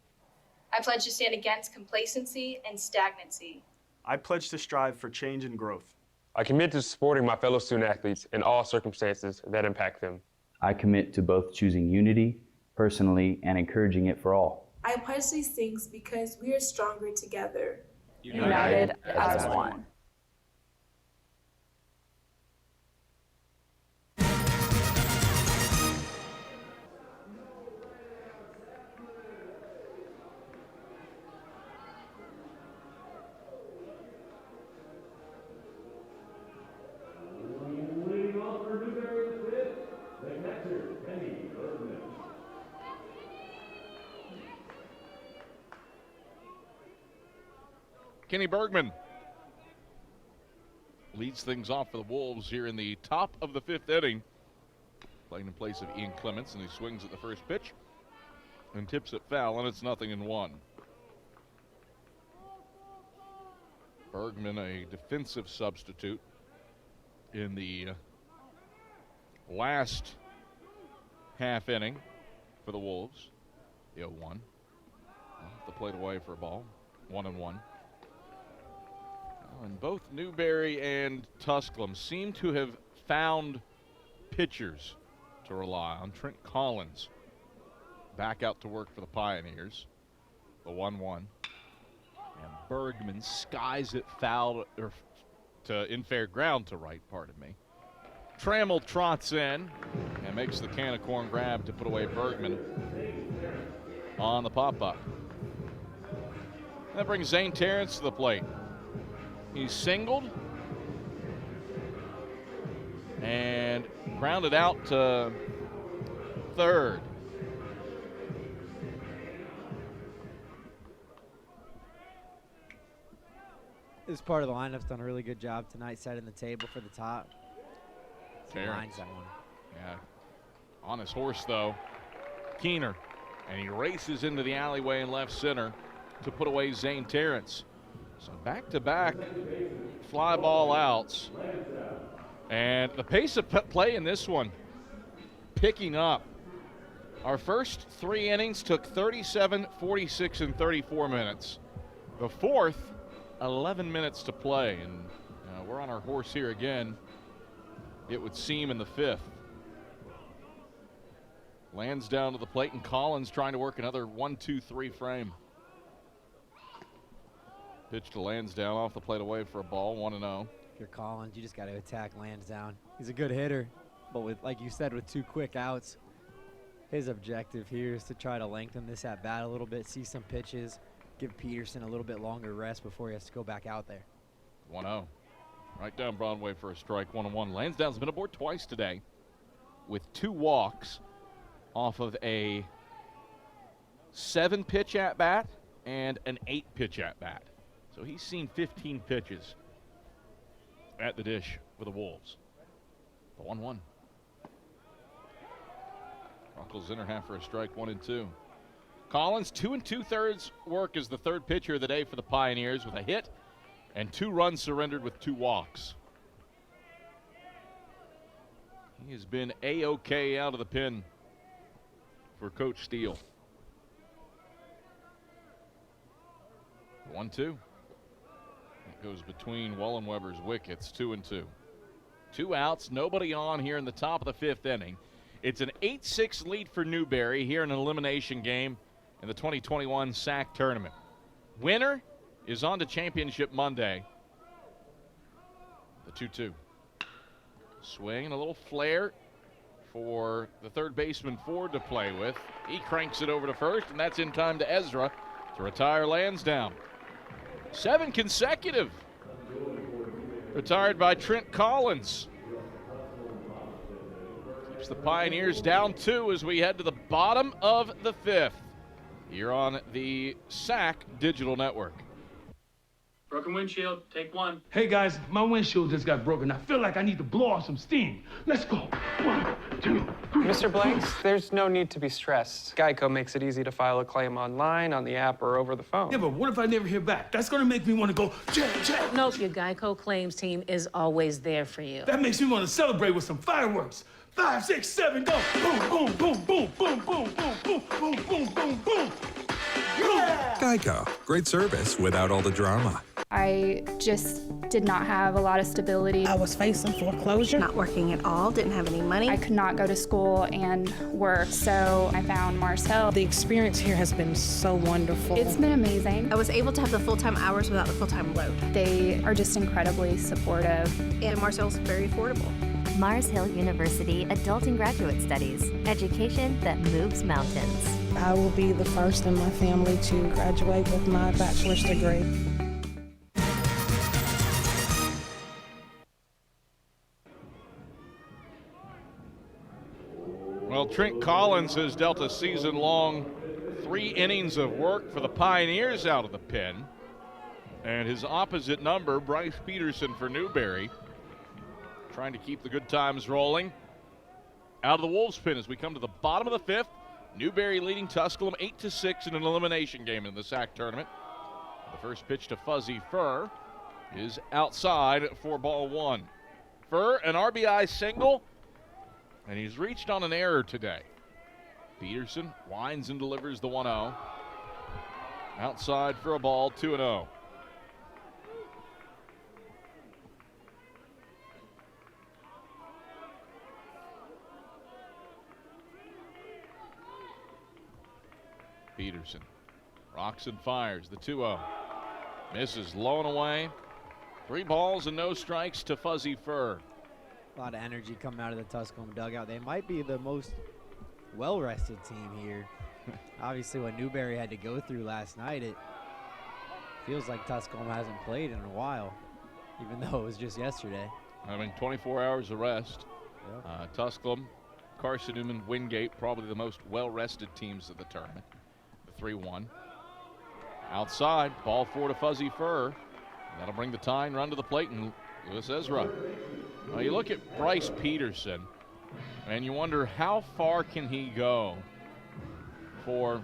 I pledge to stand against complacency and stagnancy. I pledge to strive for change and growth. I commit to supporting my fellow student athletes in all circumstances that impact them. I commit to both choosing unity personally and encouraging it for all. I pledge these things because we are stronger together. United as one. Kenny Bergman leads things off for the Wolves here in the top of the fifth inning. Playing in place of Ian Clements, and he swings at the first pitch and tips it foul, and it's 0-1. Bergman, a defensive substitute in the last half inning for the Wolves. The 0-1. The plate away for a ball. 1-1. And both Newberry and Tusculum seem to have found pitchers to rely on. Trent Collins back out to work for the Pioneers. The 1-1. And Bergman skies it foul or to in fair ground to right, pardon me. Trammell trots in and makes the can of corn grab to put away Bergman on the pop-up. That brings Zane Terrence to the plate. He's singled and grounded out to third. This part of the lineup's done a really good job tonight setting the table for the top. Lines that one. Yeah. On his horse, though, Keener. And he races into the alleyway in left center to put away Zane Terrence. So back-to-back fly ball outs. And the pace of play in this one picking up. Our first 3 innings took 37, 46, and 34 minutes. The fourth, 11 minutes to play. And we're on our horse here again, it would seem, in the fifth. Lansdowne to the plate, and Collins trying to work another 1-2-3 frame. Pitch to Lansdowne off the plate away for a ball, 1-0. If you're Collins, you just got to attack Lansdowne. He's a good hitter, but with, like you said, with 2 quick outs, his objective here is to try to lengthen this at bat a little bit, see some pitches, give Peterson a little bit longer rest before he has to go back out there. 1-0. Right down Broadway for a strike, 1-1. Lansdowne's been aboard twice today with 2 walks off of a 7-pitch at bat and an 8-pitch at bat. So he's seen 15 pitches at the dish for the Wolves. The 1-1. Runkle's inner half for a strike, 1-2. Collins, 2 2/3 work as the third pitcher of the day for the Pioneers with a hit and 2 runs surrendered with 2 walks. He has been A-OK out of the pen for Coach Steele. 1-2. It goes between Wallenweber's wickets, 2-2. 2 outs, nobody on here in the top of the 5th inning. It's an 8-6 lead for Newberry here in an elimination game in the 2021 SAC tournament. Winner is on to championship Monday. The 2-2. Swing and a little flare for the third baseman Ford to play with. He cranks it over to first, and that's in time to Ezra to retire Lansdowne. 7 consecutive. Retired by Trent Collins. Keeps the Pioneers down 2 as we head to the bottom of the 5th. Here on the SAC Digital Network. Broken windshield, take 1. Hey guys, my windshield just got broken. I feel like I need to blow off some steam. Let's go. 1, 2, 3. Mr. Blanks, there's no need to be stressed. Geico makes it easy to file a claim online, on the app, or over the phone. Yeah, but what if I never hear back? That's gonna make me want to go, check. No, your Geico claims team is always there for you. That makes me want to celebrate with some fireworks. 5, 6, 7, go. Boom, boom, boom, boom, boom, boom, boom, boom, boom, boom, boom, boom. Yeah! Geico, great service without all the drama. I just did not have a lot of stability. I was facing foreclosure, not working at all, didn't have any money. I could not go to school and work, so I found Marcel. The experience here has been so wonderful. It's been amazing. I was able to have the full-time hours without the full-time load. They are just incredibly supportive. And Marcel's very affordable. Mars Hill University Adult and Graduate Studies, education that moves mountains. I will be the first in my family to graduate with my bachelor's degree. Well, Trent Collins has dealt a season-long 3 innings of work for the Pioneers out of the pen. And his opposite number, Bryce Peterson for Newberry, trying to keep the good times rolling out of the Wolves' pen as we come to the bottom of the 5th. Newberry leading Tusculum 8-6 in an elimination game in the SAC tournament. The first pitch to Fuzzy Fur is outside for ball 1. Fur, an RBI single, and he's reached on an error today. Peterson winds and delivers the 1-0. Outside for a ball, 2-0. Peterson rocks and fires the 2-0. Misses low and away. 3 balls and no strikes to Fuzzy Fur. A lot of energy coming out of the Tusculum dugout. They might be the most well-rested team here. Obviously, what Newberry had to go through last night, it feels like Tusculum hasn't played in a while, even though it was just yesterday. I mean, 24 hours of rest. Yep. Tusculum, Carson-Newman, Wingate, probably the most well-rested teams of the tournament. The 3-1. Outside, ball 4 to Fuzzy Fur. That'll bring the tying run to the plate, and Lewis Ezra. Now you look at Bryce Peterson, and you wonder how far can he go for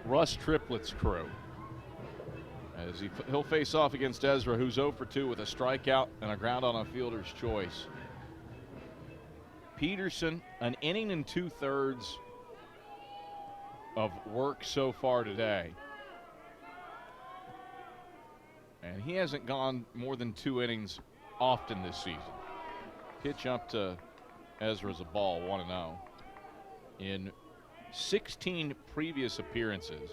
Russ Triplett's crew. As he'll face off against Ezra, who's 0 for 2 with a strikeout and a ground on a fielder's choice. Peterson, an inning and 2/3 of work so far today. And he hasn't gone more than 2 innings often this season. Pitch up to Ezra's a ball, 1-0. In 16 previous appearances,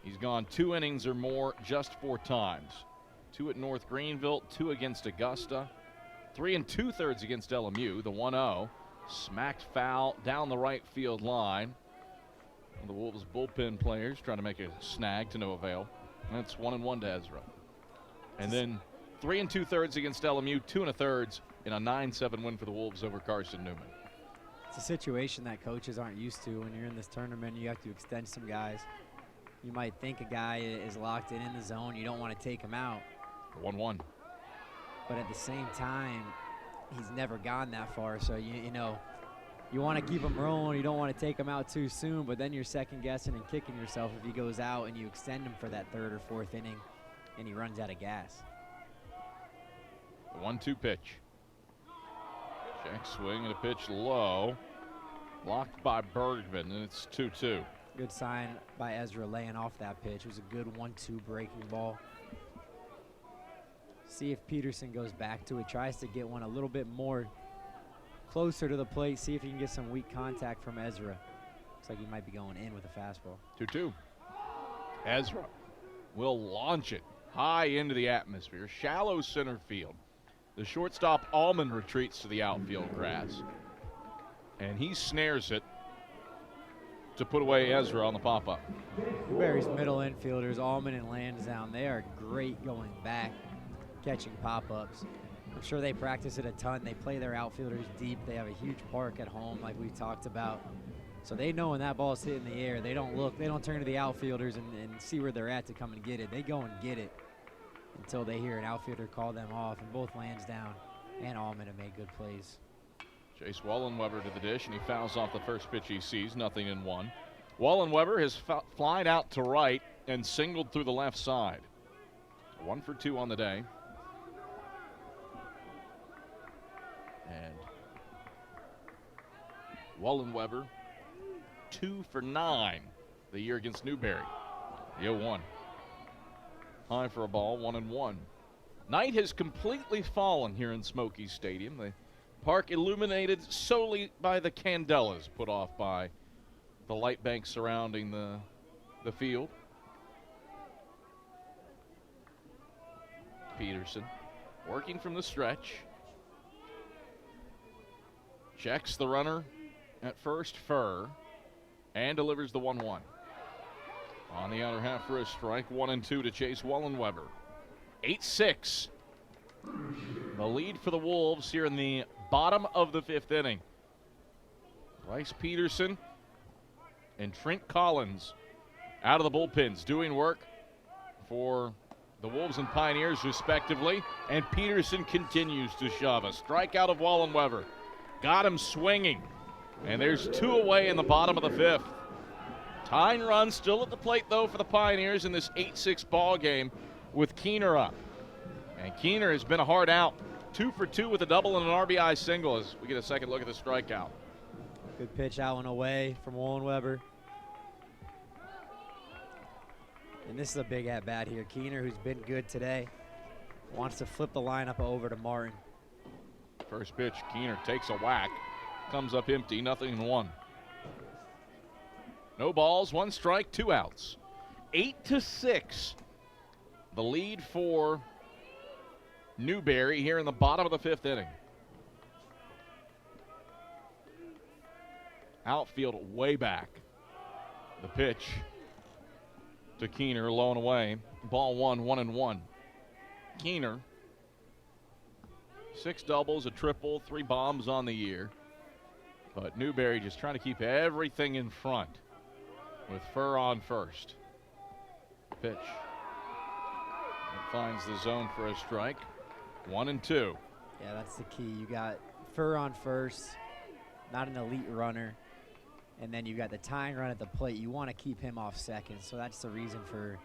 he's gone 2 innings or more just 4 times. 2 at North Greenville, 2 against Augusta, 3 2/3 against LMU. The 1-0 smacked foul down the right field line. One of the Wolves bullpen players trying to make a snag to no avail. That's 1-1 to Ezra. And then 3 2/3 against LMU, 2 1/3 in a 9-7 win for the Wolves over Carson-Newman. It's a situation that coaches aren't used to. When you're in this tournament, you have to extend some guys. You might think a guy is locked in the zone. You don't want to take him out. 1-1. But at the same time, he's never gone that far. So, you know, you want to keep him rolling. You don't want to take him out too soon. But then you're second guessing and kicking yourself if he goes out and you extend him for that 3rd or 4th inning and he runs out of gas. The 1-2 pitch. Check swing and a pitch low. Blocked by Bergman, and it's 2-2. Good sign by Ezra laying off that pitch. It was a good 1-2 breaking ball. See if Peterson goes back to it, tries to get one a little bit more closer to the plate, see if he can get some weak contact from Ezra. Looks like he might be going in with a fastball. 2-2. Ezra will launch it high into the atmosphere. Shallow center field. The shortstop Allman retreats to the outfield grass. And he snares it to put away Ezra on the pop-up. Newberry's middle infielders, Allman and Lansdowne, they are great going back, catching pop-ups. I'm sure they practice it a ton. They play their outfielders deep. They have a huge park at home like we talked about. So they know when that ball's hitting the air, they don't look, they don't turn to the outfielders and see where they're at to come and get it. They go and get it until they hear an outfielder call them off. And both Lansdowne and Allman have made good plays. Chase Wallenweber to the dish, and he fouls off the first pitch he sees, 0-1. Wallenweber has flied out to right and singled through the left side. 1 for 2 on the day. And Wallenweber 2 for 9 the year against Newberry. The 0-1. High for a ball, 1-1. Night has completely fallen here in Smoky Stadium. The park illuminated solely by the candelas put off by the light bank surrounding the field. Peterson working from the stretch. Checks the runner at first, Fur, and delivers the 1-1. On the outer half for a strike, 1-2 to Chase Wallenweber. 8-6. The lead for the Wolves here in the bottom of the 5th inning. Bryce Peterson and Trent Collins out of the bullpens doing work for the Wolves and Pioneers respectively. And Peterson continues to shove. A strikeout of Wallenweber. Got him swinging. And there's 2 away in the bottom of the 5th. Tying run still at the plate, though, for the Pioneers in this 8-6 ball game with Keener up. And Keener has been a hard out. 2 for 2 with a double and an RBI single as we get a second look at the strikeout. Good pitch out and away from Wallenweber. And this is a big at-bat here. Keener, who's been good today, wants to flip the lineup over to Martin. First pitch, Keener takes a whack. Comes up empty, 0-1. No balls, 1 strike, 2 outs. 8-6. The lead for Newberry here in the bottom of the 5th inning. Outfield way back. The pitch to Keener, low and away. Ball 1, 1-1. Keener, 6 doubles, a triple, 3 bombs on the year. But Newberry just trying to keep everything in front with Furr on first. Pitch. It finds the zone for a strike. 1-2. Yeah, that's the key. You got Furr on first, not an elite runner. And then you got the tying run at the plate. You want to keep him off second, so that's the reason for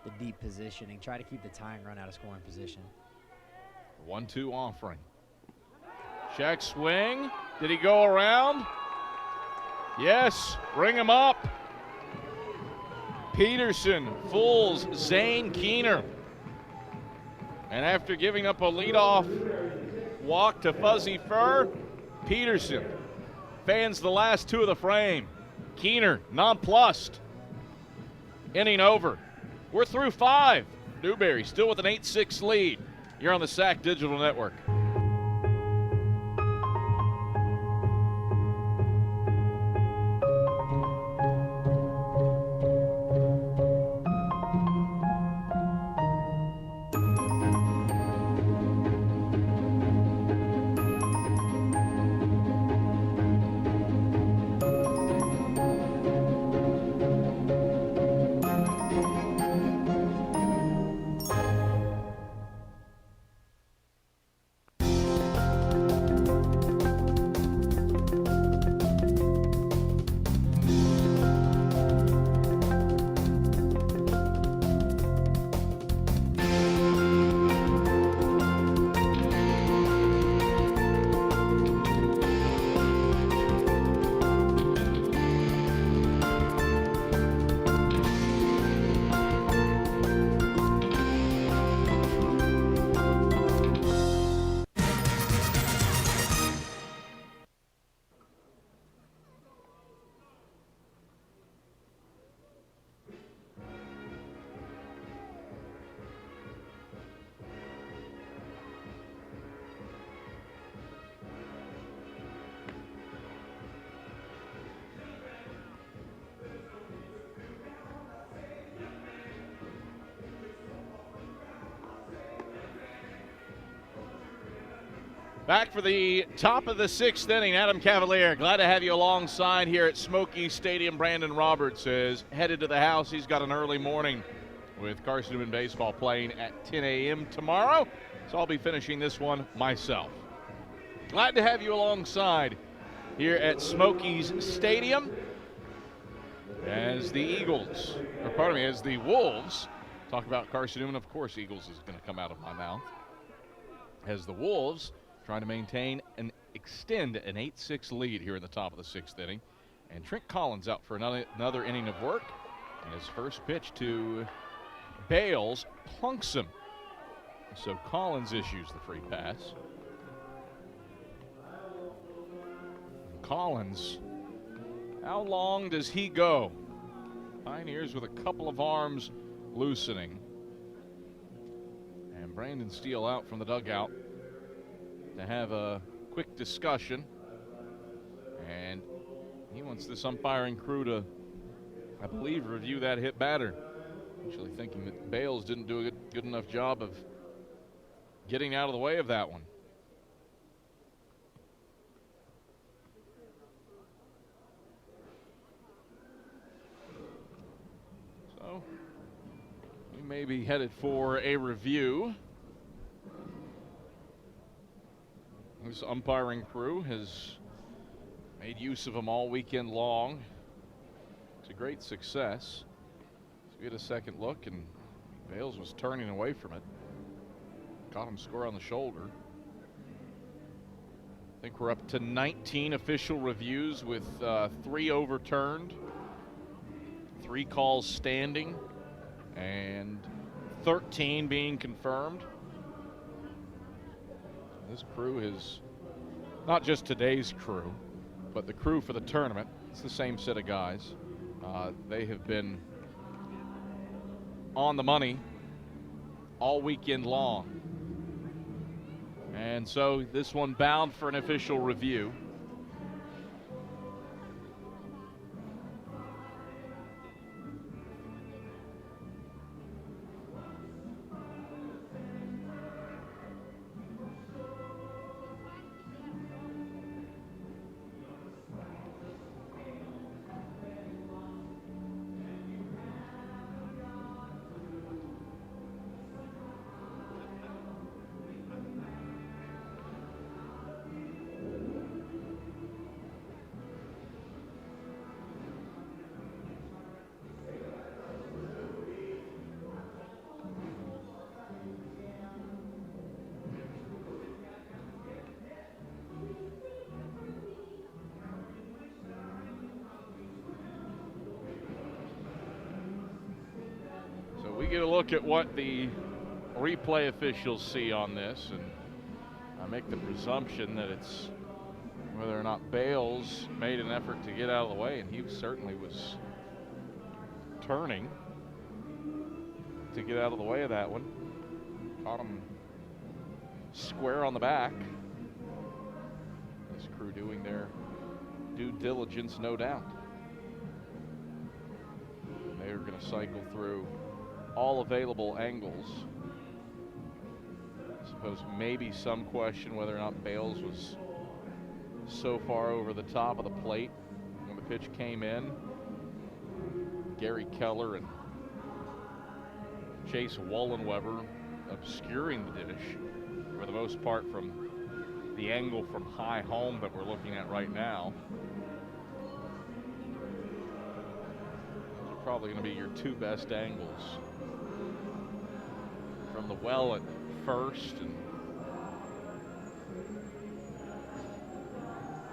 the deep positioning. Try to keep the tying run out of scoring position. 1-2 offering. Check swing. Did he go around? Yes. Ring him up. Peterson fools Zane Keener. And after giving up a leadoff walk to Fuzzy Furr, Peterson fans the last 2 of the frame. Keener nonplussed. Inning over. We're through 5. Newberry still with an 8-6 lead. You're on the SAC Digital Network. Back for the top of the 6th inning, Adam Cavalier. Glad to have you alongside here at Smoky Stadium. Brandon Roberts is headed to the house. He's got an early morning with Carson-Newman baseball playing at 10 a.m. tomorrow, so I'll be finishing this one myself. Glad to have you alongside here at Smoky's Stadium as the as the Wolves talk about Carson-Newman. Of course, Eagles is going to come out of my mouth. As the Wolves trying to maintain and extend an 8-6 lead here in the top of the 6th inning. And Trent Collins out for another inning of work. And his first pitch to Bales plunks him. So Collins issues the free pass. Collins, how long does he go? Pioneers with a couple of arms loosening. And Brandon Steele out from the dugout to have a quick discussion, and he wants this umpiring crew to, I believe, review that hit batter. Actually thinking that Bales didn't do a good enough job of getting out of the way of that one. So we may be headed for a review. This umpiring crew has made use of them all weekend long. It's a great success. So we had a second look, and Bales was turning away from it. Caught him square on the shoulder. I think we're up to 19 official reviews with 3 overturned, 3 calls standing, and 13 being confirmed. This crew is not just today's crew, but the crew for the tournament. It's the same set of guys. They have been on the money all weekend long. And so this one bound for an official review. We get a look at what the replay officials see on this, and I make the presumption that it's whether or not Bales made an effort to get out of the way, and he certainly was turning to get out of the way of that one. Caught him square on the back. This crew doing their due diligence, no doubt. They're going to cycle through all available angles. I suppose maybe some question whether or not Bales was so far over the top of the plate when the pitch came in. Gary Keller and Chase Wallenweber obscuring the dish for the most part from the angle from high home that we're looking at right now. Those are probably going to be your two best angles. From the well at first and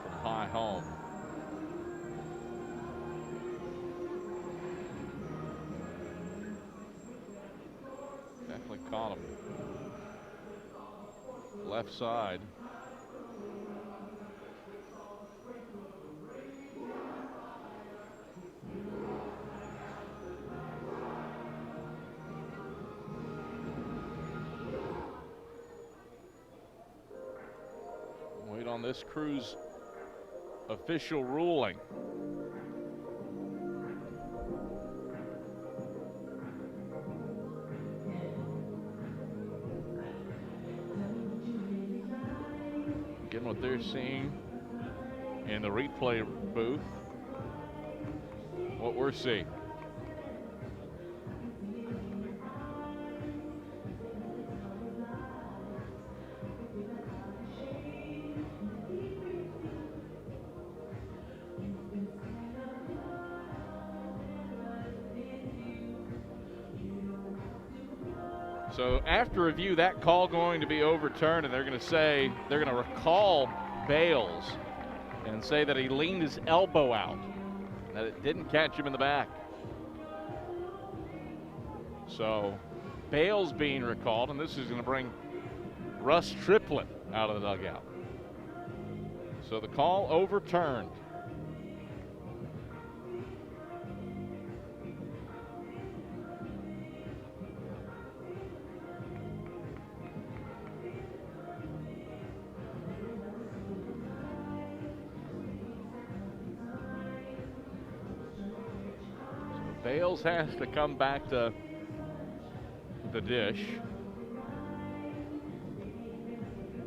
from high home. Definitely caught him. Left side. Wait on this crew's official ruling. Again, what they're seeing in the replay booth, what we're seeing. So after review, that call going to be overturned, and they're going to recall Bales and say that he leaned his elbow out, that it didn't catch him in the back. So Bales being recalled, and this is going to bring Russ Triplett out of the dugout. So the call overturned. Bales has to come back to the dish.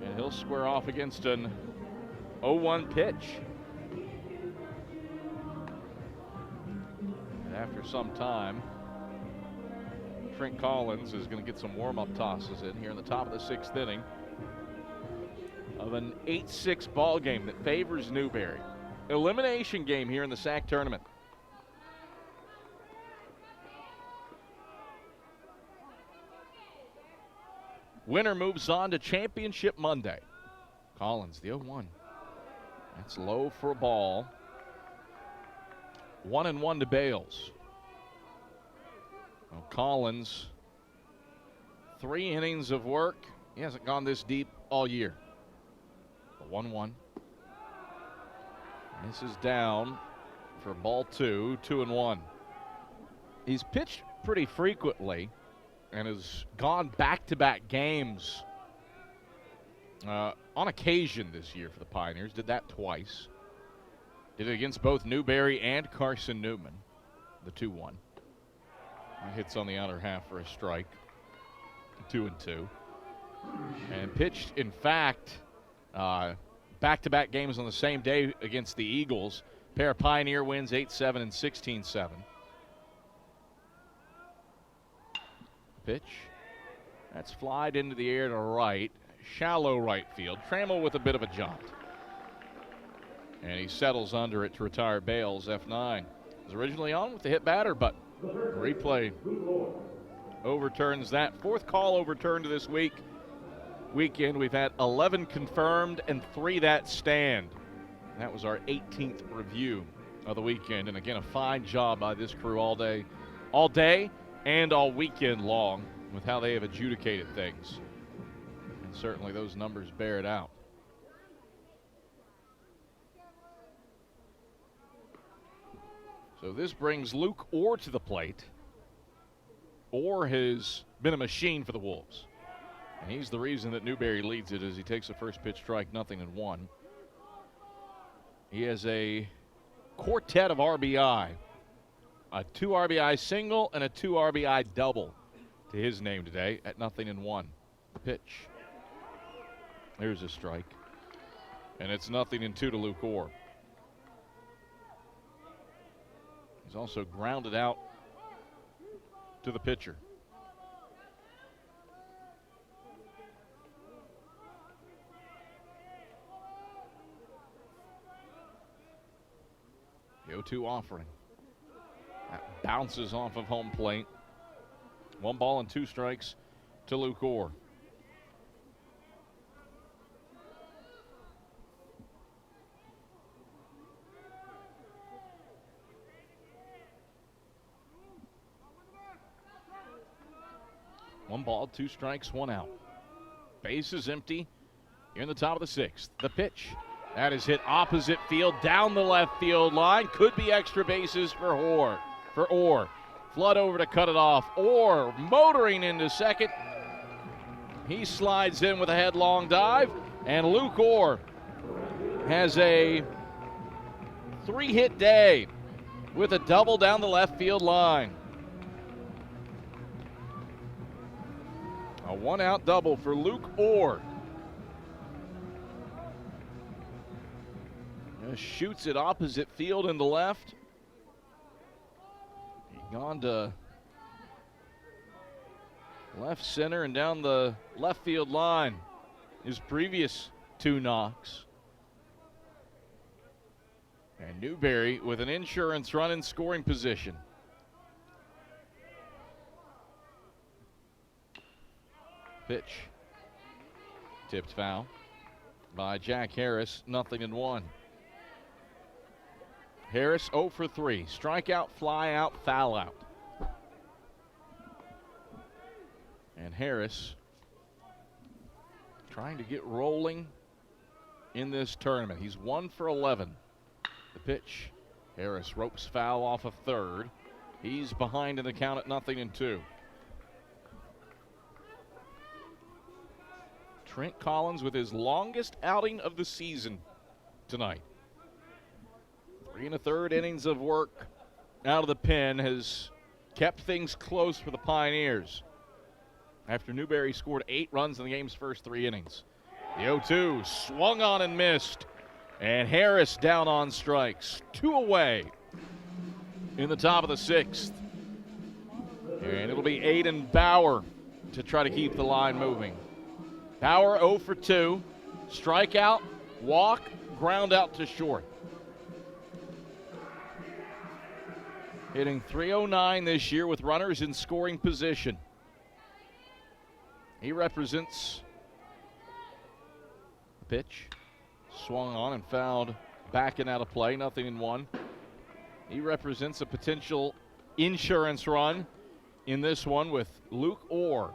And he'll square off against an 0-1 pitch. And after some time, Trent Collins is going to get some warm-up tosses in here in the top of the sixth inning of an 8-6 ball game that favors Newberry. Elimination game here in the SAC tournament. Winner moves on to Championship Monday. Collins, the 0-1. That's low for a ball. 1-1 to Bales. Well, Collins, 3 innings of work. He hasn't gone this deep all year. The 1-1. This is down for ball 2, 2-1. He's pitched pretty frequently and has gone back-to-back games on occasion this year for the Pioneers. Did that twice. Did it against both Newberry and Carson-Newman, the 2-1. Hits on the outer half for a strike, 2-2. And pitched, in fact, back-to-back games on the same day against the Eagles. Pair of Pioneer wins 8-7 and 16-7. Pitch. That's flied into the air to right. Shallow right field. Trammell with a bit of a jaunt. And he settles under it to retire Bales, F9. Was originally on with the hit batter, but replay overturns that. 4th call overturned this weekend. We've had 11 confirmed and 3 that stand. That was our 18th review of the weekend. And again, a fine job by this crew all day and all weekend long with how they have adjudicated things. And certainly those numbers bear it out. So this brings Luke Orr to the plate. Orr has been a machine for the Wolves. And he's the reason that Newberry leads it as he takes a first pitch strike, 0-1. He has a quartet of RBI. A 2 RBI single and a 2 RBI double to his name today at 0-1. The pitch. There's a strike. And it's 0-2 to Luke Orr. He's also grounded out to the pitcher. The 0-2 offering. That bounces off of home plate. 1 ball and 2 strikes to Luke Orr. One ball, 2 strikes, 1 out. Base is empty here in the top of the 6th. The pitch. That is hit opposite field, down the left field line. Could be extra bases for Orr. Flood over to cut it off. Orr motoring into second. He slides in with a headlong dive. And Luke Orr has a 3-hit day with a double down the left field line. A 1-out double for Luke Orr. Just shoots it opposite field in the left. He gone to left center and down the left field line. His previous 2 knocks. And Newberry with an insurance run in scoring position. Pitch. Tipped foul by Jack Harris, 0-1. Harris 0 for 3. Strikeout, fly out, foul out. And Harris trying to get rolling in this tournament. He's 1 for 11. The pitch. Harris ropes foul off of third. He's behind in the count at 0-2. Trent Collins with his longest outing of the season tonight. 3 1/3 innings of work out of the pen has kept things close for the Pioneers. After Newberry scored 8 runs in the game's first 3 innings. The 0-2 swung on and missed. And Harris down on strikes. 2 away in the top of the 6th. And it'll be Aiden Bauer to try to keep the line moving. Bauer 0 for 2. Strikeout, walk, ground out to short. Hitting .309 this year with runners in scoring position. He represents the pitch. Swung on and fouled back and out of play, 0-1. He represents a potential insurance run in this one with Luke Orr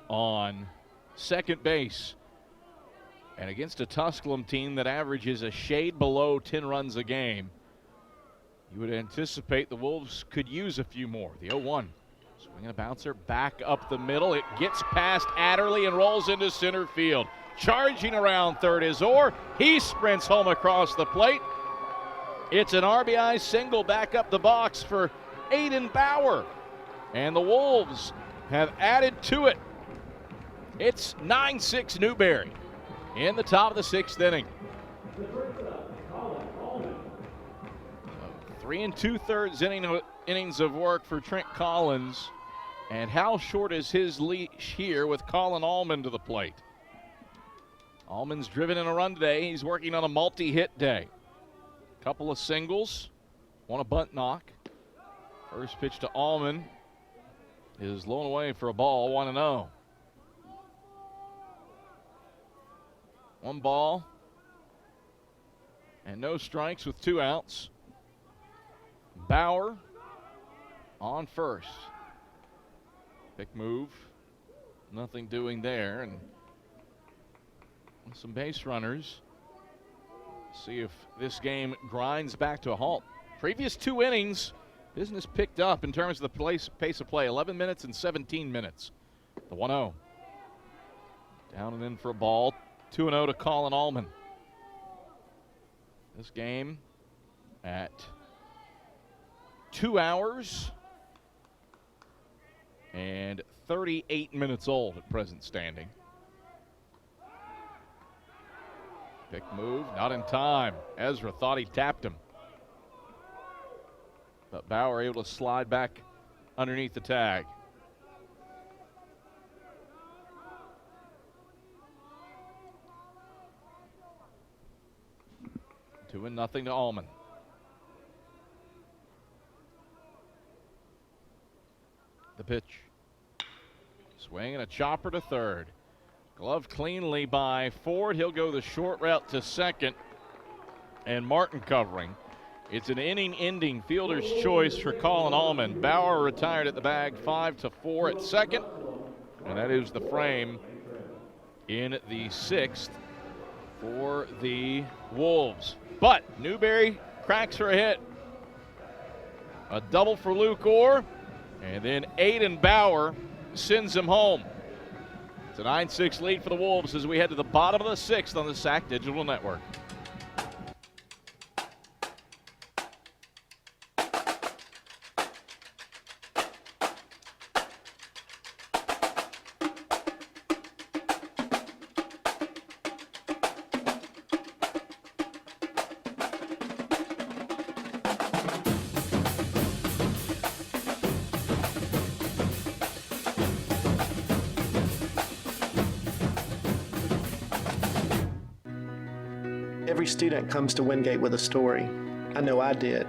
on second base. And against a Tusculum team that averages a shade below 10 runs a game, you would anticipate the Wolves could use a few more. The 0-1. Swinging a bouncer back up the middle. It gets past Adderley and rolls into center field. Charging around third is Orr. He sprints home across the plate. It's an RBI single back up the box for Aiden Bauer. And the Wolves have added to it. It's 9-6 Newberry in the top of the 6th inning. 3 2/3 innings of work for Trent Collins. And how short is his leash here with Colin Allman to the plate? Allman's driven in a run today. He's working on a multi-hit day. Couple of singles, one a bunt knock. First pitch to Allman is blown away for a ball, 1-0. 1 ball and no strikes with 2 outs. Bauer on first. Pick move, nothing doing there, and some base runners. See if this game grinds back to a halt. Previous 2 innings, business picked up in terms of the pace of play, 11 minutes and 17 minutes. The 1-0. Down and in for a ball, 2-0 to Colin Allman. This game at 2 hours and 38 minutes old at present standing. Pick move, not in time. Ezra thought he tapped him. But Bauer able to slide back underneath the tag. Two and nothing to Allman. The pitch. Swing and a chopper to third. Gloved cleanly by Ford. He'll go the short route to second. And Martin covering. It's an inning-ending fielder's choice for Colin Allman. Bauer retired at the bag 5-4 at second. And that is the frame in the 6th for the Wolves. But Newberry cracks for a hit. A double for Luke Orr. And then Aiden Bauer sends him home. It's a 9-6 lead for the Wolves as we head to the bottom of the 6th on the SAC Digital Network. Every student comes to Wingate with a story. I know I did.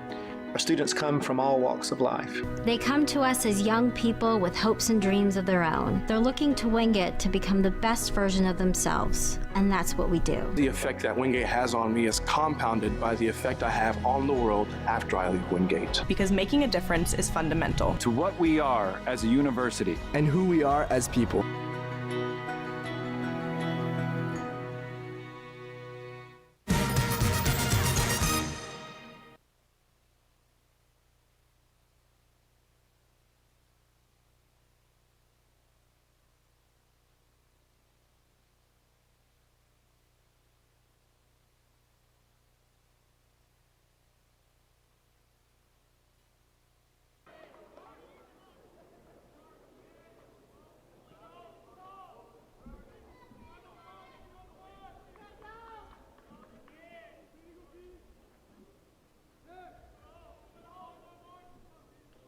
Our students come from all walks of life. They come to us as young people with hopes and dreams of their own. They're looking to Wingate to become the best version of themselves, and that's what we do. The effect that Wingate has on me is compounded by the effect I have on the world after I leave Wingate. Because making a difference is fundamental to what we are as a university and who we are as people.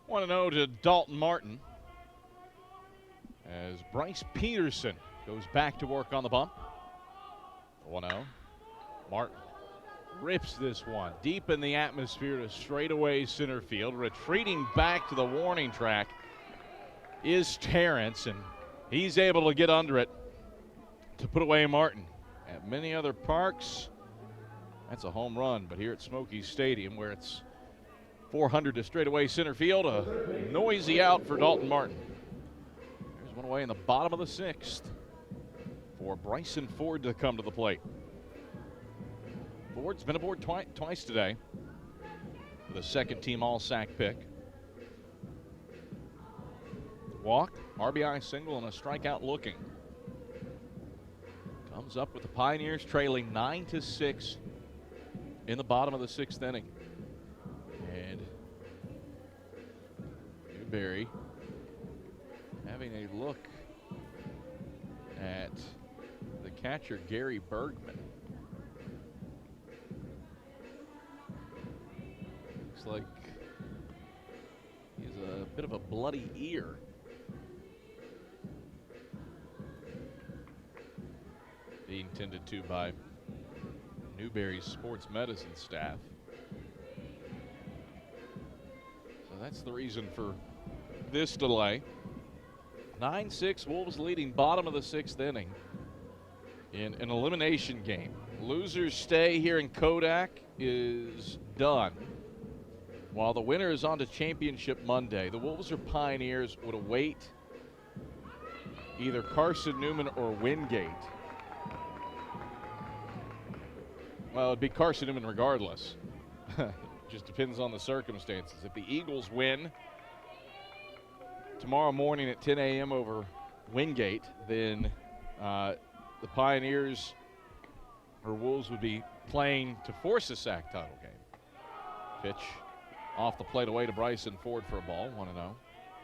Want to know to Dalton Martin as Bryce Peterson goes back to work on the bump. 1-0. Martin rips this one deep in the atmosphere to straightaway center field. Retreating back to the warning track is Terrence, and he's able to get under it to put away Martin. At many other parks, that's a home run, but here at Smoky Stadium, where it's 400 to straightaway center field. A noisy out for Dalton Martin. There's one away in the bottom of the 6th for Bryson Ford to come to the plate. Ford's been aboard twice today with a second-team All-SAC pick. Walk, RBI single, and a strikeout looking. Comes up with the Pioneers trailing 9-6 in the bottom of the 6th inning. And Newberry having a look at the catcher, Gary Bergman. Looks like he's a bit of a bloody ear. Being tended to by Newberry's sports medicine staff. So that's the reason for this delay. 9-6, Wolves leading bottom of the 6th inning in an elimination game. Losers stay here in Kodak is done. While the winner is on to championship Monday, the Wolves or Pioneers would await either Carson-Newman or Wingate. Well, it'd be Carson-Newman regardless. Just depends on the circumstances. If the Eagles win tomorrow morning at 10 a.m. over Wingate, then the Pioneers or Wolves would be playing to force a SAC title game. Pitch off the plate away to Bryson Ford for a ball, 1-0.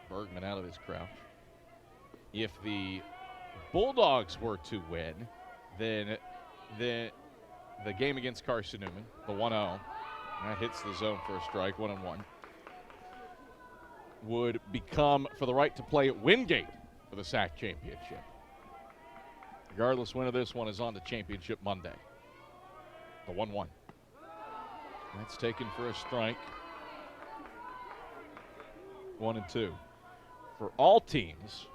Bergman out of his crouch. If the Bulldogs were to win, then the game against Carson-Newman, the 1-0, that hits the zone for a strike, 1-1, would become for the right to play at Wingate for the SAC championship. Regardless, winner of this one is on to championship Monday. The 1-1. That's taken for a strike. 1-2. For all teams,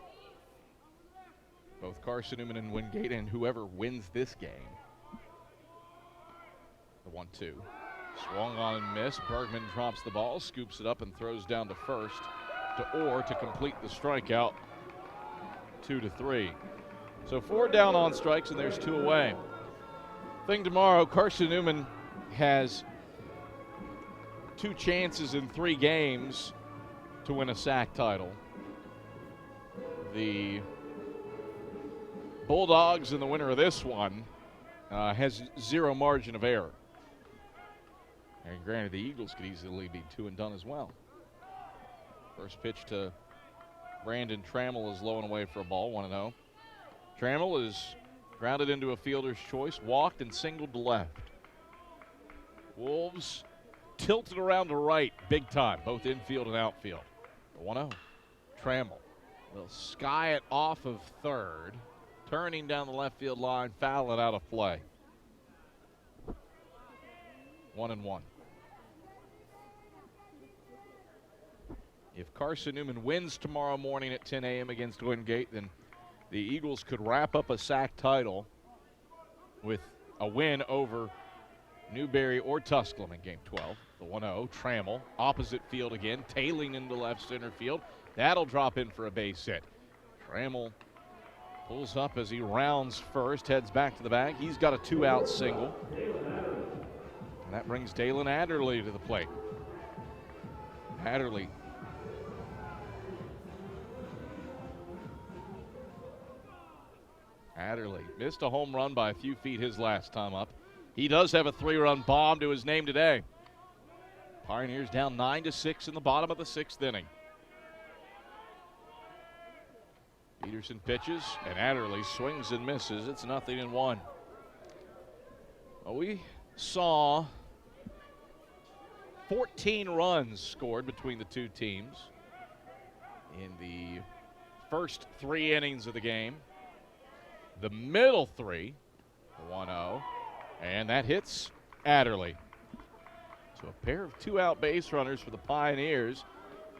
both Carson-Newman and Wingate, and whoever wins this game. The 1-2. Swung on and missed. Bergman drops the ball, scoops it up, and throws down to first to Orr to complete the strikeout. 2-3. So 4 down on strikes, and there's 2 away. Thing tomorrow, Carson-Newman has 2 chances in 3 games to win a SAC title. The Bulldogs, and the winner of this one, has 0 margin of error. And granted, the Eagles could easily be 2 and done as well. First pitch to Brandon Trammell is low and away for a ball, 1-0. Trammell is grounded into a fielder's choice, walked and singled to left. Wolves tilted around to right, big time, both infield and outfield. The 1-0. Trammell will sky it off of third, turning down the left field line, foul it out of play. 1-1. If Carson-Newman wins tomorrow morning at 10 a.m. against Wingate, then the Eagles could wrap up a SAC title with a win over Newberry or Tusculum in Game 12. The 1-0, Trammell, opposite field again, tailing into left center field. That'll drop in for a base hit. Trammell pulls up as he rounds first, heads back to the bag. He's got a 2-out single. And that brings Dalen Adderley to the plate. Adderley missed a home run by a few feet his last time up. He does have a 3-run bomb to his name today. Pioneers down 9-6 in the bottom of the 6th inning. Peterson pitches, and Adderley swings and misses. It's 0-1. Well, we saw 14 runs scored between the 2 teams in the first 3 innings of the game. The middle 3, 1-0, and that hits Adderley. So a pair of 2-out base runners for the Pioneers,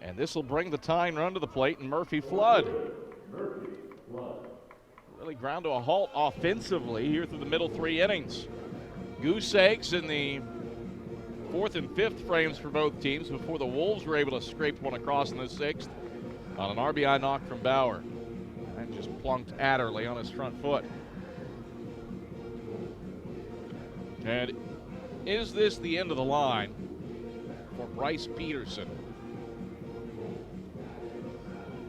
and this will bring the tying run to the plate, and Murphy Flood really ground to a halt offensively here through the middle 3 innings. Goose eggs in the Fourth and fifth frames for both teams before the Wolves were able to scrape one across in the sixth on an RBI knock from Bauer. And just plunked Adderley on his front foot. And is this the end of the line for Bryce Peterson?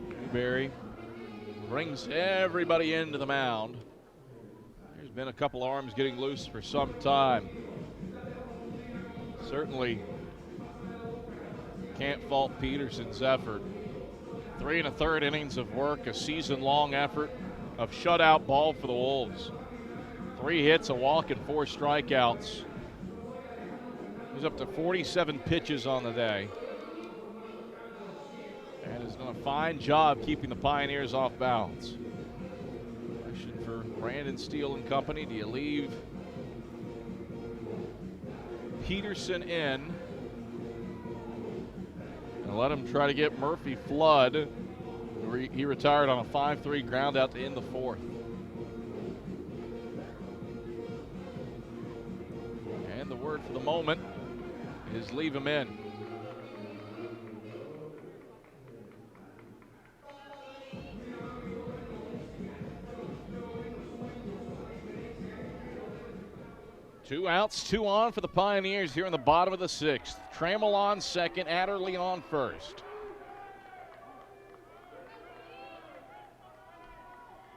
Newberry brings everybody into the mound. There's been a couple arms getting loose for some time. Certainly can't fault Peterson's effort. 3 1/3 innings of work, a season-long effort of shutout ball for the Wolves. 3 hits, a walk, and 4 strikeouts. He's up to 47 pitches on the day. And has done a fine job keeping the Pioneers off balance. Question for Brandon Steele and company: do you leave Peterson in and let him try to get Murphy Flood? He retired on a 5-3 ground out to end the fourth. And the word for the moment is leave him in. Two outs, 2 on for the Pioneers here in the bottom of the sixth. Trammell on second, Adderley on first.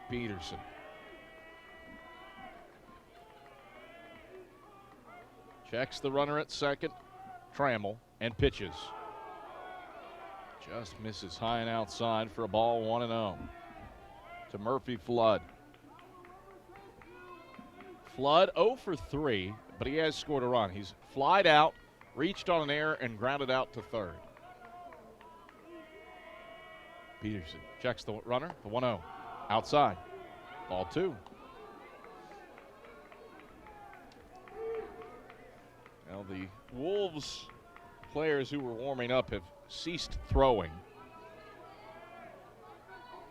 Peterson. Checks the runner at second, Trammell, and pitches. Just misses high and outside for a ball, 1-0 to Murphy Flood. Flood 0 for 3, but he has scored a run. He's flied out, reached on an error, and grounded out to third. Peterson checks the runner, the 1-0. Outside, ball 2. Now the Wolves players who were warming up have ceased throwing.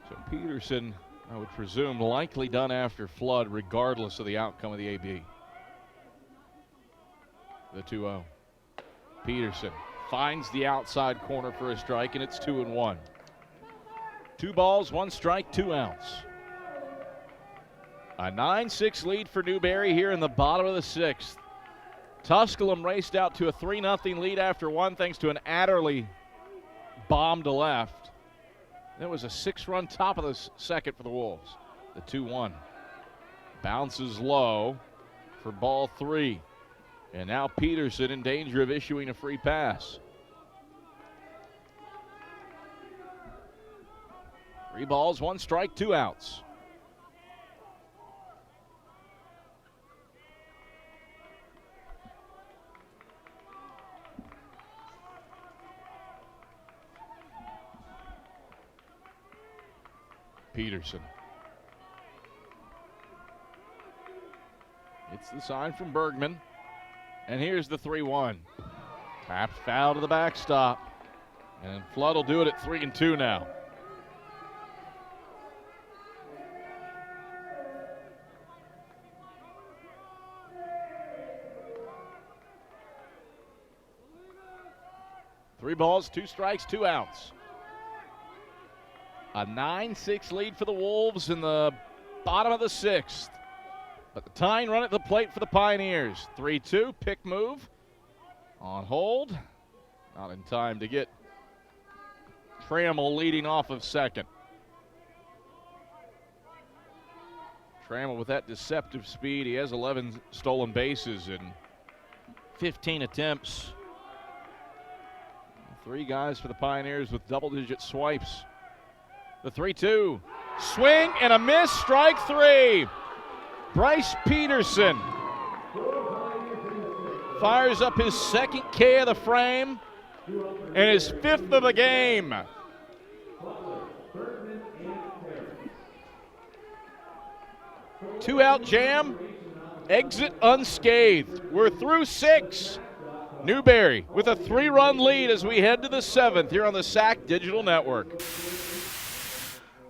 So Peterson, I would presume, likely done after Flood, regardless of the outcome of the AB. The 2-0. Peterson finds the outside corner for a strike, and it's 2-1. 2 balls, 1 strike, 2 outs. A 9-6 lead for Newberry here in the bottom of the sixth. Tusculum raced out to a 3-0 lead after 1 thanks to an Adderley bomb to left. There was a 6-run top of the second for the Wolves. The 2-1. Bounces low for ball 3. And now Peterson in danger of issuing a free pass. 3 balls, 1 strike, 2 outs. Peterson. It's the sign from Bergman. And here's the 3-1. Tapped foul to the backstop. And Flood will do it at 3-2 now. Three balls, 2 strikes, 2 outs. A 9-6 lead for the Wolves in the bottom of the sixth. But the tying run at the plate for the Pioneers. 3-2, pick move. On hold. Not in time to get Trammell leading off of second. Trammell with that deceptive speed. He has 11 stolen bases in 15 attempts. 3 guys for the Pioneers with double-digit swipes. The 3-2. Swing and a miss, strike 3. Bryce Peterson fires up his 2nd K of the frame and his 5th of the game. Two-out jam, exit unscathed. We're through 6. Newberry with a 3-run lead as we head to the 7th here on the SAC Digital Network.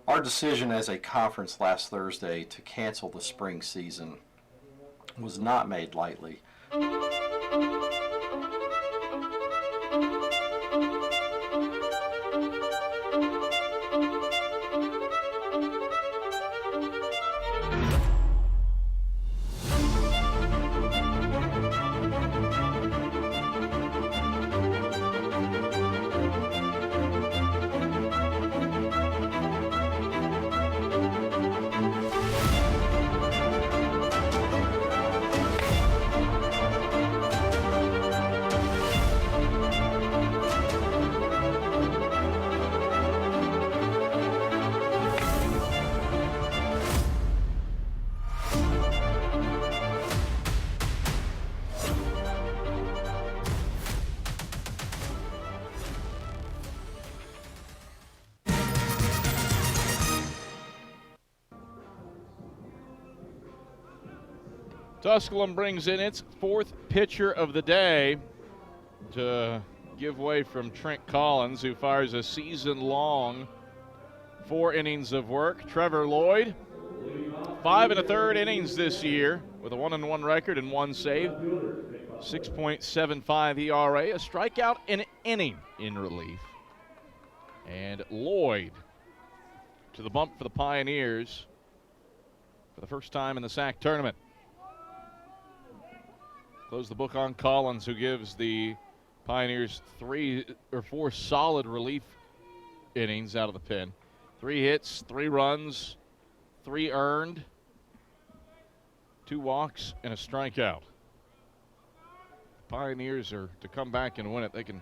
Our decision as a conference last Thursday to cancel the spring season was not made lightly. Tusculum brings in its fourth pitcher of the day to give way from Trent Collins, who fires a season-long 4 innings of work. Trevor Lloyd, 5 1/3 innings this year with a 1-1 record and 1 save. 6.75 ERA, a strikeout an inning in relief. And Lloyd to the bump for the Pioneers for the first time in the SAC tournament. Close the book on Collins, who gives the Pioneers 3 or 4 solid relief innings out of the pen. 3 hits, 3 runs, 3 earned, 2 walks, and a strikeout. The Pioneers are to come back and win it. They can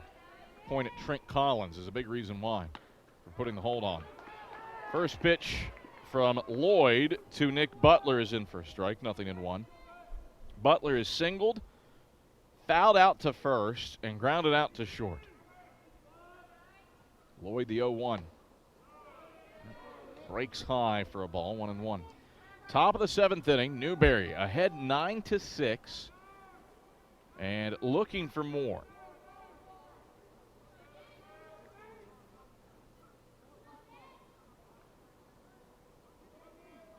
point at Trent Collins is a big reason why for putting the hold on. First pitch from Lloyd to Nick Butler is in for a strike, 0-1. Butler is singled, fouled out to first, and grounded out to short. Lloyd the 0-1. Breaks high for a ball, 1-1. Top of the 7th inning, Newberry ahead 9-6 and looking for more.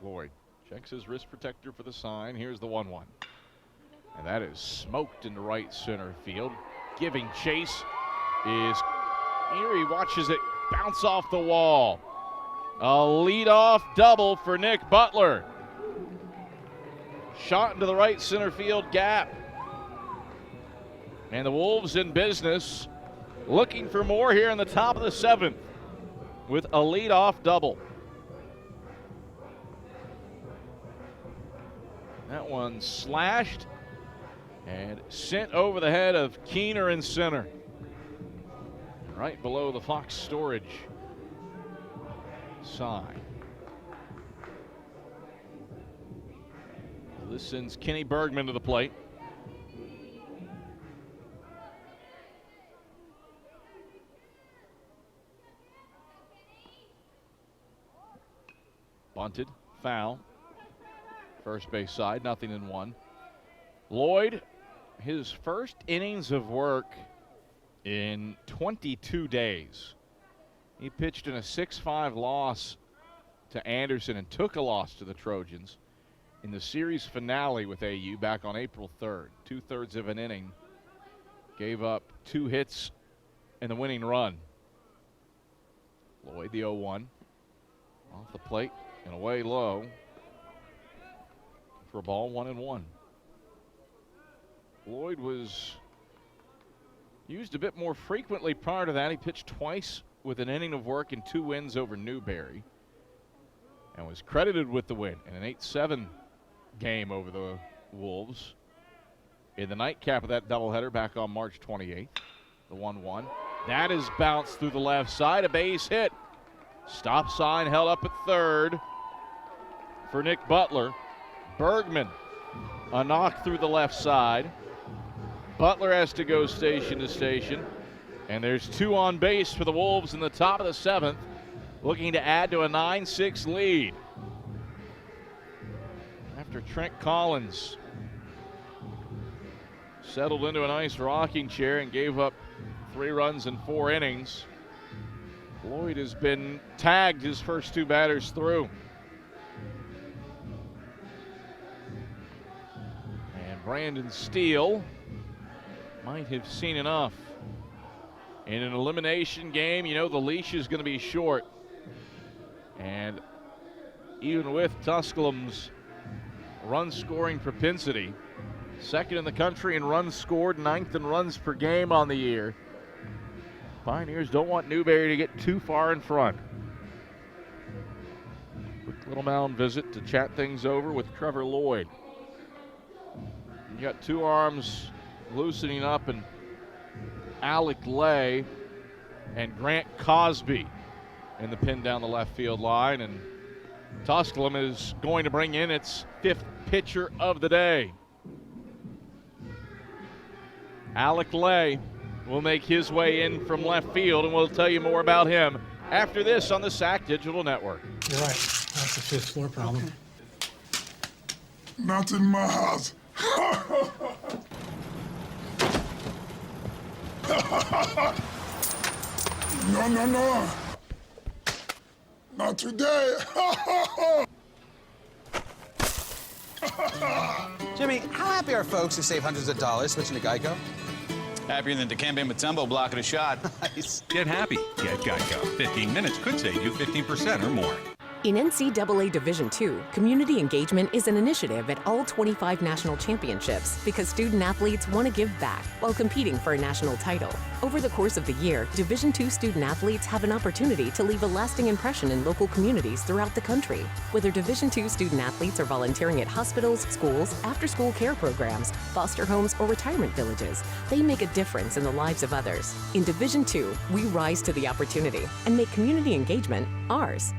Lloyd checks his wrist protector for the sign. Here's the 1-1. And that is smoked into right center field. Giving chase is Erie. Watches it bounce off the wall. A leadoff double for Nick Butler. Shot into the right center field gap. And the Wolves in business, looking for more here in the top of the 7th with a leadoff double. That one slashed and sent over the head of Keener in center. Right below the Fox storage sign. This sends Kenny Bergman to the plate. Bunted, foul. First base side, 0-1. Lloyd, his first innings of work in 22 days. He pitched in a 6-5 loss to Anderson and took a loss to the Trojans in the series finale with AU back on April 3rd. 2/3 of an inning. Gave up 2 hits and the winning run. Lloyd, the 0-1. Off the plate and away low for a ball, 1-1. Lloyd was used a bit more frequently prior to that. He pitched twice with an inning of work and 2 wins over Newberry and was credited with the win in an 8-7 game over the Wolves in the nightcap of that doubleheader back on March 28th. The 1-1. That is bounced through the left side, a base hit. Stop sign held up at third for Nick Butler. Bergman, a knock through the left side. Butler has to go station to station. And there's 2 on base for the Wolves in the top of the 7th, looking to add to a 9-6 lead. After Trent Collins settled into a nice rocking chair and gave up 3 runs in 4 innings, Lloyd has been tagged his first 2 batters through. And Brandon Steele might have seen enough. In an elimination game, you know the leash is going to be short. And even with Tusculum's run-scoring propensity, 2nd in the country in runs scored, 9th in runs per game on the year, Pioneers don't want Newberry to get too far in front. Quick little mound visit to chat things over with Trevor Lloyd. You got 2 arms loosening up, and Alec Lay and Grant Cosby in the pin down the left field line, and Tusculum is going to bring in its 5th pitcher of the day. Alec Lay will make his way in from left field, and we'll tell you more about him after this on the SAC Digital Network. You're right. That's a 5th floor problem. Not in my house. No, no, no. Not today. Jimmy, how happy are folks who save hundreds of dollars switching to Geico? Happier than Dikembe Mutombo blocking a shot. Nice. Get happy. Get Geico. 15 minutes could save you 15% or more. In NCAA Division II, community engagement is an initiative at all 25 national championships because student athletes want to give back while competing for a national title. Over the course of the year, Division II student athletes have an opportunity to leave a lasting impression in local communities throughout the country. Whether Division II student athletes are volunteering at hospitals, schools, after-school care programs, foster homes, or retirement villages, they make a difference in the lives of others. In Division II, we rise to the opportunity and make community engagement ours.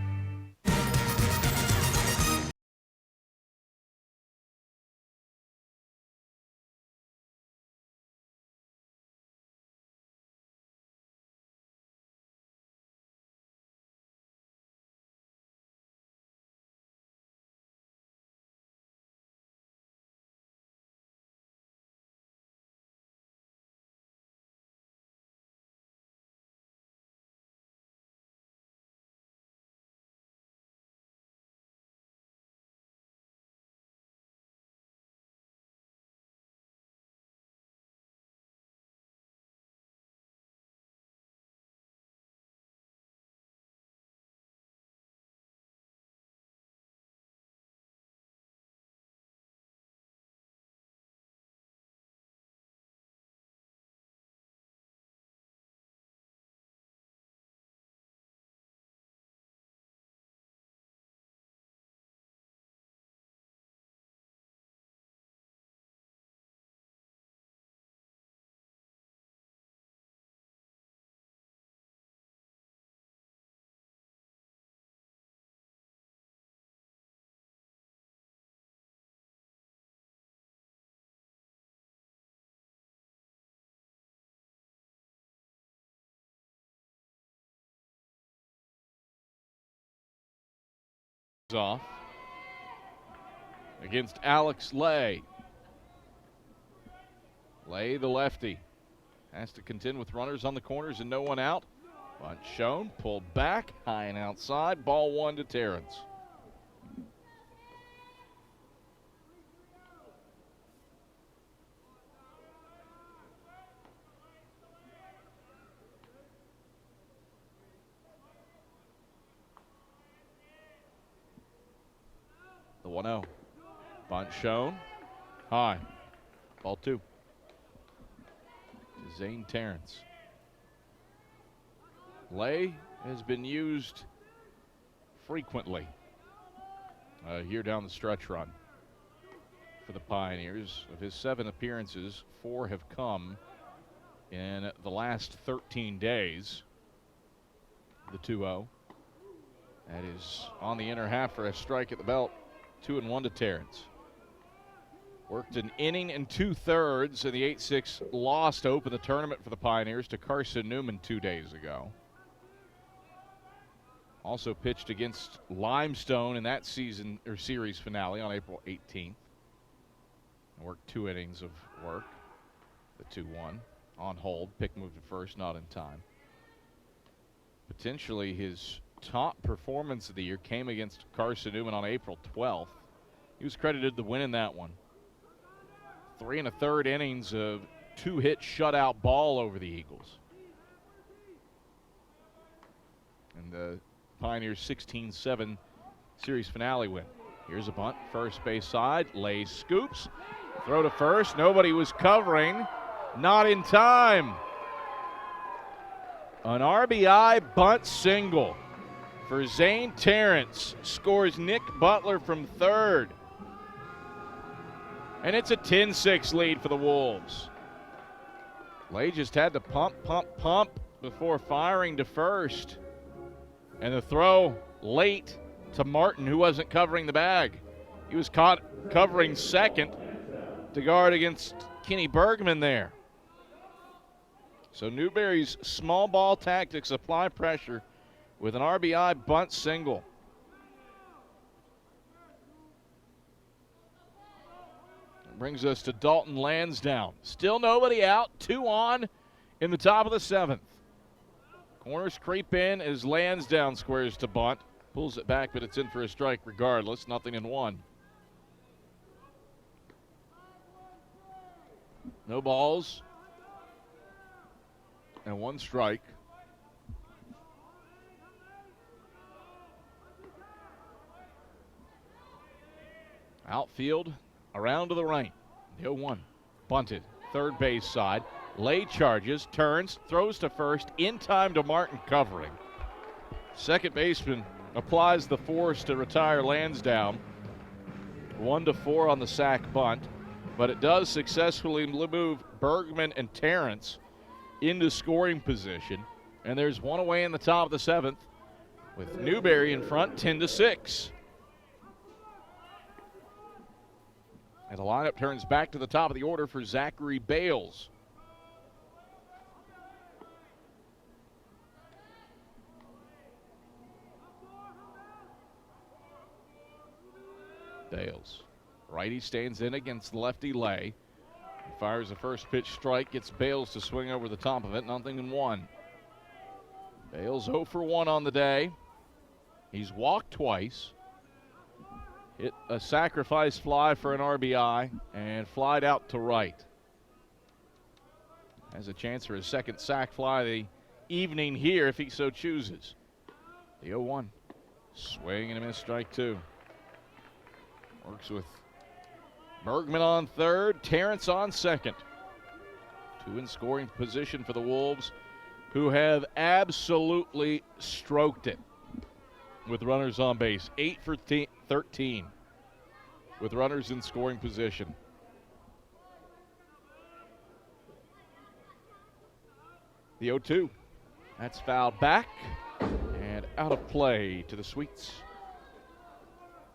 Off against Alex Lay. Lay, the lefty, has to contend with runners on the corners and no one out. Bunt shown, pulled back, high and outside. Ball one to Terrence. The 1-0. Bunt shown. High. Ball two. To Zane Terrence. Lay has been used frequently here down the stretch run for the Pioneers. Of his 7 appearances, 4 have come in the last 13 days. The 2-0. That is on the inner half for a strike at the belt. 2-1 to Terrence. Worked an inning and 2/3 in the 8-6 loss to open the tournament for the Pioneers to Carson-Newman 2 days ago. Also pitched against Limestone in that season or series finale on April 18th. And worked 2 innings of work. The 2-1 on hold. Pick moved to first, not in time. Potentially his top performance of the year came against Carson-Newman on April 12th. He was credited the win in that one. 3 1/3 innings of 2-hit shutout ball over the Eagles. And the Pioneers 16-7 series finale win. Here's a bunt, first base side. Lay scoops, throw to first. Nobody was covering, not in time. An RBI bunt single for Zane Terrence. Scores Nick Butler from third. And it's a 10-6 lead for the Wolves. Lay just had to pump before firing to first. And the throw late to Martin, who wasn't covering the bag. He was caught covering second to guard against Kenny Bergman there. So Newberry's small ball tactics apply pressure with an RBI bunt single. brings us to Dalton Lansdowne. Still nobody out. 2 on in the top of the 7th. Corners creep in as Lansdowne squares to bunt. Pulls it back, but it's in for a strike regardless. 0-1. No balls. And 1 strike. Outfield around to the right. The 0-1. Bunted. Third base side. Lay charges. Turns. Throws to first. In time to Martin covering. Second baseman applies the force to retire Lansdowne. 1-4 on the SAC bunt. But it does successfully move Bergman and Terrence into scoring position. And there's 1 away in the top of the 7th with Newberry in front, 10-6. And the lineup turns back to the top of the order for Zachary Bales. Bales. Righty stands in against lefty Lay. He fires the first pitch strike, gets Bales to swing over the top of it, 0-1. Bales 0 for 1 on the day. He's walked twice. Hit a sacrifice fly for an RBI and flied out to right. Has a chance for his second sac fly of the evening here if he so chooses. The 0-1. Swing and a miss, strike 2. Works with Bergman on third, Terrence on second. 2 in scoring position for the Wolves, who have absolutely stroked it with runners on base. 8 for 13 with runners in scoring position. The 0-2. That's fouled back and out of play to the Sweets.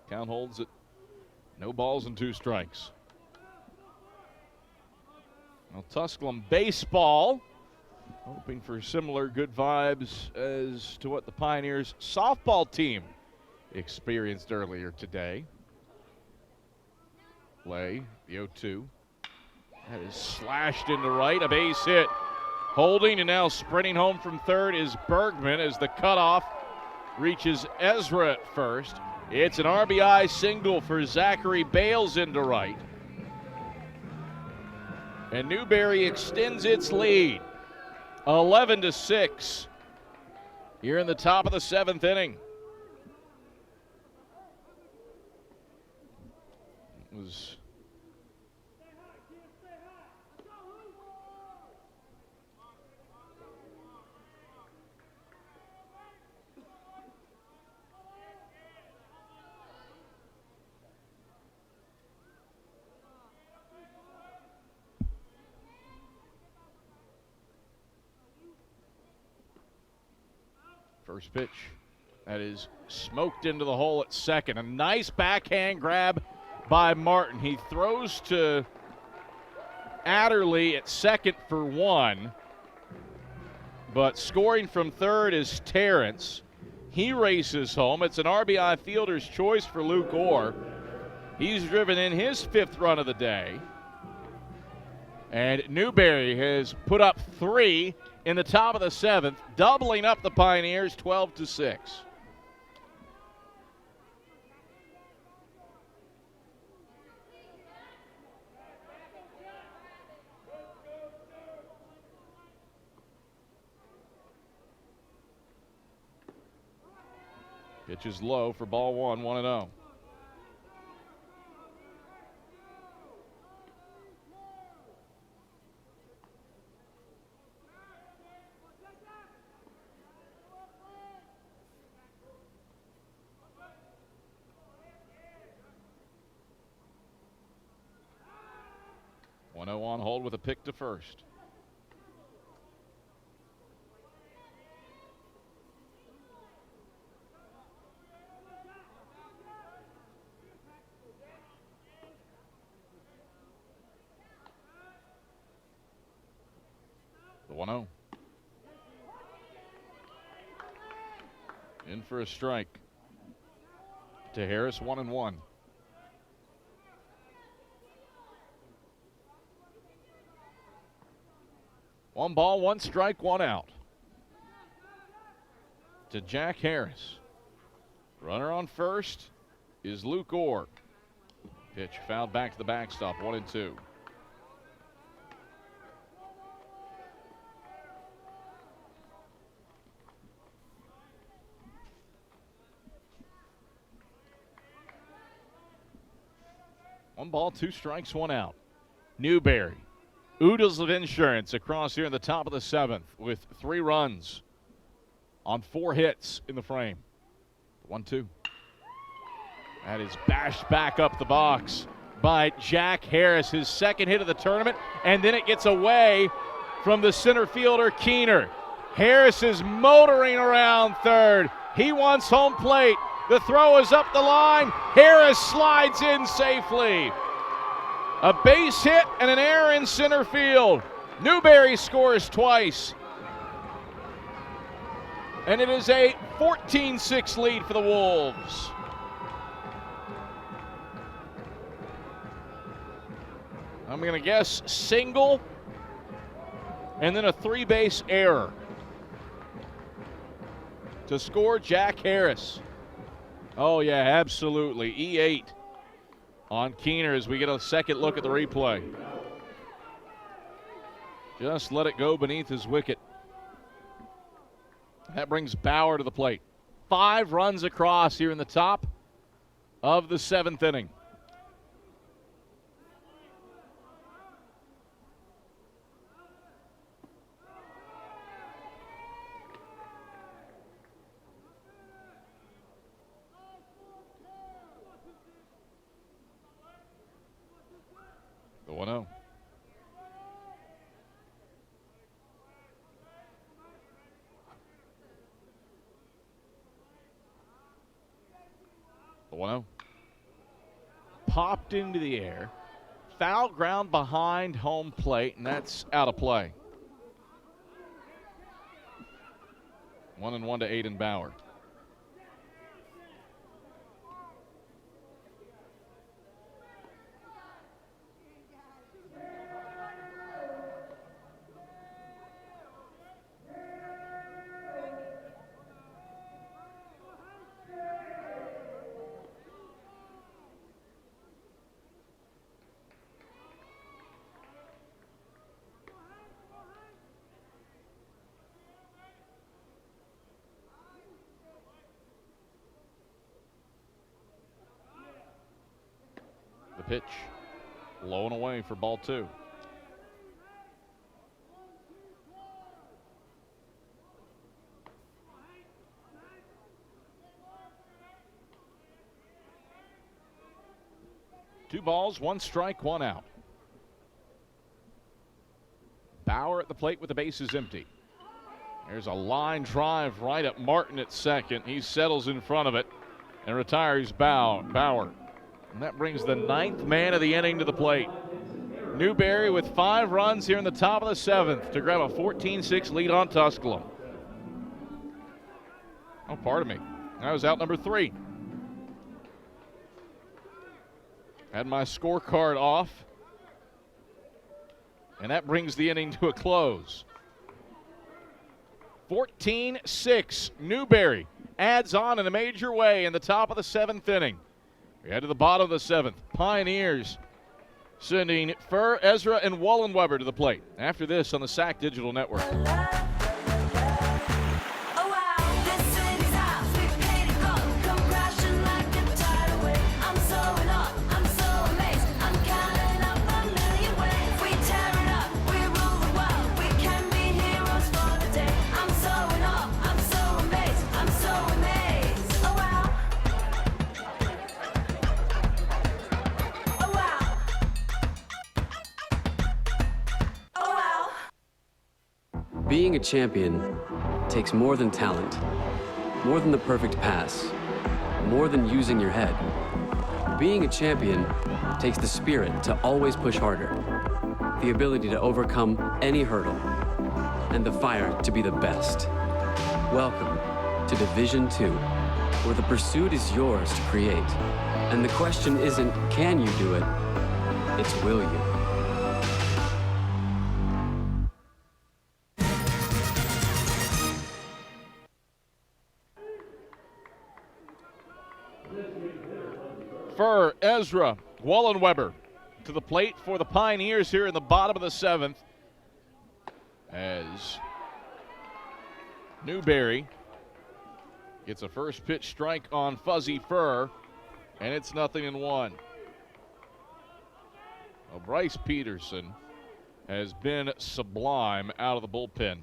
Count holds it. No balls and 2 strikes. Well, Tusculum baseball, hoping for similar good vibes as to what the Pioneers softball team experienced earlier today. Lay, the 0-2. That is slashed into right, a base hit. Holding and now sprinting home from third is Bergman as the cutoff reaches Ezra at first. It's an RBI single for Zachary Bales into right. And Newberry extends its lead, 11-6, here in the top of the 7th inning. It was first pitch. That is smoked into the hole at second. A nice backhand grab by Martin. He throws to Adderley at second for 1. But scoring from third is Terrence. He races home. It's an RBI fielder's choice for Luke Orr. He's driven in his 5th run of the day. And Newberry has put up 3 in the top of the 7th, doubling up the Pioneers 12-6. Pitch is low for ball 1, 1-0. On hold with a pick to first. The 1-0. In for a strike. To Harris, 1-1. 1 ball, 1 strike, 1 out. To Jack Harris. Runner on first is Luke Orr. Pitch fouled back to the backstop, 1-2. One ball, 2 strikes, 1 out. Newberry. Oodles of insurance across here in the top of the 7th with 3 runs on 4 hits in the frame. 1-2. That is bashed back up the box by Jack Harris, his 2nd hit of the tournament, and then it gets away from the center fielder, Keener. Harris is motoring around third. He wants home plate. The throw is up the line. Harris slides in safely. A base hit and an error in center field. Newberry scores twice. And it is a 14-6 lead for the Wolves. I'm going to guess single and then a 3-base error to score Jack Harris. Oh, yeah, absolutely. E8 on Keener as we get a second look at the replay. Just let it go beneath his wicket. That brings Bauer to the plate. 5 runs across here in the top of the 7th inning. The 1-0. The 1-0. Popped into the air. Foul ground behind home plate, and that's out of play. 1-1 to Aiden Bauer. Pitch low and away for ball 2. Two balls, 1 strike, 1 out. Bauer at the plate with the bases empty. There's a line drive right at Martin at second. He settles in front of it and retires Bauer. And that brings the 9th man of the inning to the plate. Newberry with 5 runs here in the top of the 7th to grab a 14-6 lead on Tusculum. Oh, pardon me. That was out number 3. Had my scorecard off. And that brings the inning to a close. 14-6. Newberry adds on in a major way in the top of the 7th inning. We head to the bottom of the 7th. Pioneers sending Furr, Ezra, and Wallenweber to the plate. After this on the SAC Digital Network. Being a champion takes more than talent, more than the perfect pass, more than using your head. Being a champion takes the spirit to always push harder, the ability to overcome any hurdle, and the fire to be the best. Welcome to Division II, where the pursuit is yours to create. And the question isn't, can you do it? It's, will you? Furr, Ezra, Wallenweber to the plate for the Pioneers here in the bottom of the 7th. As Newberry gets a first pitch strike on Fuzzy Furr, and it's 0-1. Well, Bryce Peterson has been sublime out of the bullpen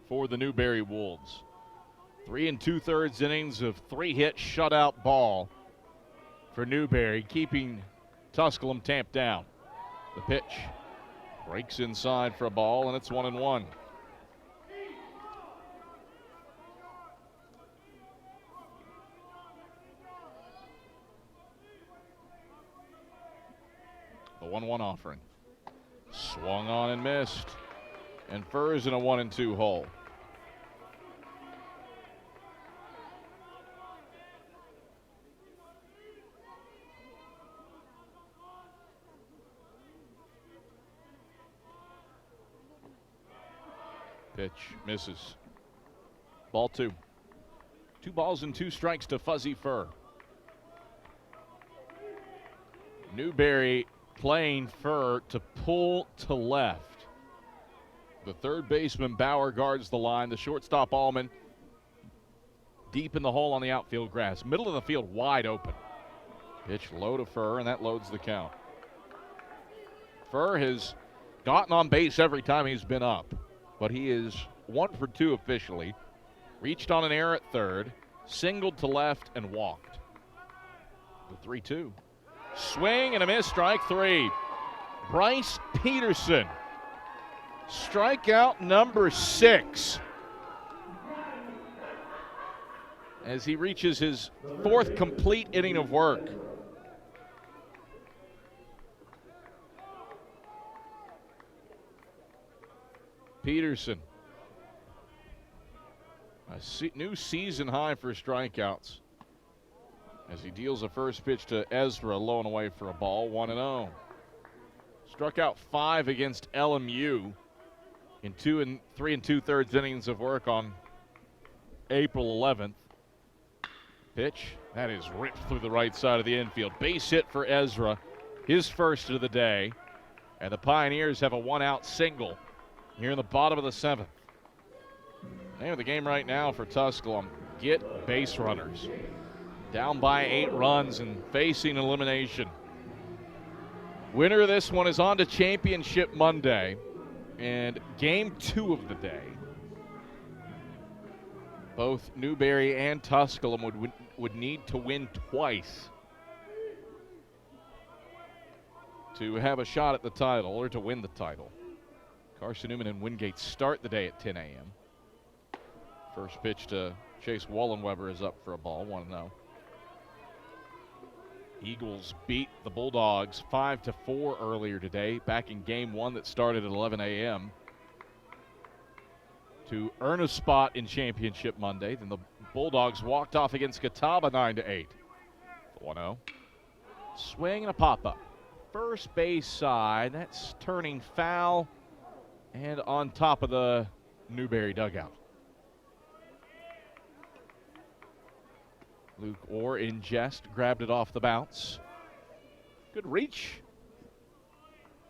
for the Newberry Wolves. 3 2/3 innings of 3-hit shutout ball for Newberry, keeping Tusculum tamped down. The pitch breaks inside for a ball, and it's 1-1. The 1-1 offering. Swung on and missed. And Furr's in a 1-2 hole. Pitch misses. Ball 2. 2 balls and 2 strikes to Fuzzy Furr. Newberry playing Furr to pull to left. The third baseman Bauer guards the line. The shortstop Allman deep in the hole on the outfield grass. Middle of the field wide open. Pitch low to Furr, and that loads the count. Furr has gotten on base every time he's been up, but he is 1 for 2 officially. Reached on an error at third, singled to left, and walked. The 3-2. Swing and a miss, strike 3. Bryce Peterson. Strikeout number 6. As he reaches his 4th complete inning of work. Peterson. A new season high for strikeouts as he deals a first pitch to Ezra, low and away for a ball, 1-0. Struck out 5 against LMU in 3 2/3 innings of work on April 11th. Pitch, that is ripped through the right side of the infield. Base hit for Ezra, his first of the day. And the Pioneers have a 1-out single here in the bottom of the 7th. Name of the game right now for Tusculum, get base runners. Down by 8 runs and facing elimination. Winner of this one is on to Championship Monday. And game 2 of the day, both Newberry and Tusculum would need to win twice to have a shot at the title or to win the title. Carson-Newman and Wingate start the day at 10 a.m. First pitch to Chase Wallenweber is up for a ball, 1-0. Eagles beat the Bulldogs 5-4 earlier today, back in game 1 that started at 11 a.m. to earn a spot in Championship Monday. Then the Bulldogs walked off against Catawba 9-8. 1-0. Swing and a pop-up. First base side, that's turning foul and on top of the Newberry dugout. Luke Orr in jest, grabbed it off the bounce. Good reach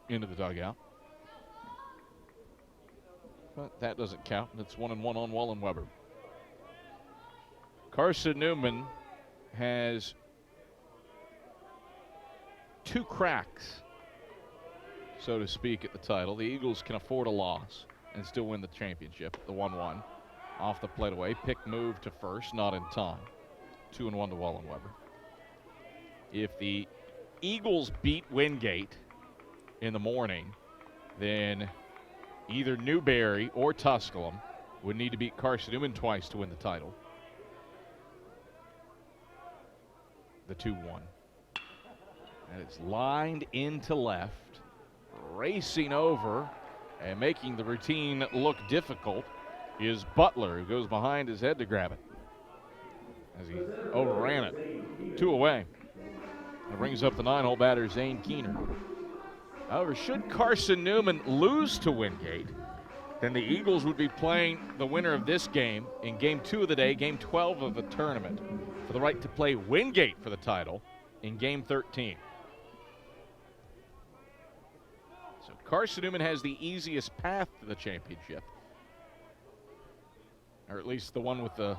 into the dugout. But that doesn't count. It's 1-1 on Wallenweber. Carson-Newman has 2 cracks, so to speak, at the title. The Eagles can afford a loss and still win the championship. The 1-1 off the plate away. Pick move to first, not in time. 2-1 to Wallenweber. If the Eagles beat Wingate in the morning, then either Newberry or Tusculum would need to beat Carson-Newman twice to win the title. The 2-1. And it's lined into left, racing over and making the routine look difficult is Butler, who goes behind his head to grab it as he overran it. 2 away. It brings up the 9-hole batter, Zane Keener. However, should Carson-Newman lose to Wingate, then the Eagles would be playing the winner of this game in game 2 of the day, game 12 of the tournament, for the right to play Wingate for the title in Game 13. So Carson-Newman has the easiest path to the championship, or at least the one with the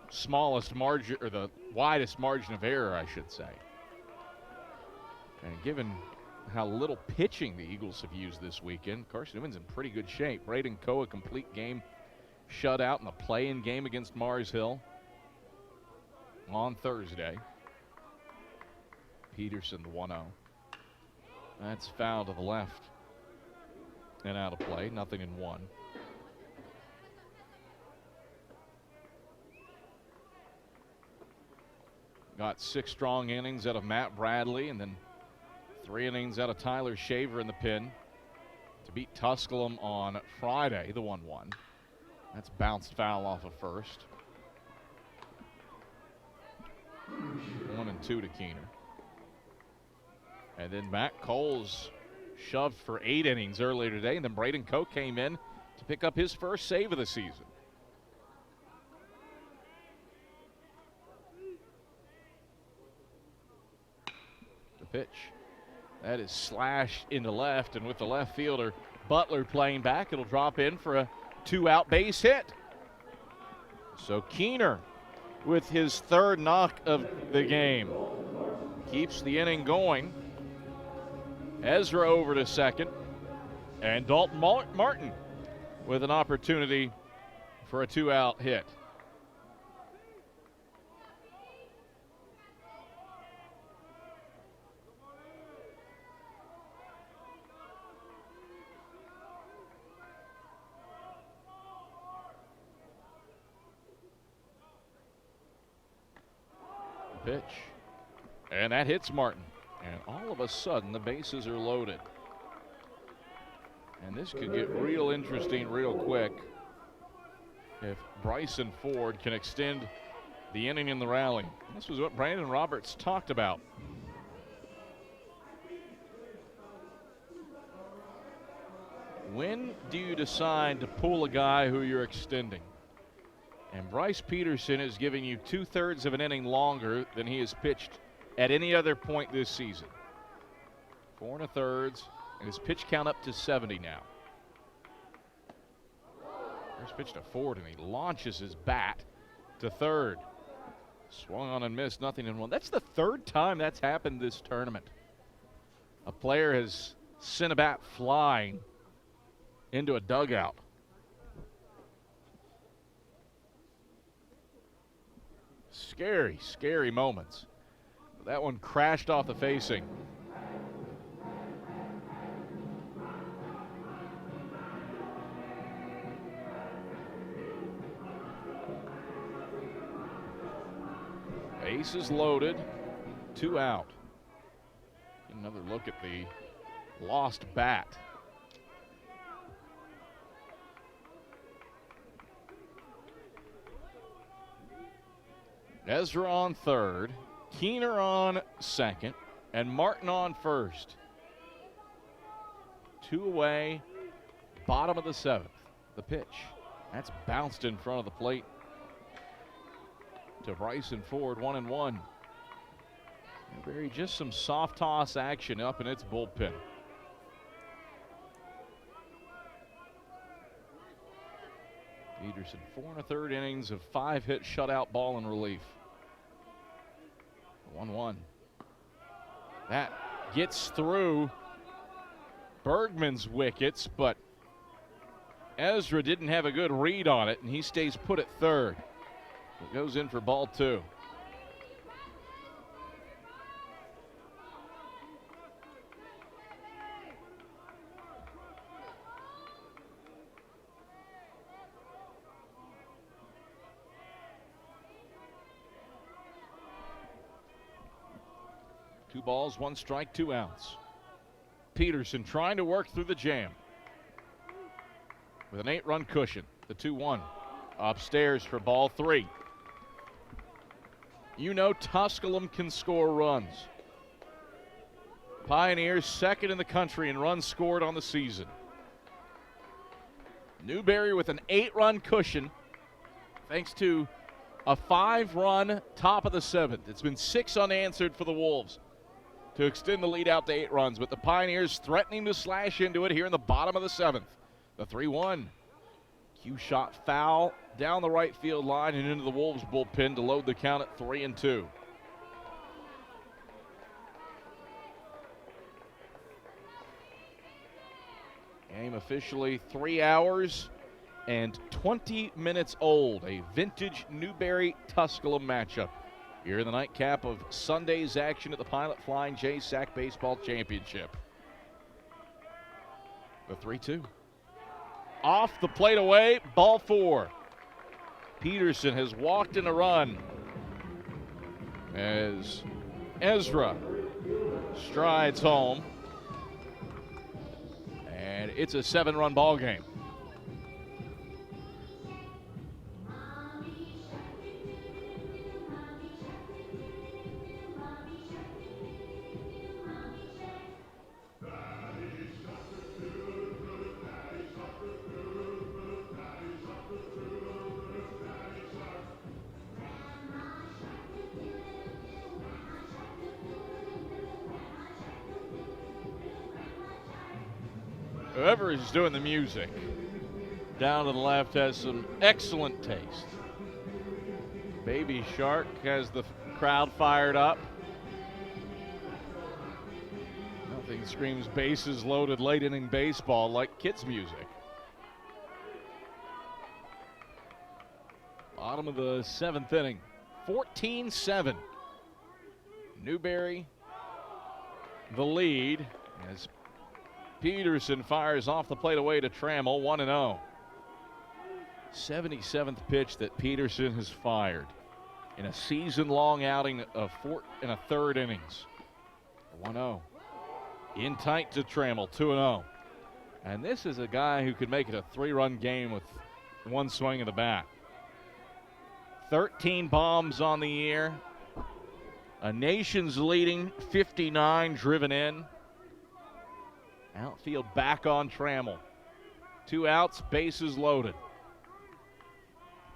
smallest margin, or the widest margin of error, I should say. And given how little pitching the Eagles have used this weekend, Carson-Newman's in pretty good shape. Braden Coe, a complete game shutout in the play-in game against Mars Hill on Thursday. Peterson, the 1-0. That's foul to the left and out of play. Nothing in one. Got 6 strong innings out of Matt Bradley, and then 3 innings out of Tyler Shaver in the pen to beat Tusculum on Friday, the 1-1. That's bounced foul off of first. 1-2 to Keener. And then Matt Coles shoved for 8 innings earlier today, and then Braden Coe came in to pick up his first save of the season. The pitch. That is slashed into left, and with the left fielder Butler playing back, it'll drop in for a 2-out base hit. So Keener, with his 3rd knock of the game, keeps the inning going. Ezra over to second, and Dalton Martin with an opportunity for a 2-out hit. Pitch, and that hits Martin, and all of a sudden the bases are loaded, and this could get real interesting real quick if Bryson Ford can extend the inning in the rally. This was what Brandon Roberts talked about. When do you decide to pull a guy who you're extending? And Bryce Peterson is giving you 2/3 of an inning longer than he has pitched at any other point this season. 4 1/3, and his pitch count up to 70 now. First pitch to Ford, and he launches his bat to third. Swung on and missed, nothing in one. That's the 3rd time that's happened this tournament. A player has sent a bat flying into a dugout. Scary, scary moments. That one crashed off the facing. Bases loaded, 2 out. Another look at the lost bat. Ezra on third, Keener on second, and Martin on first. 2 away, bottom of the 7th. The pitch. That's bounced in front of the plate to Bryson Ford, 1-1. Newberry, just some soft toss action up in its bullpen. Peterson, 4 1/3 innings of 5-hit shutout ball in relief. 1-1. That gets through Bergman's wickets, but Ezra didn't have a good read on it, and he stays put at third. It goes in for ball 2. Two balls, 1 strike, 2 outs. Peterson trying to work through the jam with an 8-run cushion. The 2-1 upstairs for ball 3. You know Tusculum can score runs. Pioneers 2nd in the country in runs scored on the season. Newberry with an 8-run cushion thanks to A 5-run top of the 7th. It's been 6 unanswered for the Wolves to extend the lead out to 8 runs, but the Pioneers threatening to slash into it here in the bottom of the 7th. The 3-1. Cue shot foul down the right field line and into the Wolves bullpen to load the count at 3-2. Game officially 3 hours and 20 minutes old. A vintage Newberry Tusculum matchup here in the nightcap of Sunday's action at the Pilot Flying J SAC Baseball Championship. The 3-2. Off the plate away, ball 4. Peterson has walked in a run as Ezra strides home. And it's a 7-run ball game. Whoever is doing the music down to the left has some excellent taste. Baby Shark has the crowd fired up. Nothing screams bases loaded late inning baseball like kids' music. Bottom of the 7th inning, 14-7. Newberry the lead as Peterson fires off the plate away to Trammell, 1-0. 77th pitch that Peterson has fired in a season-long outing of 4 1/3 innings. 1-0. In tight to Trammell, 2-0. And this is a guy who could make it a 3-run game with one swing of the bat. 13 bombs on the year. A nation's leading 59 driven in. Outfield back on Trammell. 2 outs, bases loaded.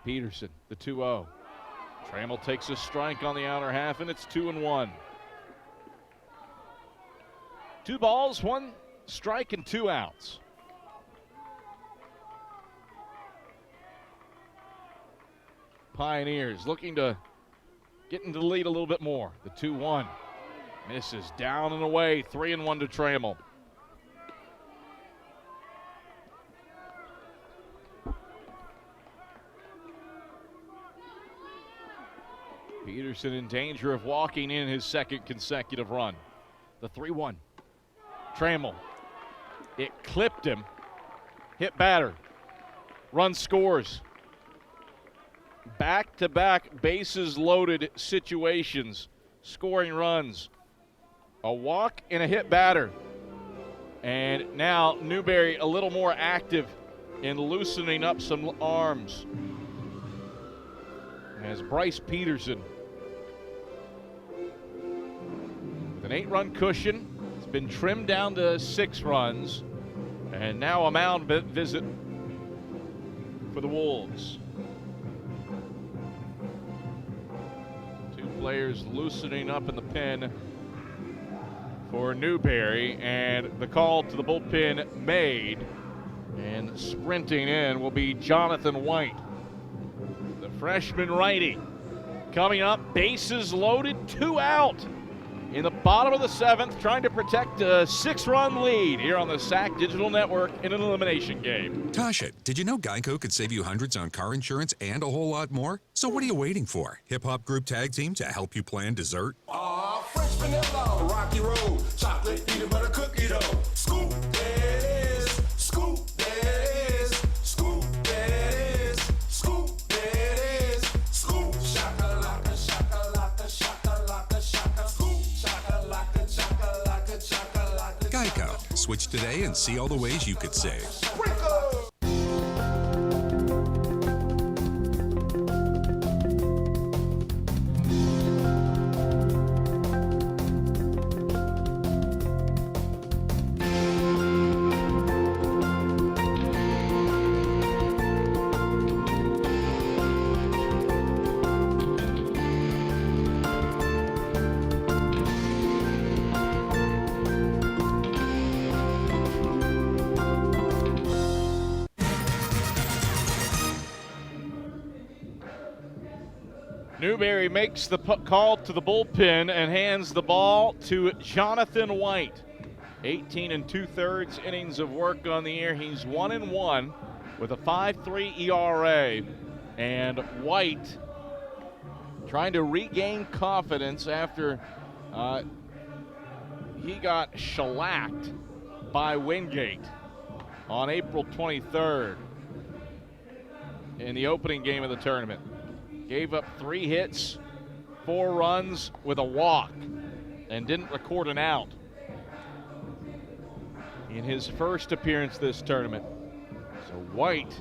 Peterson, the 2-0. Trammell takes a strike on the outer half, and it's 2-1. 2 balls, 1 strike, and 2 outs. Pioneers looking to get into the lead a little bit more. The 2-1. Misses down and away, 3-1 to Trammell. Peterson in danger of walking in his 2nd consecutive run. The 3-1. Trammell. It clipped him. Hit batter. Run scores. Back-to-back bases loaded situations. Scoring runs. A walk and a hit batter. And now Newberry a little more active in loosening up some arms. As Bryce Peterson with an 8-run cushion. It's been trimmed down to 6 runs. And now a mound visit for the Wolves. 2 players loosening up in the pen for Newberry, and the call to the bullpen made. And sprinting in will be Jonathan White, the freshman righty. Coming up, bases loaded, 2 out in the bottom of the 7th, trying to protect a 6-run lead here on the SAC Digital Network in an elimination game. Tasha, did you know Geico could save you hundreds on car insurance and a whole lot more? So what are you waiting for? Hip-hop group tag team to help you plan dessert? Fresh vanilla, rocky road, chocolate, peanut butter cookie dough. Scoop, there it is. Scoop, there it is. Scoop, there it is. Scoop, there it is. Scoop, shakalaka, shakalaka, shakalaka, shaka. Scoop, shakalaka, shakalaka, shakalaka. Geico. Switch today and see all the ways you could save. Sprinkle. Newberry makes the call to the bullpen and hands the ball to Jonathan White. 18 2/3 innings of work on the year. He's 1-1 with a 5.3 ERA. And White trying to regain confidence after he got shellacked by Wingate on April 23rd in the opening game of the tournament. Gave up 3 hits, 4 runs with a walk, and didn't record an out in his first appearance this tournament. So White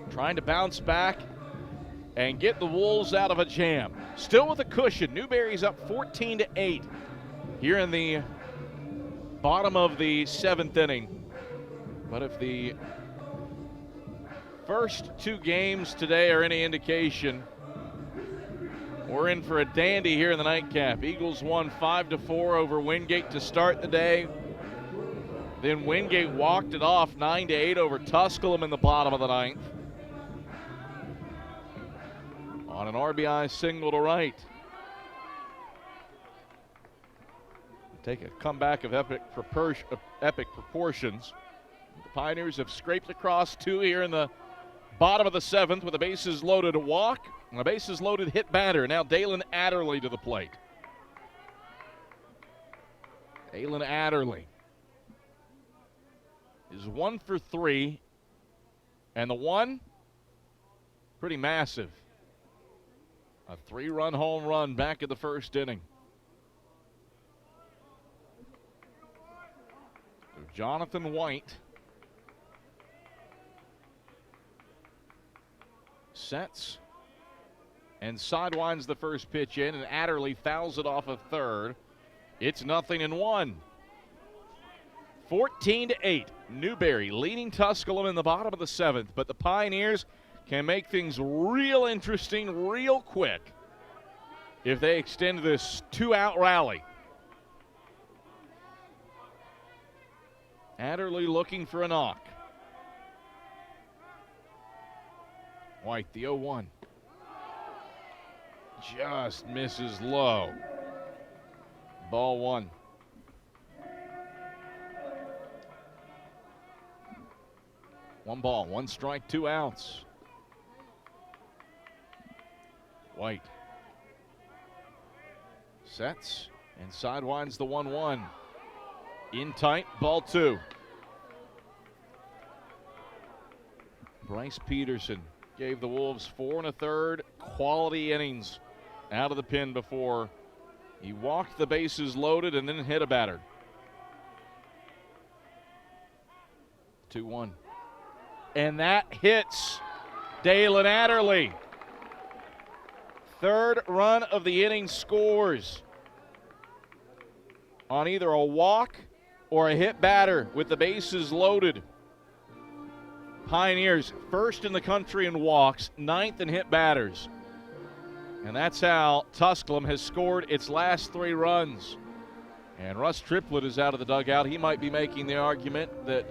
trying to bounce back and get the Wolves out of a jam. Still with a cushion. Newberry's up 14-8 here in the bottom of the 7th inning. But if the first 2 games today are any indication, we're in for a dandy here in the nightcap. Eagles won 5-4 over Wingate to start the day. Then Wingate walked it off 9-8 over Tusculum in the bottom of the 9th. On an RBI single to right. Take a comeback of epic proportions. The Pioneers have scraped across 2 here in the bottom of the 7th with a bases loaded walk and a bases loaded hit batter. Now Dalen Adderley to the plate. Dalen Adderley is 1 for 3, and the 1 pretty massive. A 3-run home run back in the first inning. So Jonathan White sets and sidewinds the first pitch in, and Adderley fouls it off of third. It's 0-1. 14-8. Newberry leading Tusculum in the bottom of the 7th, but the Pioneers can make things real interesting real quick if they extend this 2-out rally. Adderley looking for a knock. White, the 0-1. Just misses low. Ball 1. One ball, 1 strike, 2 outs. White sets and sidewinds the 1-1. In tight, ball 2. Bryce Peterson gave the Wolves 4 1/3 quality innings out of the pen before he walked the bases loaded and then hit a batter. 2-1. And that hits Dalen Adderley. 3rd run of the inning scores on either a walk or a hit batter with the bases loaded. Pioneers first in the country in walks, 9th in hit batters. And that's how Tusculum has scored its last 3 runs. And Russ Triplett is out of the dugout. He might be making the argument that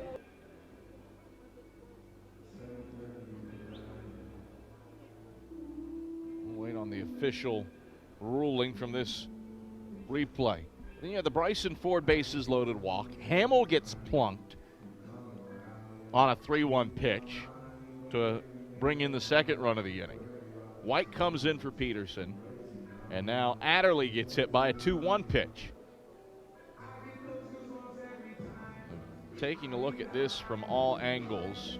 on the official ruling from this replay. Then you have the Bryson Ford bases loaded walk. Hamill gets plunked on a 3-1 pitch to bring in the 2nd run of the inning. White comes in for Peterson, and now Adderley gets hit by a 2-1 pitch. Taking a look at this from all angles.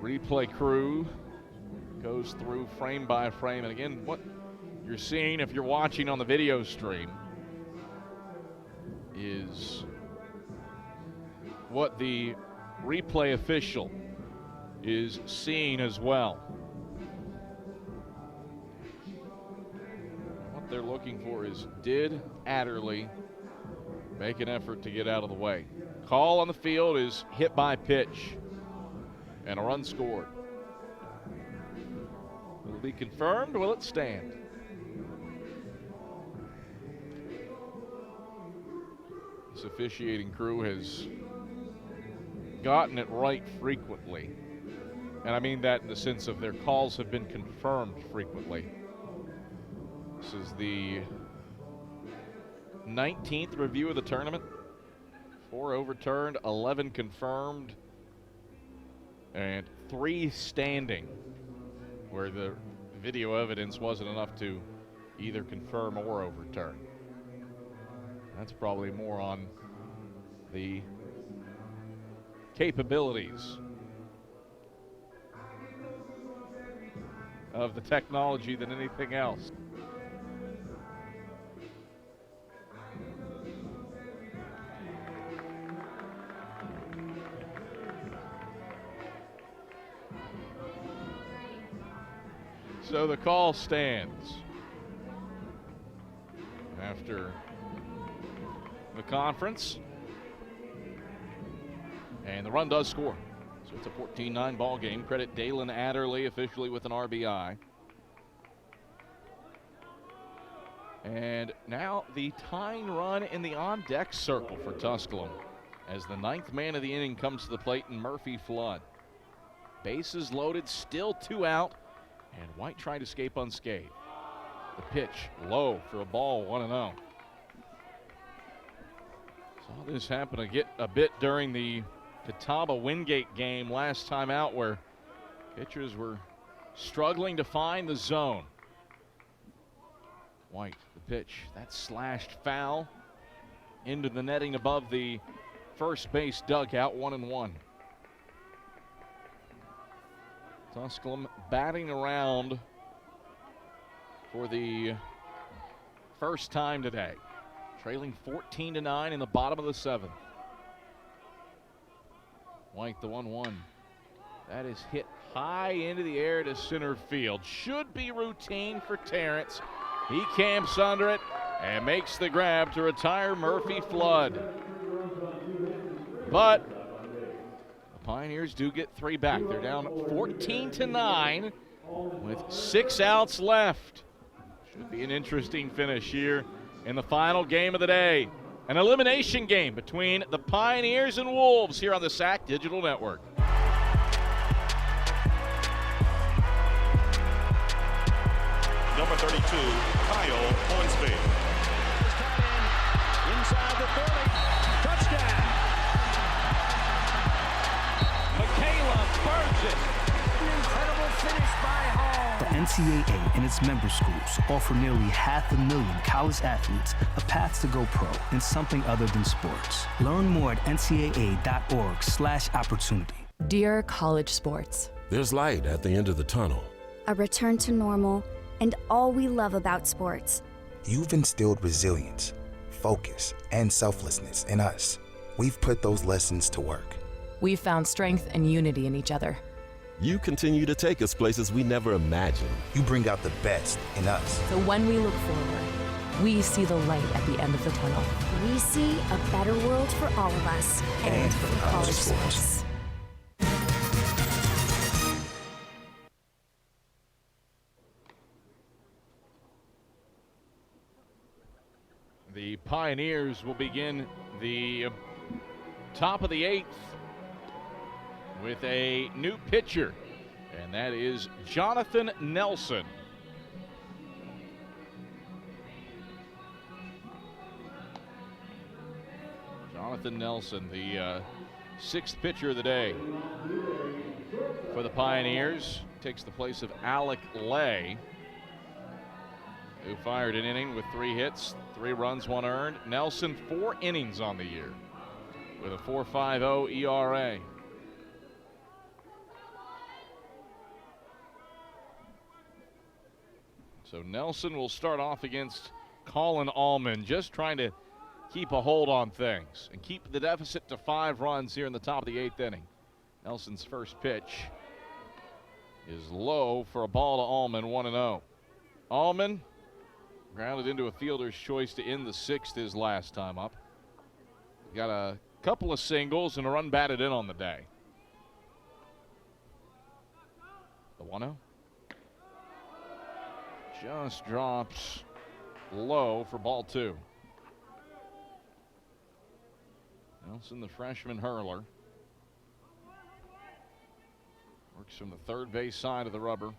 Replay crew goes through frame by frame. And again, what you're seeing if you're watching on the video stream is what the replay official is seeing as well. What they're looking for is, did Adderley make an effort to get out of the way? Call on the field is hit by pitch. And a run scored. Will it be confirmed? Will it stand? This officiating crew has gotten it right frequently. And I mean that in the sense of their calls have been confirmed frequently. This is the 19th review of the tournament. 4 overturned, 11 confirmed, and 3 standing, where the video evidence wasn't enough to either confirm or overturn. That's probably more on the capabilities of the technology than anything else. So the call stands after the conference, and the run does score. So it's a 14-9 ball game. Credit Dalen Adderley officially with an RBI. And now the tying run in the on-deck circle for Tusculum as the 9th man of the inning comes to the plate in Murphy Flood. Bases loaded, still 2 out, and White trying to escape unscathed. The pitch low for a ball, 1-0. Saw this happen a bit during the Catawba-Wingate game last time out, where pitchers were struggling to find the zone. White, the pitch, that's slashed foul into the netting above the first base dugout, 1-1. Tusculum batting around for the first time today, trailing 14-9 in the bottom of the 7th. White, the 1-1. That is hit high into the air to center field. Should be routine for Terrence. He camps under it and makes the grab to retire Murphy Flood. But the Pioneers do get 3 back. They're down 14-9 with 6 outs left. Should be an interesting finish here in the final game of the day. An elimination game between the Pioneers and Wolves here on the SAC Digital Network. Number 32, Kyle Hornsby. Inside the 30. Touchdown. Michaela Burgess. An incredible finish by Hall. The NCAA and its member schools offer nearly 500,000 college athletes a path to go pro in something other than sports. Learn more at ncaa.org/opportunity. Dear college sports. There's light at the end of the tunnel. A return to normal, and all we love about sports. You've instilled resilience, focus, and selflessness in us. We've put those lessons to work. We've found strength and unity in each other. You continue to take us places we never imagined. You bring out the best in us. So when we look forward, we see the light at the end of the tunnel. We see a better world for all of us and for college sports. The Pioneers will begin the top of the 8th with a new pitcher, and that is Jonathan Nelson. Jonathan Nelson, the 6th pitcher of the day for the Pioneers, takes the place of Alec Lay, who fired an inning with 3 hits, 3 runs, 1 earned. Nelson, 4 innings on the year with a 4.50 ERA. So Nelson will start off against Colin Allman, just trying to keep a hold on things and keep the deficit to 5 runs here in the top of the 8th inning. Nelson's first pitch is low for a ball to Allman, 1-0. Allman grounded into a fielder's choice to end the 6th his last time up. Got a couple of singles and a run batted in on the day. The 1-0. Just drops low for ball 2. Nelson, the freshman hurler, works from the third base side of the rubber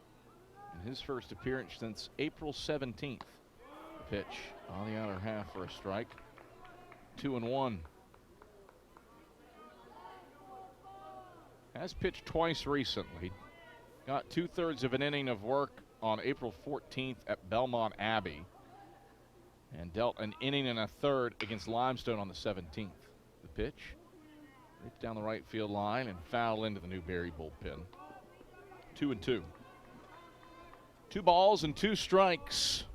in his first appearance since April 17th. The pitch on the outer half for a strike. 2-1. Has pitched twice recently. Got 2/3 of an inning of work on April 14th at Belmont Abbey, and dealt an inning and a third against Limestone on the 17th. The pitch ripped down the right field line and foul into the Newberry bullpen. 2-2. 2 balls and 2 strikes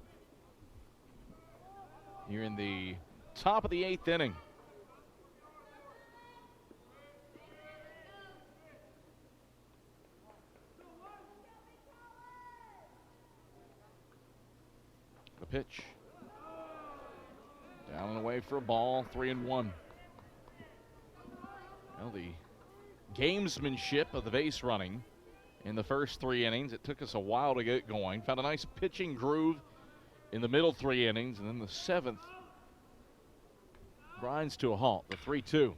here in the top of the 8th inning. The pitch. Down and away for a ball, 3-1. Well, the gamesmanship of the base running in the first 3 innings. It took us a while to get going. Found a nice pitching groove in the middle 3 innings, and then the 7th grinds to a halt, the 3-2.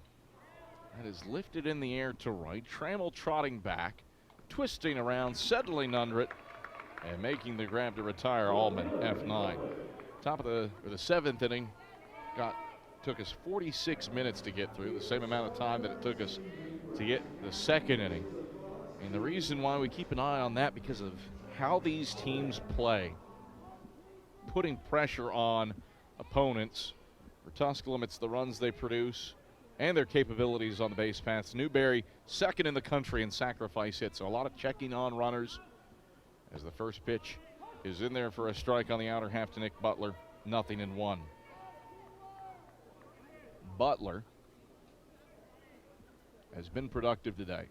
That is lifted in the air to right. Trammell trotting back, twisting around, settling under it, and making the grab to retire Allman, F9. Top of the 7th inning took us 46 minutes to get through, the same amount of time that it took us to get the 2nd inning. And the reason why we keep an eye on that, because of how these teams play, putting pressure on opponents. For Tusculum, it's the runs they produce and their capabilities on the base paths. Newberry, 2nd in the country in sacrifice hits, so a lot of checking on runners. As the first pitch is in there for a strike on the outer half to Nick Butler, 0-1. Butler has been productive today.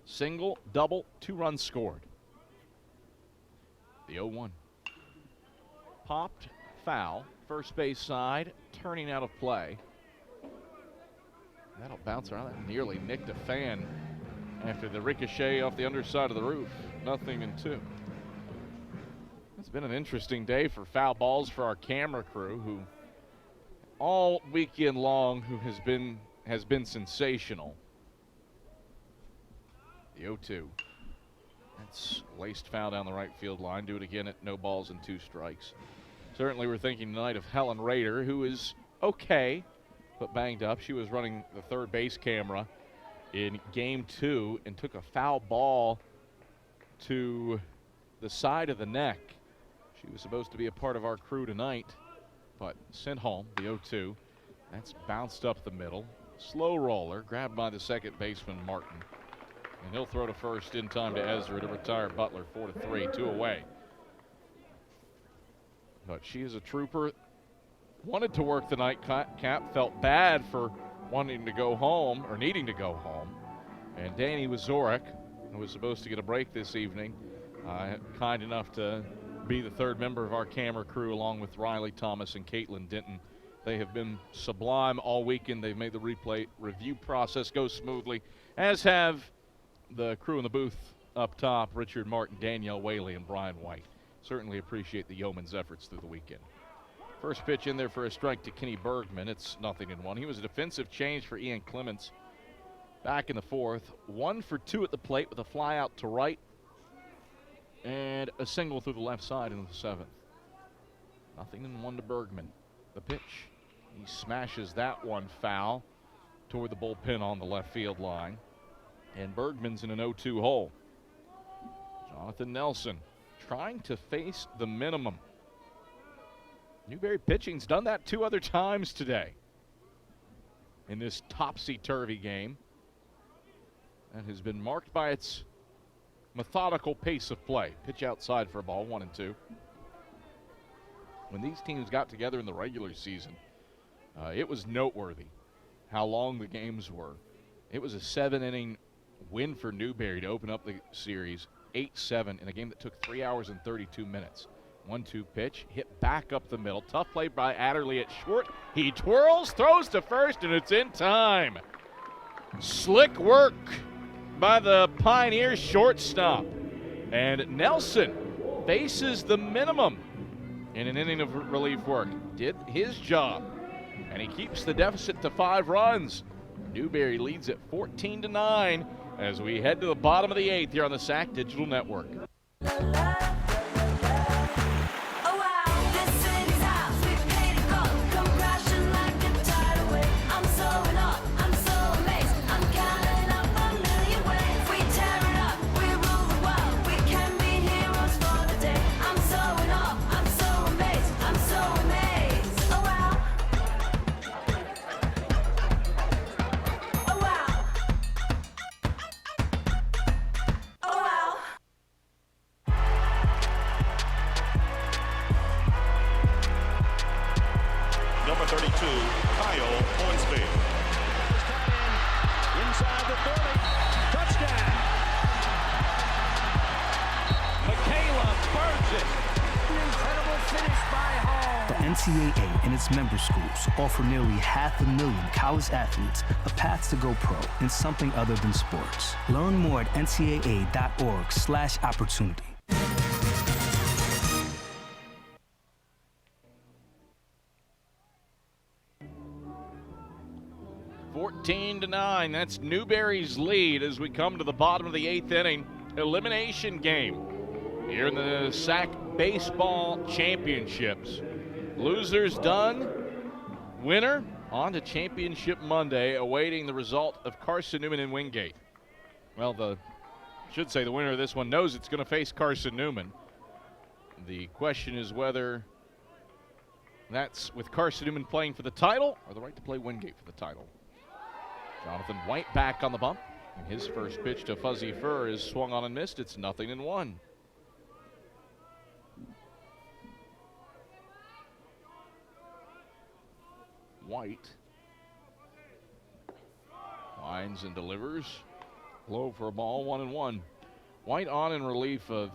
Single, double, 2 runs scored. The 0-1. Popped, foul, first base side, turning out of play. That'll bounce around. That nearly nicked a fan after the ricochet off the underside of the roof. 0-2. It's been an interesting day for foul balls for our camera crew, who all weekend long has been sensational. The 0-2. That's laced foul down the right field line. Do it again at no balls and 2 strikes. Certainly we're thinking tonight of Helen Rader, who is okay, but banged up. She was running the third base camera in game 2 and took a foul ball to the side of the neck. She was supposed to be a part of our crew tonight, but sent home, the 0-2. That's bounced up the middle. Slow roller, grabbed by the second baseman, Martin. And he'll throw to first in time to Ezra to retire Butler, 4-3, 2 away. But she is a trooper. Wanted to work the nightcap, felt bad for wanting to go home or needing to go home. And Danny Wazorek, who was supposed to get a break this evening, kind enough to be the 3rd member of our camera crew, along with Riley Thomas and Caitlin Denton. They have been sublime all weekend. They've made the replay review process go smoothly, as have the crew in the booth up top, Richard Martin, Danielle Whaley, and Brian White. Certainly appreciate the yeoman's efforts through the weekend. First pitch in there for a strike to Kenny Bergman. It's 0-1. He was a defensive change for Ian Clements back in the 4th. 1 for 2 at the plate with a fly out to right and a single through the left side in the 7th. 0-1 to Bergman. The pitch. He smashes that one foul toward the bullpen on the left field line. And Bergman's in an 0-2 hole. Jonathan Nelson trying to face the minimum. Newberry pitching's done that 2 other times today in this topsy-turvy game that has been marked by its methodical pace of play. Pitch outside for a ball, 1-2. When these teams got together in the regular season, it was noteworthy how long the games were. It was a 7-inning win for Newberry to open up the series, 8-7, in a game that took 3 hours and 32 minutes. 1-2 pitch, hit back up the middle. Tough play by Adderley at short. He twirls, throws to first, and it's in time. Slick work by the Pioneer shortstop. And Nelson faces the minimum in an inning of relief work. Did his job, and he keeps the deficit to 5 runs. Newberry leads at 14-9 as we head to the bottom of the 8th here on the SAC Digital Network. Number 32, Kyle Hornsby. Inside the 30. Touchdown. Michaela burns it. An incredible finish by Hall. The NCAA and its member schools offer nearly 500,000 college athletes a path to go pro in something other than sports. Learn more at ncaa.org/opportunity. 14-9, that's Newberry's lead as we come to the bottom of the 8th inning. Elimination game here in the SAC Baseball Championships. Losers done, winner on to Championship Monday, awaiting the result of Carson-Newman and Wingate. Well, the winner of this one knows it's going to face Carson-Newman. The question is whether that's with Carson-Newman playing for the title or the right to play Wingate for the title. Jonathan White back on the bump. His first pitch to Fuzzy Fur is swung on and missed. It's 0-1. White winds and delivers. Low for a ball, 1-1. White on in relief of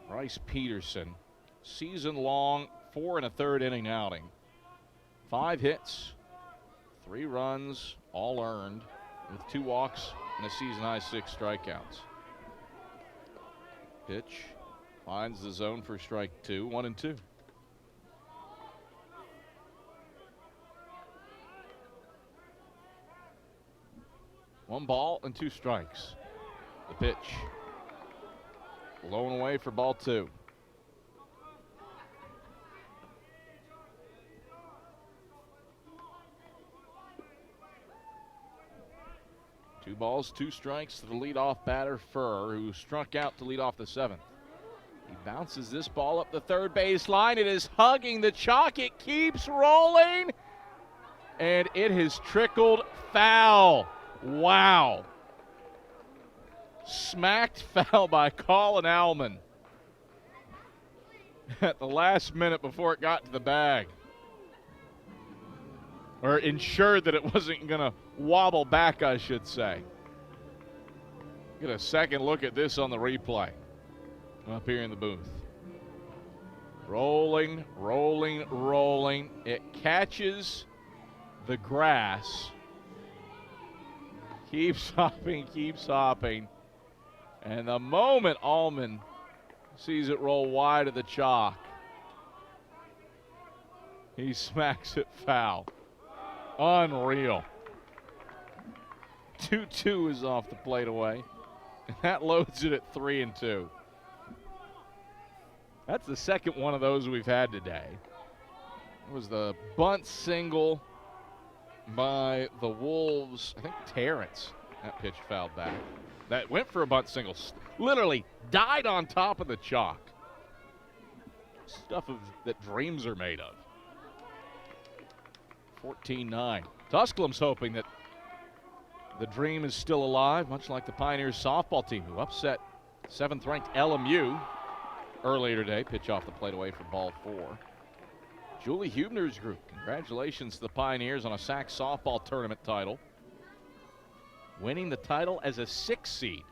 Bryce Peterson. Season-long 4 1/3 inning outing. 5 hits, 3 runs, all earned, with 2 walks and a season-high 6 strikeouts. Pitch finds the zone for strike 2, 1-2. One ball and 2 strikes. The pitch blown away for ball 2. Two balls, 2 strikes to the leadoff batter, Furr, who struck out to lead off the 7th. He bounces this ball up the third base line. It is hugging the chalk. It keeps rolling, and it has trickled foul. Wow. Smacked foul by Colin Allman at the last minute before it got to the bag. Or ensured that it wasn't going to wobble back, I should say. Get a second look at this on the replay up here in the booth. Rolling, rolling, rolling. It catches the grass. Keeps hopping, keeps hopping. And the moment Allman sees it roll wide of the chalk, he smacks it foul. Unreal. 2-2 is off the plate away. And that loads it at 3-2. That's the second one of those we've had today. It was the bunt single by the Wolves. I think Terrence. That pitch fouled back. That went for a bunt single. Literally died on top of the chalk. Stuff that dreams are made of. 14-9. Tusculum's hoping that the dream is still alive, much like the Pioneers softball team, who upset 7th-ranked LMU earlier today. Pitch off the plate away for ball 4. Julie Hubner's group, congratulations to the Pioneers on a SAC softball tournament title. Winning the title as a 6th seed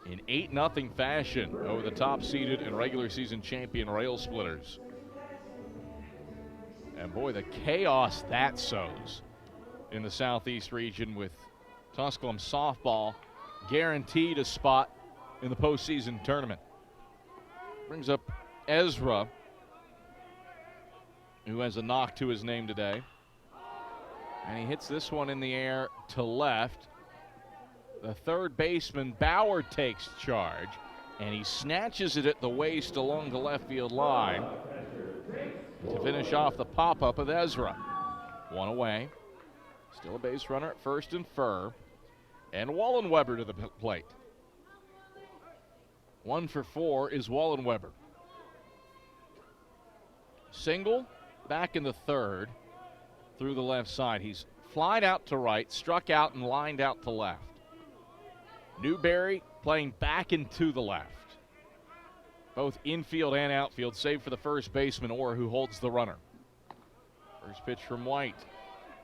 in 8-0 fashion over the top-seeded and regular season champion Rail Splitters. And boy, the chaos that sows in the Southeast region with Tusculum softball guaranteed a spot in the postseason tournament. Brings up Ezra, who has a knock to his name today. And he hits this one in the air to left. The third baseman, Bauer, takes charge, and he snatches it at the waist along the left field line to finish off the pop-up of Ezra. One away. Still a base runner at first and Furr. And Wallenweber to the plate. 1 for 4 is Wallenweber. Single back in the third through the left side. He's flied out to right, struck out, and lined out to left. Newberry playing back and to the left. Both infield and outfield, save for the first baseman, Orr, who holds the runner. First pitch from White.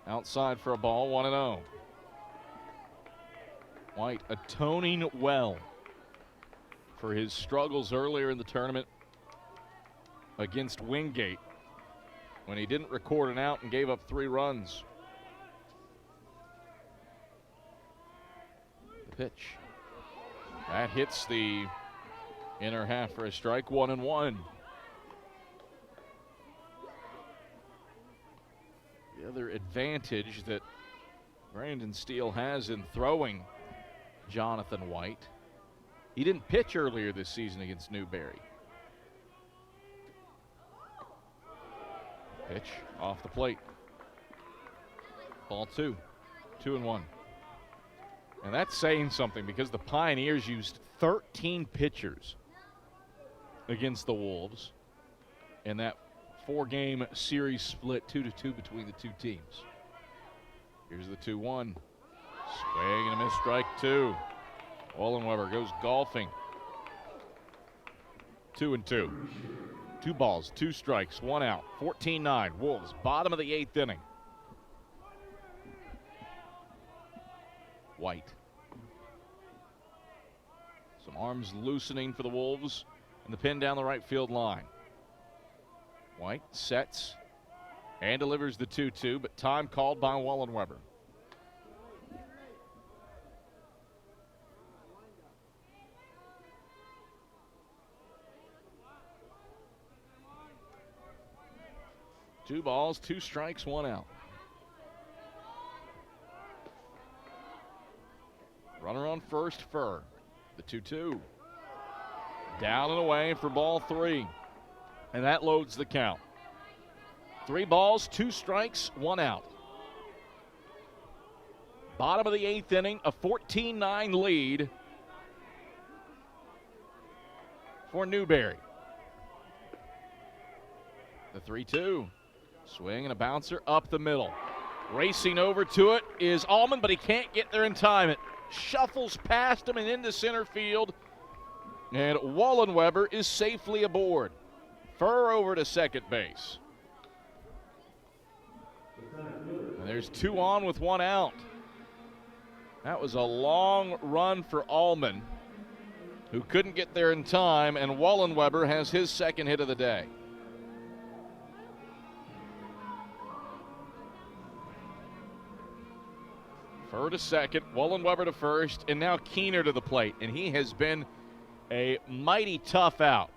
Outside for a ball, 1-0. White atoning well for his struggles earlier in the tournament against Wingate when he didn't record an out and gave up 3 runs. The pitch. That hits the inner half for a strike, 1-1. The other advantage that Brandon Steele has in throwing Jonathan White, he didn't pitch earlier this season against Newberry. Pitch off the plate. Ball 2, 2-1. And that's saying something because the Pioneers used 13 pitchers against the Wolves in that 4-game series split 2-2 between the two teams. Here's the 2-1. Swing and a miss, strike 2. Wallenweber goes golfing. 2-2. 2 balls, 2 strikes, 1 out. 14-9. Wolves, bottom of the 8th inning. White. Some arms loosening for the Wolves, and the pin down the right field line. White sets and delivers the 2-2, but time called by Wallenweber. Two balls, 2 strikes, 1 out. Runner on first, Furr. The 2-2. Down and away for ball 3. And that loads the count. 3 balls, 2 strikes, 1 out. Bottom of the 8th inning, a 14-9 lead for Newberry. The 3-2. Swing and a bouncer up the middle. Racing over to it is Allman, but he can't get there in time. It shuffles past him and into center field. And Wallenweber is safely aboard. Furr over to second base. And there's 2 on with 1 out. That was a long run for Allman, who couldn't get there in time, and Wallenweber has his second hit of the day. Furr to second, Wallenweber to first, and now Keener to the plate, and he has been a mighty tough out.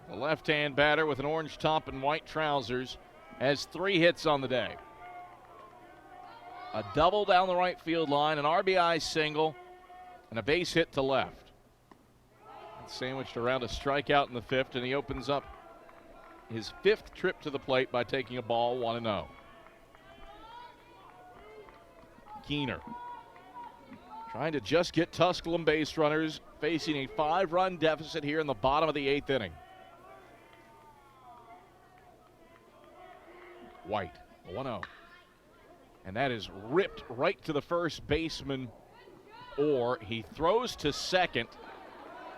The left-hand batter with an orange top and white trousers has 3 hits on the day. A double down the right field line, an RBI single, and a base hit to left. Sandwiched around a strikeout in the 5th, and he opens up his 5th trip to the plate by taking a ball 1-0. Keener trying to just get Tusculum base runners, facing a 5-run deficit here in the bottom of the 8th inning. White, 1-0. And that is ripped right to the first baseman, or he throws to second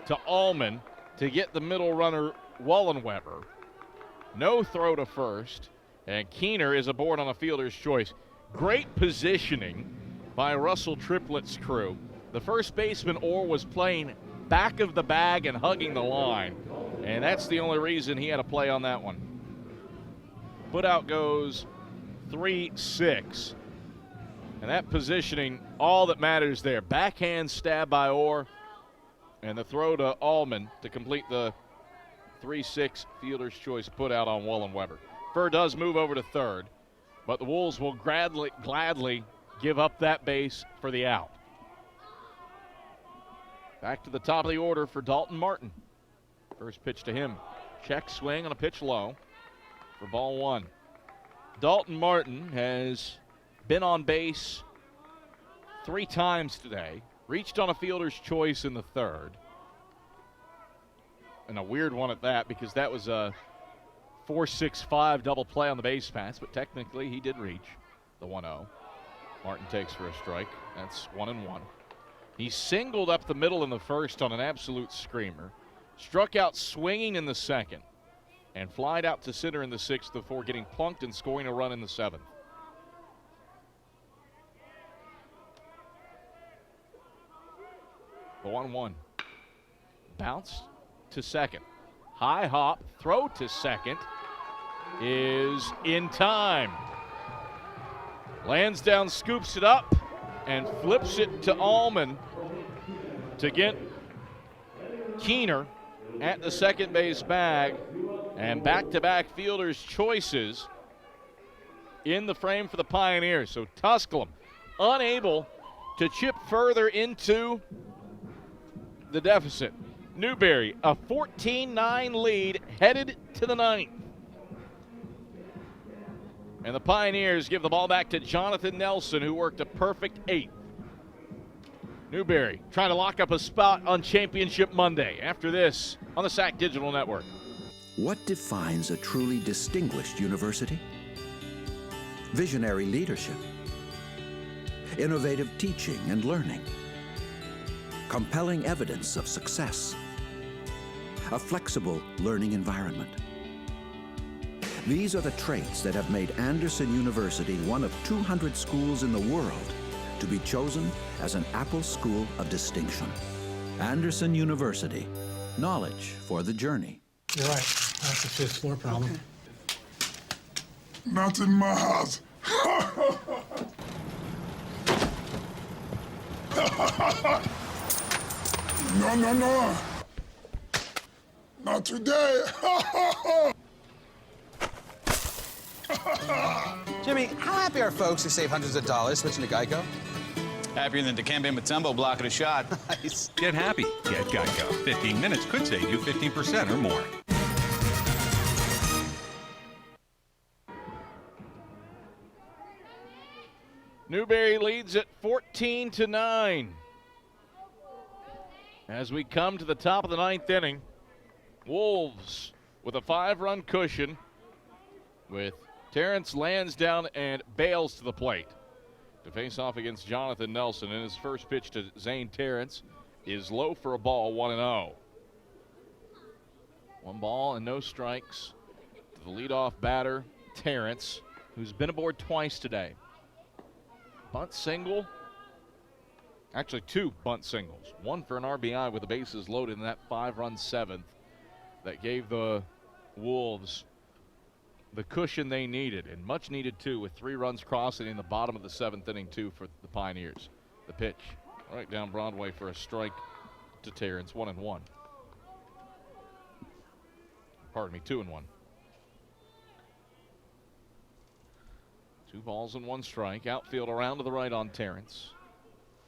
to Allman to get the middle runner, Wallenweber. No throw to first, and Keener is aboard on a fielder's choice. Great positioning by Russell Triplett's crew. The first baseman, Orr, was playing back of the bag and hugging the line, and that's the only reason he had a play on that one. Put out goes 3-6. And that positioning, all that matters there. Backhand stab by Orr, and the throw to Allman to complete the 3-6 fielder's choice put out on Wallenweber. Furr does move over to third. But the Wolves will gladly give up that base for the out. Back to the top of the order for Dalton Martin. First pitch to him. Check swing on a pitch low for ball one. Dalton Martin has been on base 3 times today. Reached on a fielder's choice in the third. And a weird one at that, because that was a 4-6-5 double play on the base pass, but technically he did reach the 1-0. Martin takes for a strike. That's 1-1. He singled up the middle in the first on an absolute screamer. Struck out swinging in the second. And flied out to center in the sixth before getting plunked and scoring a run in the seventh. The 1-1. Bounce to second. High hop, throw to second is in time. Lansdowne scoops it up and flips it to Allman to get Keener at the second base bag, and back-to-back fielders' choices in the frame for the Pioneers. So Tusculum unable to chip further into the deficit. Newberry, a 14-9 lead headed to the ninth. And the Pioneers give the ball back to Jonathan Nelson, who worked a perfect 8th. Newberry trying to lock up a spot on Championship Monday. After this, on the SAC Digital Network. What defines a truly distinguished university? Visionary leadership, innovative teaching and learning, compelling evidence of success, a flexible learning environment. These are the traits that have made Anderson University one of 200 schools in the world to be chosen as an Apple School of Distinction. Anderson University, knowledge for the journey. You're right, that's a 5th floor problem. Not in my house. No. Not today. Jimmy, how happy are folks who save hundreds of dollars switching to Geico? Happier than Dikembe Mutombo blocking a shot. Nice. Get happy. Get Geico. 15 minutes could save you 15% or more. Newberry leads at 14-9. As we come to the top of the ninth inning, Wolves with a 5-run cushion with Terrence Lansdowne and Bales to the plate to face off against Jonathan Nelson. And his first pitch to Zane Terrence is low for a ball, 1-0. 1 ball and no strikes to the leadoff batter, Terrence, who's been aboard twice today. Bunt single. Actually, 2 bunt singles. 1 for an RBI with the bases loaded in that 5-run 7th that gave the Wolves the cushion they needed, and much needed too, with 3 runs crossing in the bottom of the 7th inning too for the Pioneers. The pitch right down Broadway for a strike to Terrence, 1-1. Pardon me, 2-1. 2 balls and 1 strike. Outfield around to the right on Terrence.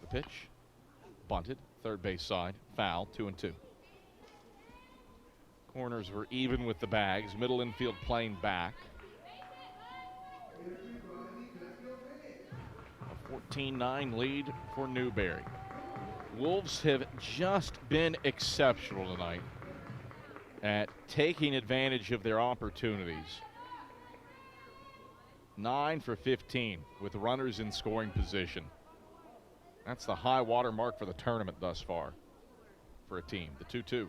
The pitch, bunted, third base side, foul, 2-2. Corners were even with the bags. Middle infield playing back. A 14-9 lead for Newberry. Wolves have just been exceptional tonight at taking advantage of their opportunities. 9 for 15 with runners in scoring position. That's the high water mark for the tournament thus far for a team. The 2-2.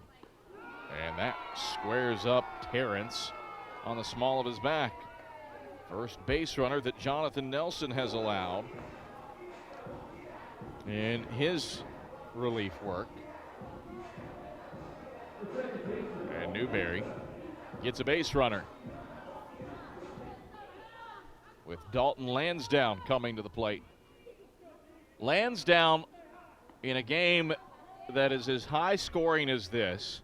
And that squares up Terrence on the small of his back. First base runner that Jonathan Nelson has allowed in his relief work. And Newberry gets a base runner with Dalton Lansdowne coming to the plate. Lansdowne, in a game that is as high scoring as this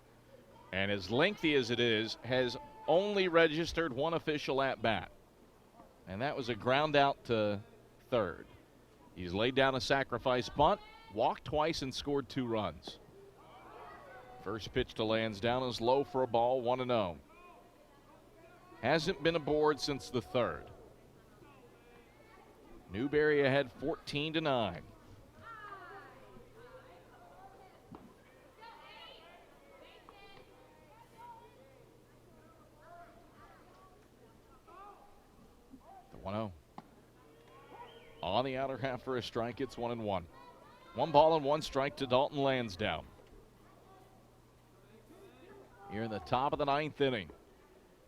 and as lengthy as it is, has only registered 1 official at bat. And that was a ground out to third. He's laid down a sacrifice bunt, walked twice, and scored 2 runs. First pitch to Lansdowne is low for a ball, 1-0. Hasn't been aboard since the third. Newberry ahead 14-9. The 1-0. On the outer half for a strike, it's 1-1. 1 ball and 1 strike to Dalton Lansdowne. Here in the top of the 9th inning.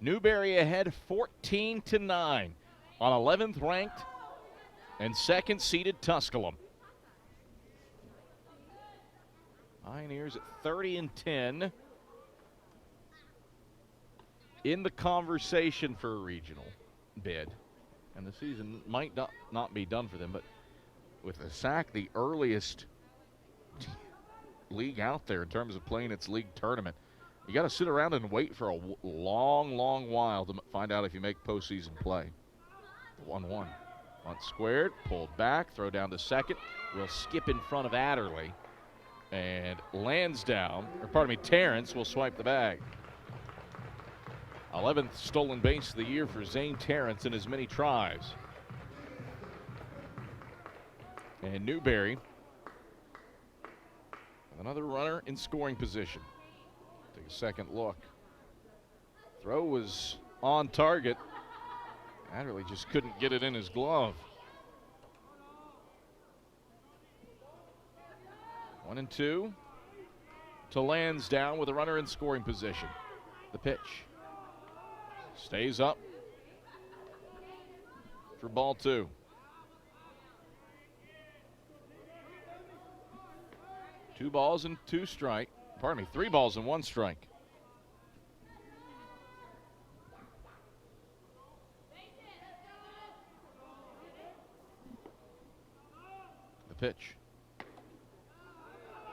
Newberry ahead 14-9 on 11th ranked and 2nd seeded Tusculum. Pioneers at 30-10 in the conversation for a regional bid. And the season might not be done for them, but with the SAC the earliest league out there in terms of playing its league tournament, you got to sit around and wait for a long, long while to find out if you make postseason play. 1-1. Bunt squared, pulled back, throw down to second. Will skip in front of Adderley. And Terrence will swipe the bag. 11th stolen base of the year for Zane Terrence in as many tries. And Newberry with another runner in scoring position. Take a second look. Throw was on target. Adderley just couldn't get it in his glove. 1-2 to Lansdowne with a runner in scoring position. The pitch stays up for ball 2. Three balls and 1 strike. The pitch.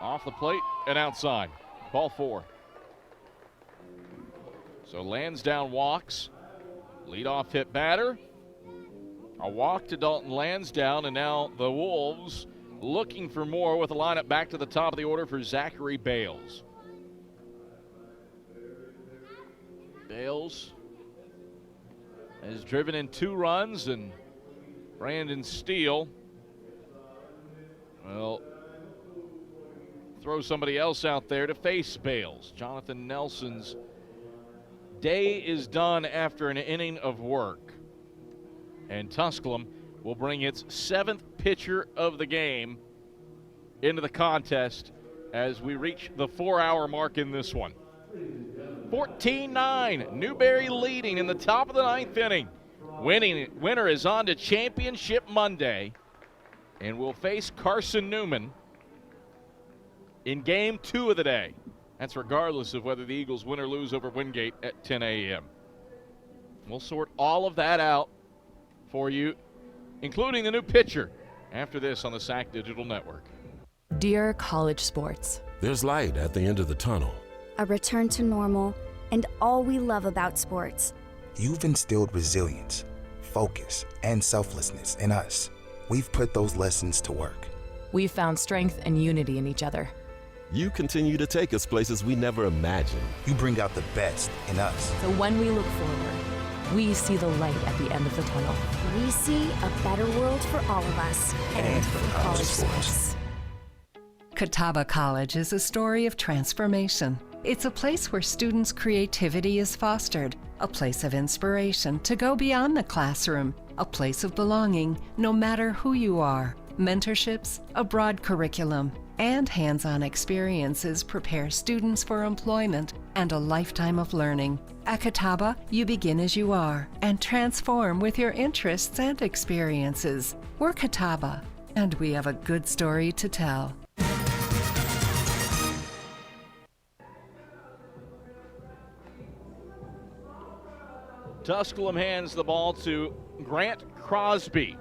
Off the plate and outside. Ball 4. So Lansdowne walks. Leadoff hit batter. A walk to Dalton Lansdowne, and now the Wolves looking for more with a lineup back to the top of the order for Zachary Bales. Bales has driven in 2 runs, and Brandon Steele will throw somebody else out there to face Bales. Jonathan Nelson's day is done after an inning of work, and Tusculum will bring its 7th pitcher of the game into the contest as we reach the 4-hour mark in this one. 14-9, Newberry leading in the top of the 9th inning. Winner is on to Championship Monday and will face Carson-Newman in Game 2 of the day. That's regardless of whether the Eagles win or lose over Wingate at 10 a.m. We'll sort all of that out for you, including the new pitcher, after this on the SAC Digital Network. Dear college sports, There's light at the end of the tunnel. A return to normal, and all we love about sports. You've instilled resilience, focus, and selflessness in us. We've put those lessons to work. we've found strength and unity in each other. You continue to take us places we never imagined. You bring out the best in us. So when we look forward, we see the light at the end of the tunnel. We see a better world for all of us and for college sports. Catawba College is a story of transformation. It's a place where students' creativity is fostered, a place of inspiration to go beyond the classroom, a place of belonging no matter who you are. Mentorships, a broad curriculum, and hands-on experiences prepare students for employment and a lifetime of learning. At Catawba, you begin as you are and transform with your interests and experiences. We're Catawba, and we have a good story to tell. Tusculum hands the ball to Grant Crosby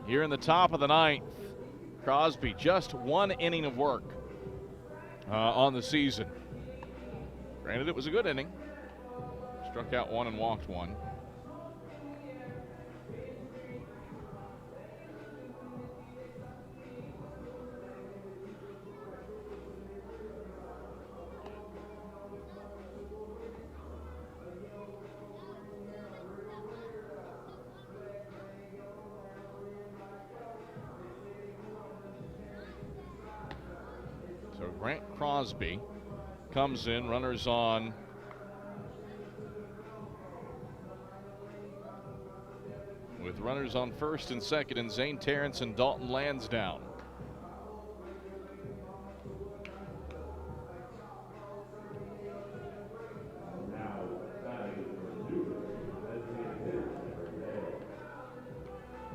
here in the top of the ninth. Crosby, just one inning of work on the season. Granted, it was a good inning. Struck out one and walked one. Grant Crosby comes in, runners on with runners on first and second, and Zane Terrence and Dalton Lansdowne.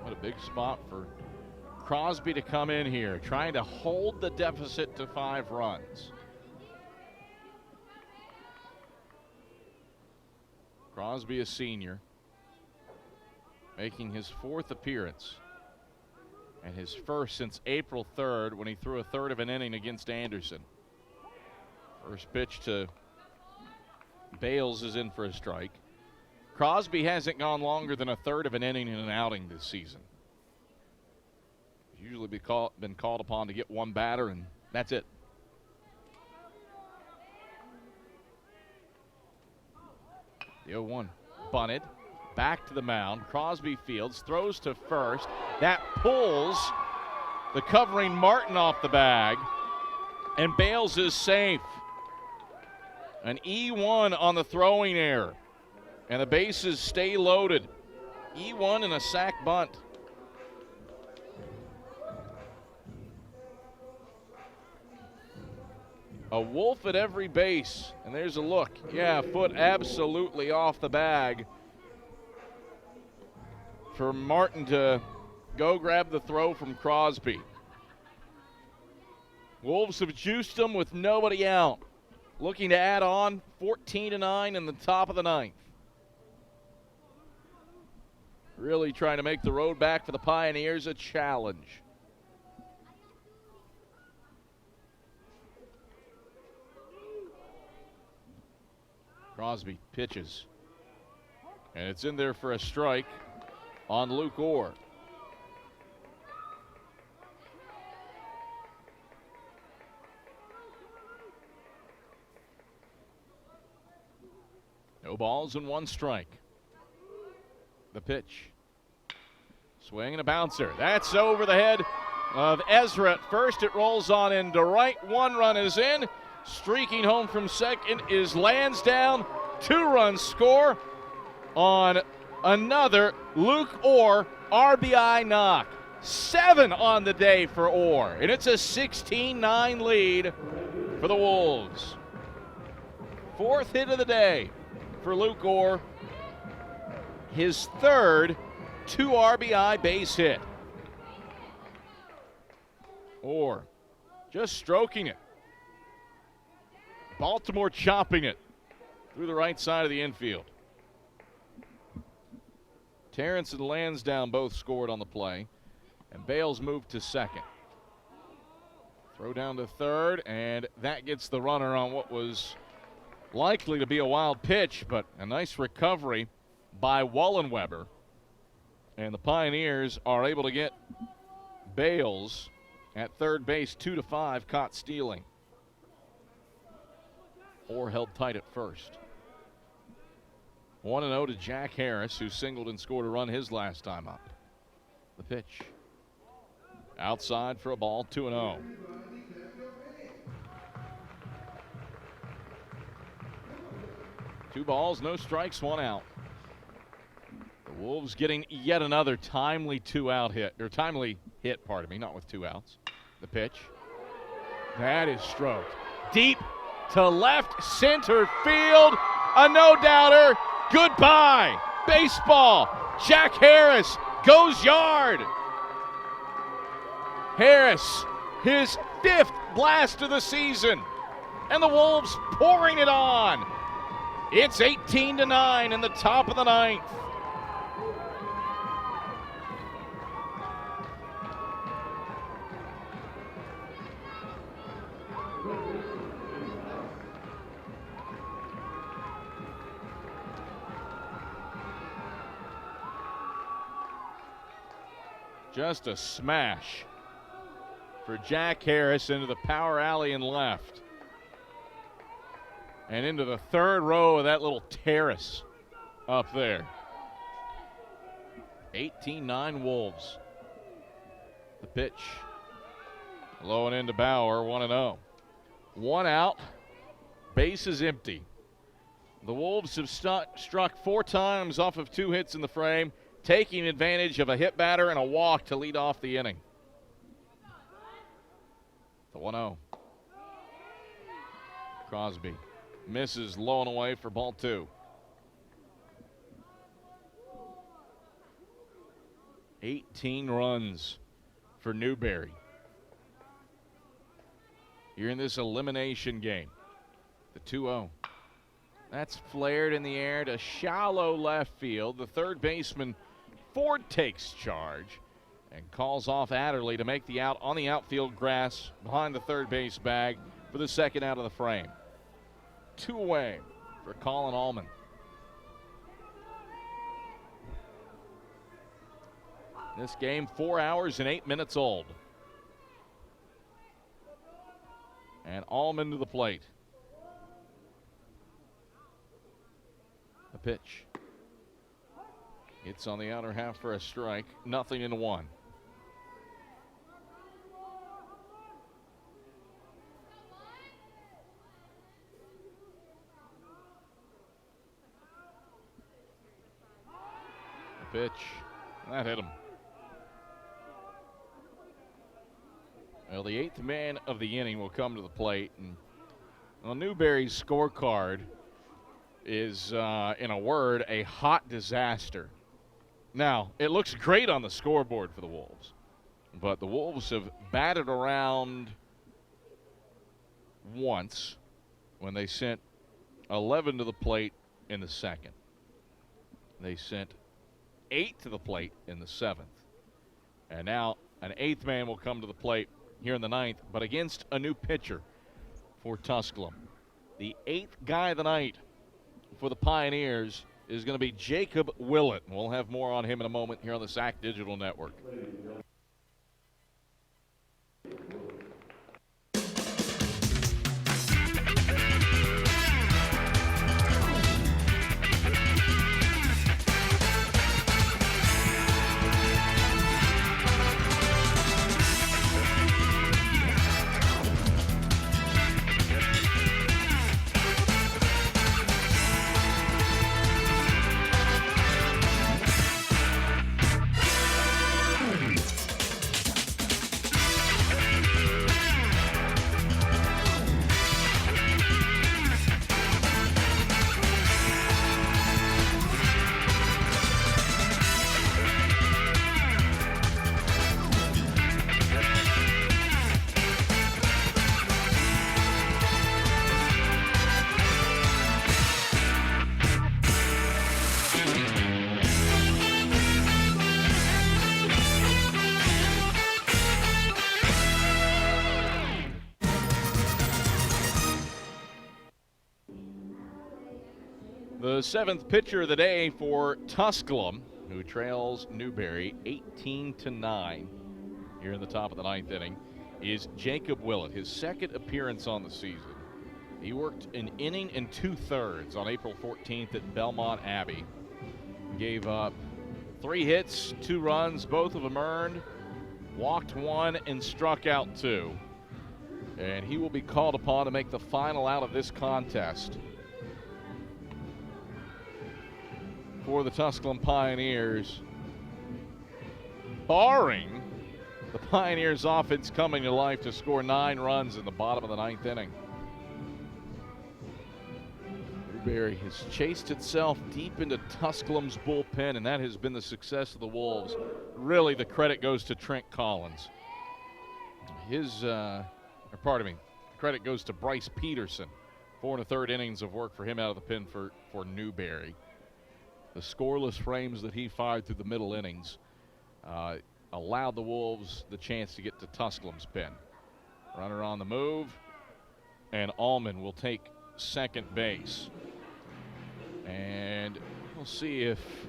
What a big spot for Crosby to come in here, trying to hold the deficit to 5 runs. Crosby, a senior, making his 4th appearance and his first since April 3rd when he threw a third of an inning against Anderson. First pitch to Bales is in for a strike. Crosby hasn't gone longer than a third of an inning in an outing this season. He's usually been called upon to get one batter, and that's it. The 0-1 bunted. Back to the mound. Crosby fields, throws to first. That pulls the covering Martin off the bag, and Bales is safe. An E1 on the throwing error, and the bases stay loaded. E1 and a sac bunt. A wolf at every base, and there's a look. Yeah, foot absolutely off the bag for Martin to go grab the throw from Crosby. Wolves have juiced them with nobody out. Looking to add on 14-9 in the top of the 9th. Really trying to make the road back for the Pioneers a challenge. Crosby pitches, and it's in there for a strike on Luke Orr. No balls and 1 strike. The pitch. Swing and a bouncer. That's over the head of Ezra at first. It rolls on into right. 1 run is in. Streaking home from second is Lansdowne. 2-run score on another Luke Orr RBI knock. 7 on the day for Orr, and it's a 16-9 lead for the Wolves. 4th hit of the day for Luke Orr. His 3rd 2 RBI base hit. Orr just stroking it. Baltimore chopping it through the right side of the infield. Terrence and Lansdowne both scored on the play, and Bales moved to second. Throw down to third, and that gets the runner on what was likely to be a wild pitch, but a nice recovery by Wallenweber. And the Pioneers are able to get Bales at third base, 2-5, caught stealing. Orr held tight at first. 1-0 to Jack Harris, who singled and scored a run his last time up. The pitch. Outside for a ball, 2-0. Two balls, no strikes, 1 out. The Wolves getting yet another timely hit, pardon me, not with 2 outs. The pitch. That is stroked. Deep to left center field. A no-doubter. Goodbye. Baseball. Jack Harris goes yard. Harris, his 5th blast of the season. And the Wolves pouring it on. It's 18-9 in the top of the 9th. Just a smash for Jack Harris into the power alley and left. And into the 3rd row of that little terrace up there. 18-9 Wolves. The pitch. Low and into Bauer, 1-0. One out. Base is empty. The Wolves have struck 4 times off of 2 hits in the frame, taking advantage of a hit batter and a walk to lead off the inning. The 1-0. Crosby misses low and away for ball 2. 18 runs for Newberry here in this elimination game. The 2-0. That's flared in the air to shallow left field. The third baseman, Ford, takes charge and calls off Adderley to make the out on the outfield grass behind the third base bag for the second out of the frame. 2 away for Colin Allman. This game 4 hours and 8 minutes old. And Allman to the plate. The pitch. It's on the outer half for a strike. 0-1. The pitch. That hit him. Well, the 8th man of the inning will come to the plate. And well, Newberry's scorecard is, in a word, a hot disaster. Now, it looks great on the scoreboard for the Wolves, but the Wolves have batted around once when they sent 11 to the plate in the second. They sent 8 to the plate in the 7th. And now an 8th man will come to the plate here in the 9th, but against a new pitcher for Tusculum. The 8th guy of the night for the Pioneers is going to be Jacob Willett. We'll have more on him in a moment here on the SAC Digital Network. The 7th pitcher of the day for Tusculum, who trails Newberry 18-9 here in the top of the 9th inning, is Jacob Willett, his 2nd appearance on the season. He worked an inning and 2/3 on April 14th at Belmont Abbey. Gave up 3 hits, 2 runs, both of them earned, walked 1 and struck out 2. And he will be called upon to make the final out of this contest for the Tusculum Pioneers, barring the Pioneers offense coming to life to score 9 runs in the bottom of the 9th inning. Newberry has chased itself deep into Tusculum's bullpen, and that has been the success of the Wolves. Really, the credit goes to Trent Collins. The credit goes to Bryce Peterson. 4 1/3 innings of work for him out of the pen for Newberry. The scoreless frames that he fired through the middle innings allowed the Wolves the chance to get to Tusculum's pen. Runner on the move, and Allman will take second base. And we'll see if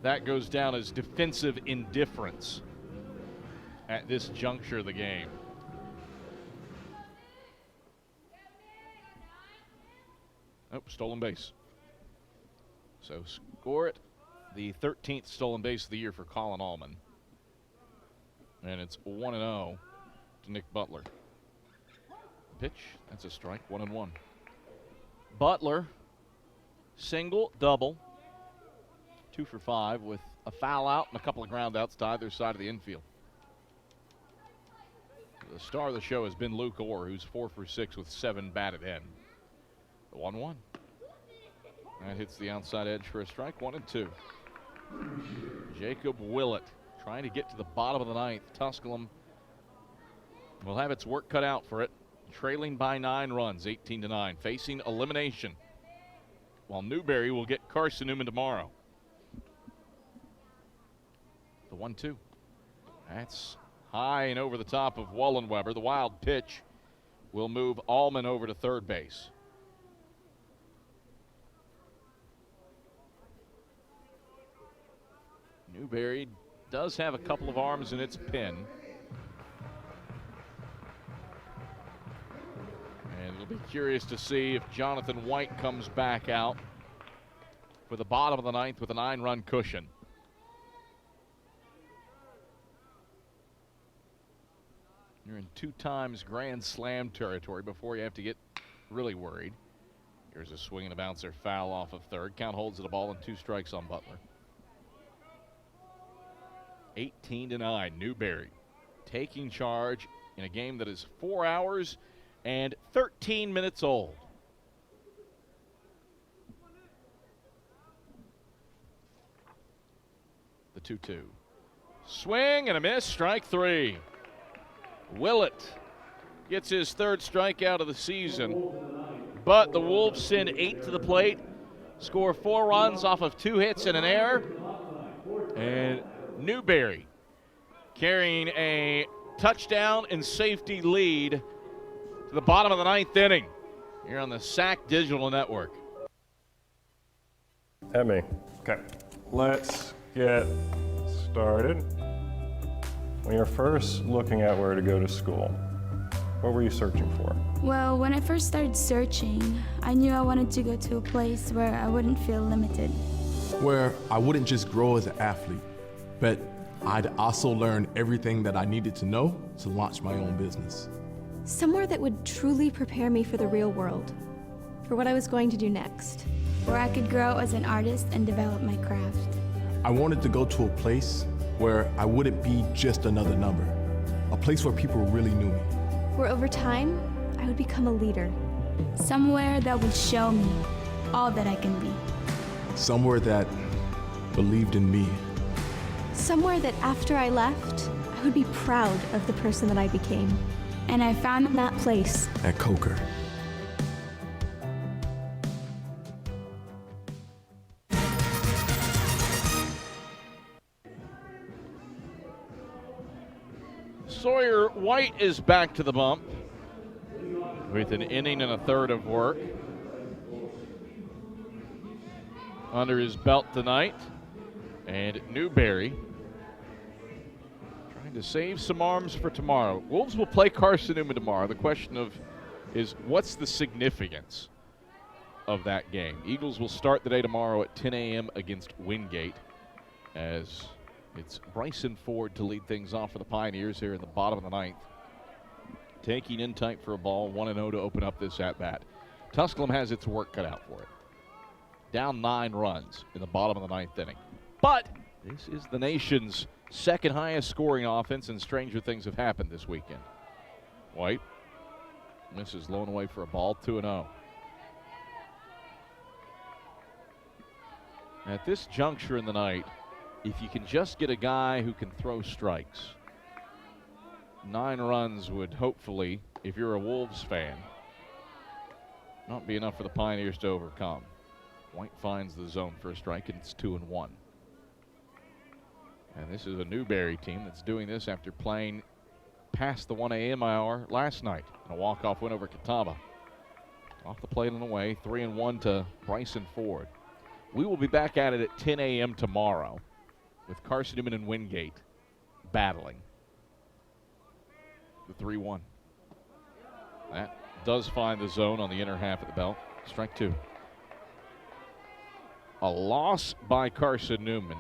that goes down as defensive indifference at this juncture of the game. Oh, stolen base. So score it, the 13th stolen base of the year for Colin Allman. And it's 1-0 to Nick Butler. pitch. That's a strike, 1-1. Butler, single, double, 2 for 5 with a foul out and a couple of ground outs to either side of the infield. The star of the show has been Luke Orr, who's 4 for 6 with 7 batted in. The 1-1. That hits the outside edge for a strike, 1-2. Jacob Willett trying to get to the bottom of the ninth. Tusculum will have its work cut out for it. Trailing by 9 runs, 18-9, facing elimination. While Newberry will get Carson-Newman tomorrow. The 1-2. That's high and over the top of Wallenweber. The wild pitch will move Allman over to third base. Newberry does have a couple of arms in its pin. And it'll be curious to see if Jonathan White comes back out for the bottom of the ninth with a 9-run cushion. You're in 2 times Grand Slam territory before you have to get really worried. Here's a swing and a bouncer foul off of third. Count holds it a ball and 2 strikes on Butler. 18-9, Newberry taking charge in a game that is 4 hours and 13 minutes old. The 2-2. Swing and a miss, strike 3. Willett gets his 3rd strikeout of the season, but the Wolves send 8 to the plate, score 4 runs off of 2 hits and an error, and Newberry carrying a touchdown and safety lead to the bottom of the 9th inning here on the SAC Digital Network. At me. Okay, let's get started. When you're first looking at where to go to school, what were you searching for? Well, when I first started searching, I knew I wanted to go to a place where I wouldn't feel limited. Where I wouldn't just grow as an athlete, but I'd also learn everything that I needed to know to launch my own business. Somewhere that would truly prepare me for the real world, for what I was going to do next. Where I could grow as an artist and develop my craft. I wanted to go to a place where I wouldn't be just another number, a place where people really knew me. Where over time, I would become a leader. Somewhere that would show me all that I can be. Somewhere that believed in me. Somewhere that after I left, I would be proud of the person that I became. And I found that place at Coker. Sawyer White is back to the bump with an inning and a third of work under his belt tonight. And Newberry trying to save some arms for tomorrow. Wolves will play Carson-Newman tomorrow. The question is what's the significance of that game? Eagles will start the day tomorrow at 10 a.m. against Wingate as it's Bryson Ford to lead things off for the Pioneers here in the bottom of the ninth. Taking in tight for a ball, 1-0 to open up this at-bat. Tusculum has its work cut out for it. Down 9 runs in the bottom of the ninth inning. But this is the nation's second highest scoring offense, and stranger things have happened this weekend. White misses low and away for a ball, 2-0. At this juncture in the night, if you can just get a guy who can throw strikes, 9 runs would hopefully, if you're a Wolves fan, not be enough for the Pioneers to overcome. White finds the zone for a strike, and it's 2-1. And this is a Newberry team that's doing this after playing past the 1 a.m. hour last night in a walk-off win over Catawba. Off the plate and away, 3-1 to Bryson Ford. We will be back at it at 10 a.m. tomorrow with Carson-Newman and Wingate battling. The 3-1. That does find the zone on the inner half of the belt. Strike 2. A loss by Carson-Newman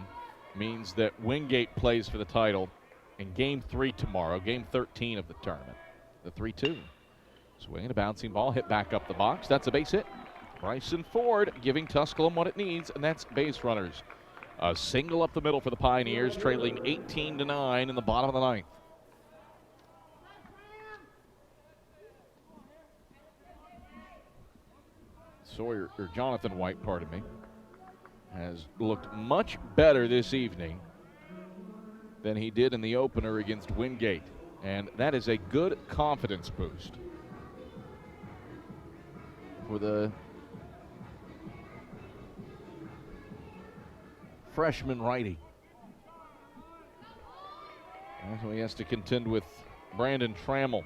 means that Wingate plays for the title in Game 3 tomorrow, Game 13 of the tournament. The 3-2. Swing and a bouncing ball hit back up the box. That's a base hit. Bryson Ford giving Tusculum what it needs, and that's base runners. A single up the middle for the Pioneers, trailing 18-9 in the bottom of the ninth. Jonathan White, pardon me, has looked much better this evening than he did in the opener against Wingate, and that is a good confidence boost for the freshman righty. And so he has to contend with Brandon Trammell.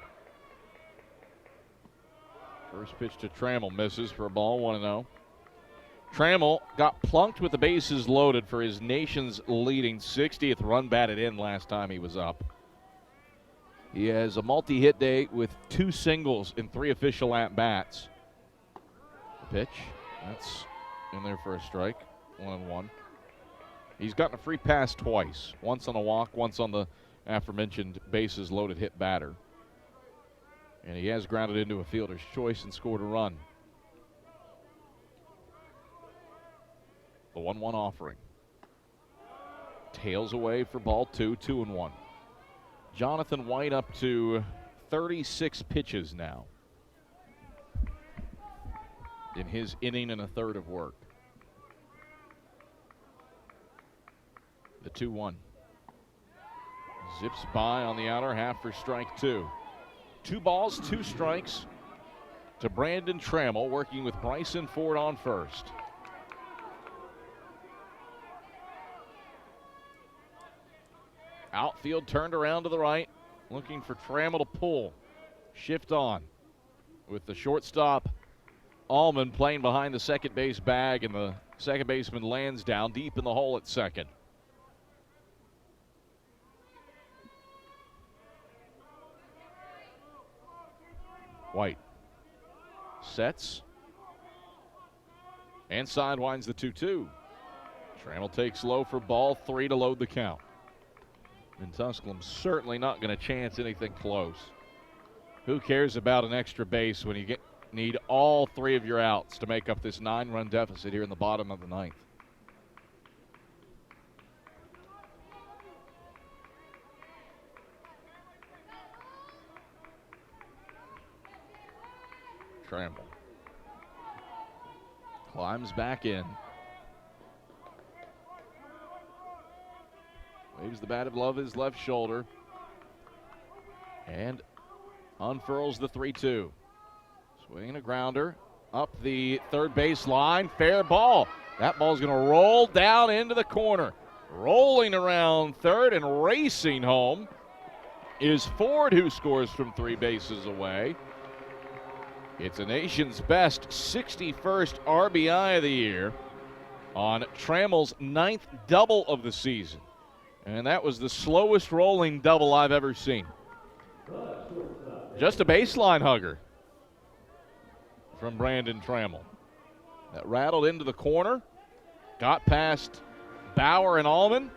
First pitch to Trammell misses for a ball, 1-0. Trammell got plunked with the bases loaded for his nation's leading 60th run batted in last time he was up. He has a multi-hit day with 2 singles in 3 official at-bats. Pitch, that's in there for a strike, 1-1. He's gotten a free pass twice, once on a walk, once on the aforementioned bases loaded hit batter. And he has grounded into a fielder's choice and scored a run. The 1-1 offering. Tails away for ball 2, 2-1. Jonathan White up to 36 pitches now in his inning and a third of work. The 2-1. Zips by on the outer half for strike 2. 2 balls, 2 strikes to Brandon Trammell, working with Bryson Ford on first. Outfield turned around to the right, looking for Trammell to pull. Shift on with the shortstop Allman playing behind the second base bag, and the second baseman lands down deep in the hole at second. White sets and sidewinds the 2-2. Trammell takes low for ball 3 to load the count. And Tusculum's certainly not going to chance anything close. Who cares about an extra base when you need all 3 of your outs to make up this 9-run deficit here in the bottom of the ninth? Trammell climbs back in. Waves the bat above his left shoulder and unfurls the 3-2. Swinging a grounder up the third base line. Fair ball. That ball's going to roll down into the corner. Rolling around third and racing home is Ford, who scores from 3 bases away. It's a nation's best 61st RBI of the year on Trammell's 9th double of the season. And that was the slowest rolling double I've ever seen. Just a baseline hugger from Brandon Trammell. That rattled into the corner, got past Bauer and Allman,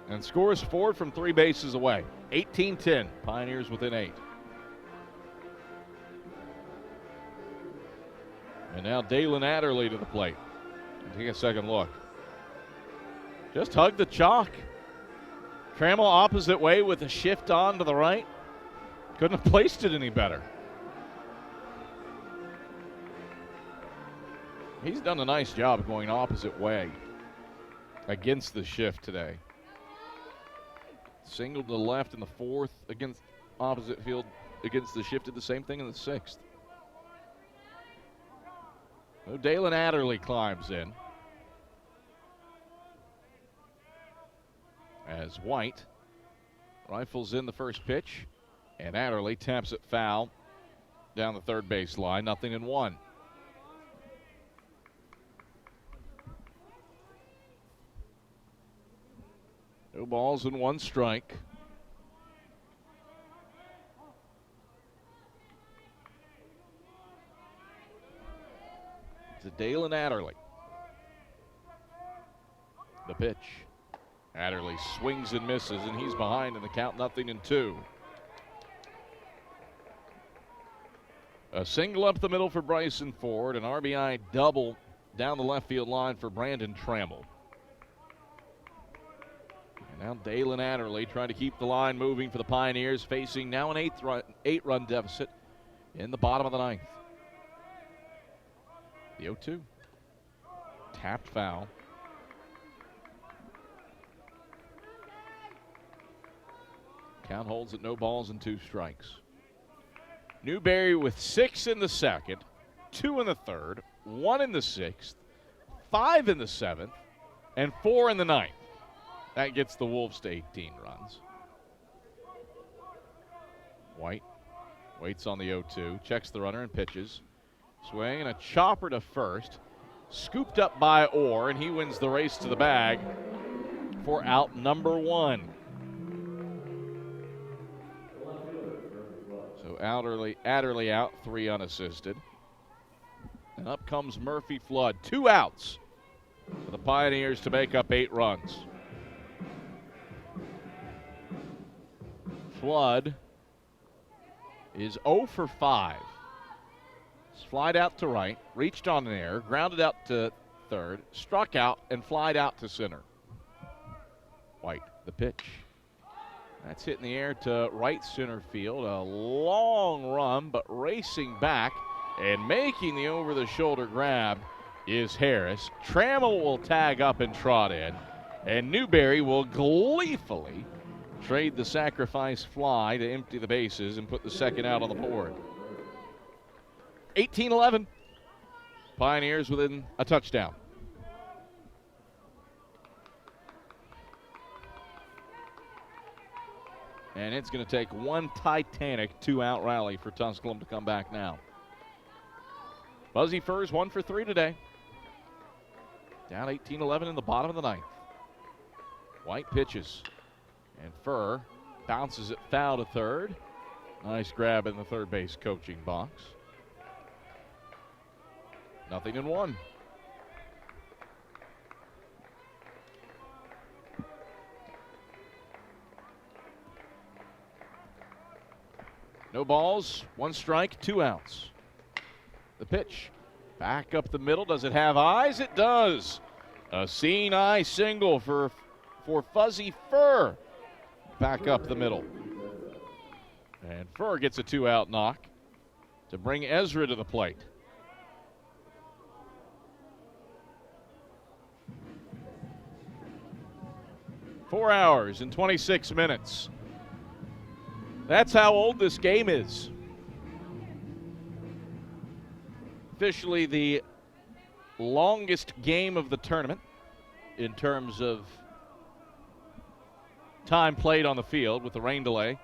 and scores Ford from 3 bases away. 18-10, Pioneers within 8. And now Dalen Adderley to the plate. Take a second look. Just hug the chalk. Trammell opposite way with a shift on to the right. Couldn't have placed it any better. He's done a nice job going opposite way against the shift today. Single to the left in the 4th against opposite field against the shift. Did the same thing in the 6th. So Dalen Adderley climbs in as White rifles in the first pitch, and Adderley taps it foul down the third base line. 0-1. No balls and 1 strike. To Dalen Adderley. The pitch. Adderley swings and misses, and he's behind in the count, 0-2. A single up the middle for Bryson Ford, an RBI double down the left field line for Brandon Trammell. And now Dalen Adderley trying to keep the line moving for the Pioneers, facing now an 8-run deficit in the bottom of the ninth. The 0-2. Tapped foul. Count holds at no balls and 2 strikes. Newberry with 6 in the second, 2 in the third, 1 in the sixth, 5 in the seventh, and 4 in the ninth. That gets the Wolves to 18 runs. White waits on the 0-2, checks the runner and pitches. Swing and a chopper to first. Scooped up by Orr, and he wins the race to the bag for out number 1. So Adderley out, 3 unassisted. And up comes Murphy Flood. 2 outs for the Pioneers to make up 8 runs. Flood is 0 for 5. Flied out to right, reached on an error, grounded out to third, struck out, and flied out to center. White, the pitch. That's hit in the air to right center field. A long run, but racing back and making the over-the-shoulder grab is Harris. Trammell will tag up and trot in, and Newberry will gleefully trade the sacrifice fly to empty the bases and put the second out on the board. 18-11. Pioneers within a touchdown. And it's going to take one titanic 2-out rally for Tusculum to come back now. Buzzy Furs 1 for 3 today. Down 18-11 in the bottom of the ninth. White pitches. And Fur bounces it foul to third. Nice grab in the third base coaching box. 0-1. No balls, 1 strike, 2 outs. The pitch, back up the middle. Does it have eyes? It does. A seeing eye single for Fuzzy Fur. Back up the middle. And Fur gets a 2-out knock to bring Ezra to the plate. Four hours and 26 minutes. That's how old this game is. Officially the longest game of the tournament in terms of time played on the field with the rain delay.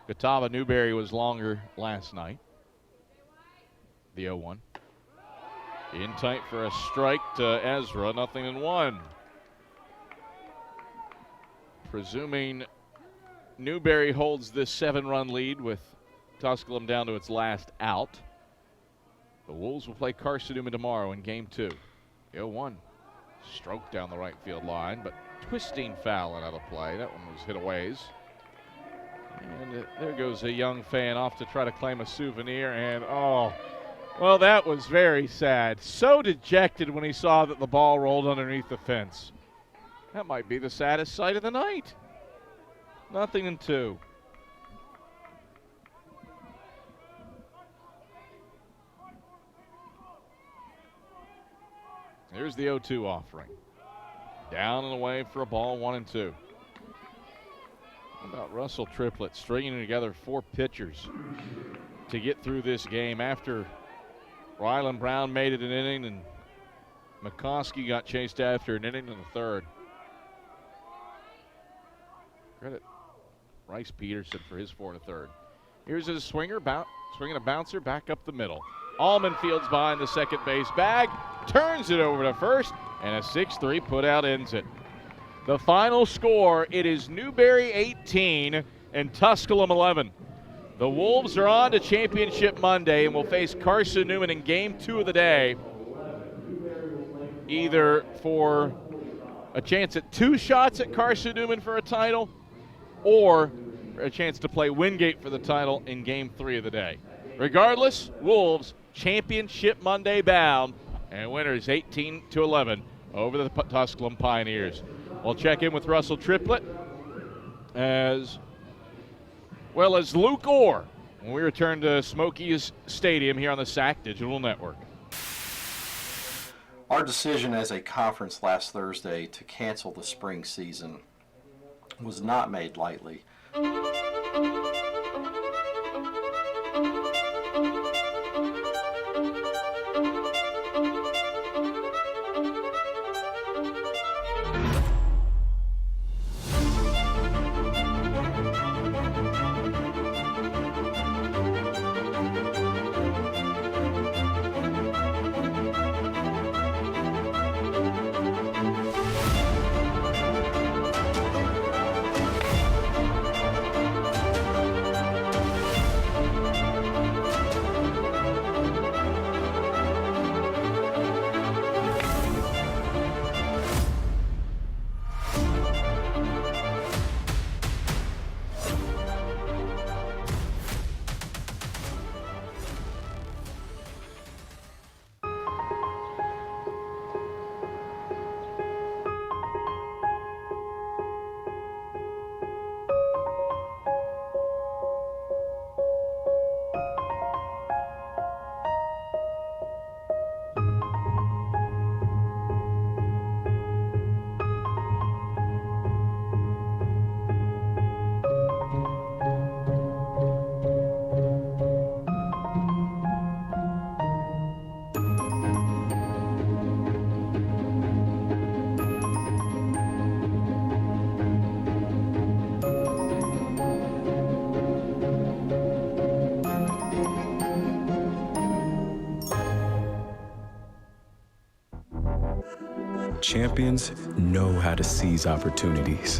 Catawba Newberry was longer last night. The 0-1. In tight for a strike to Ezra, 0-1. Presuming Newberry holds this 7-run lead with Tusculum down to its last out, the Wolves will play Carson-Newman tomorrow in Game 2. The 0-1. Stroke down the right field line, but twisting foul and out of play. That one was hit a ways. And there goes a young fan off to try to claim a souvenir, and well, that was very sad. So dejected when he saw that the ball rolled underneath the fence. That might be the saddest sight of the night. 0-2. Here's the 0-2 offering. Down and away for a ball, 1-2. How about Russell Triplett stringing together 4 pitchers to get through this game after Rylan Brown made it an inning and McCoskey got chased after an inning in the third. Credit Bryce Peterson for his 4 1/3. Here's his swinger, swinging a bouncer back up the middle. Allman fields behind the second base bag, turns it over to first, and a 6-3 putout ends it. The final score, it is Newberry 18 and Tusculum 11. The Wolves are on to Championship Monday and will face Carson-Newman in Game 2 of the day, either for a chance at 2 shots at Carson-Newman for a title or a chance to play Wingate for the title in Game 3 of the day. Regardless, Wolves championship Monday bound, and winners 18-11 over the Tusculum Pioneers. We'll check in with Russell Triplett as well as Luke Orr when we return to Smokies Stadium here on the SAC Digital Network. Our decision as a conference last Thursday to cancel the spring season was not made lightly. Champions know how to seize opportunities.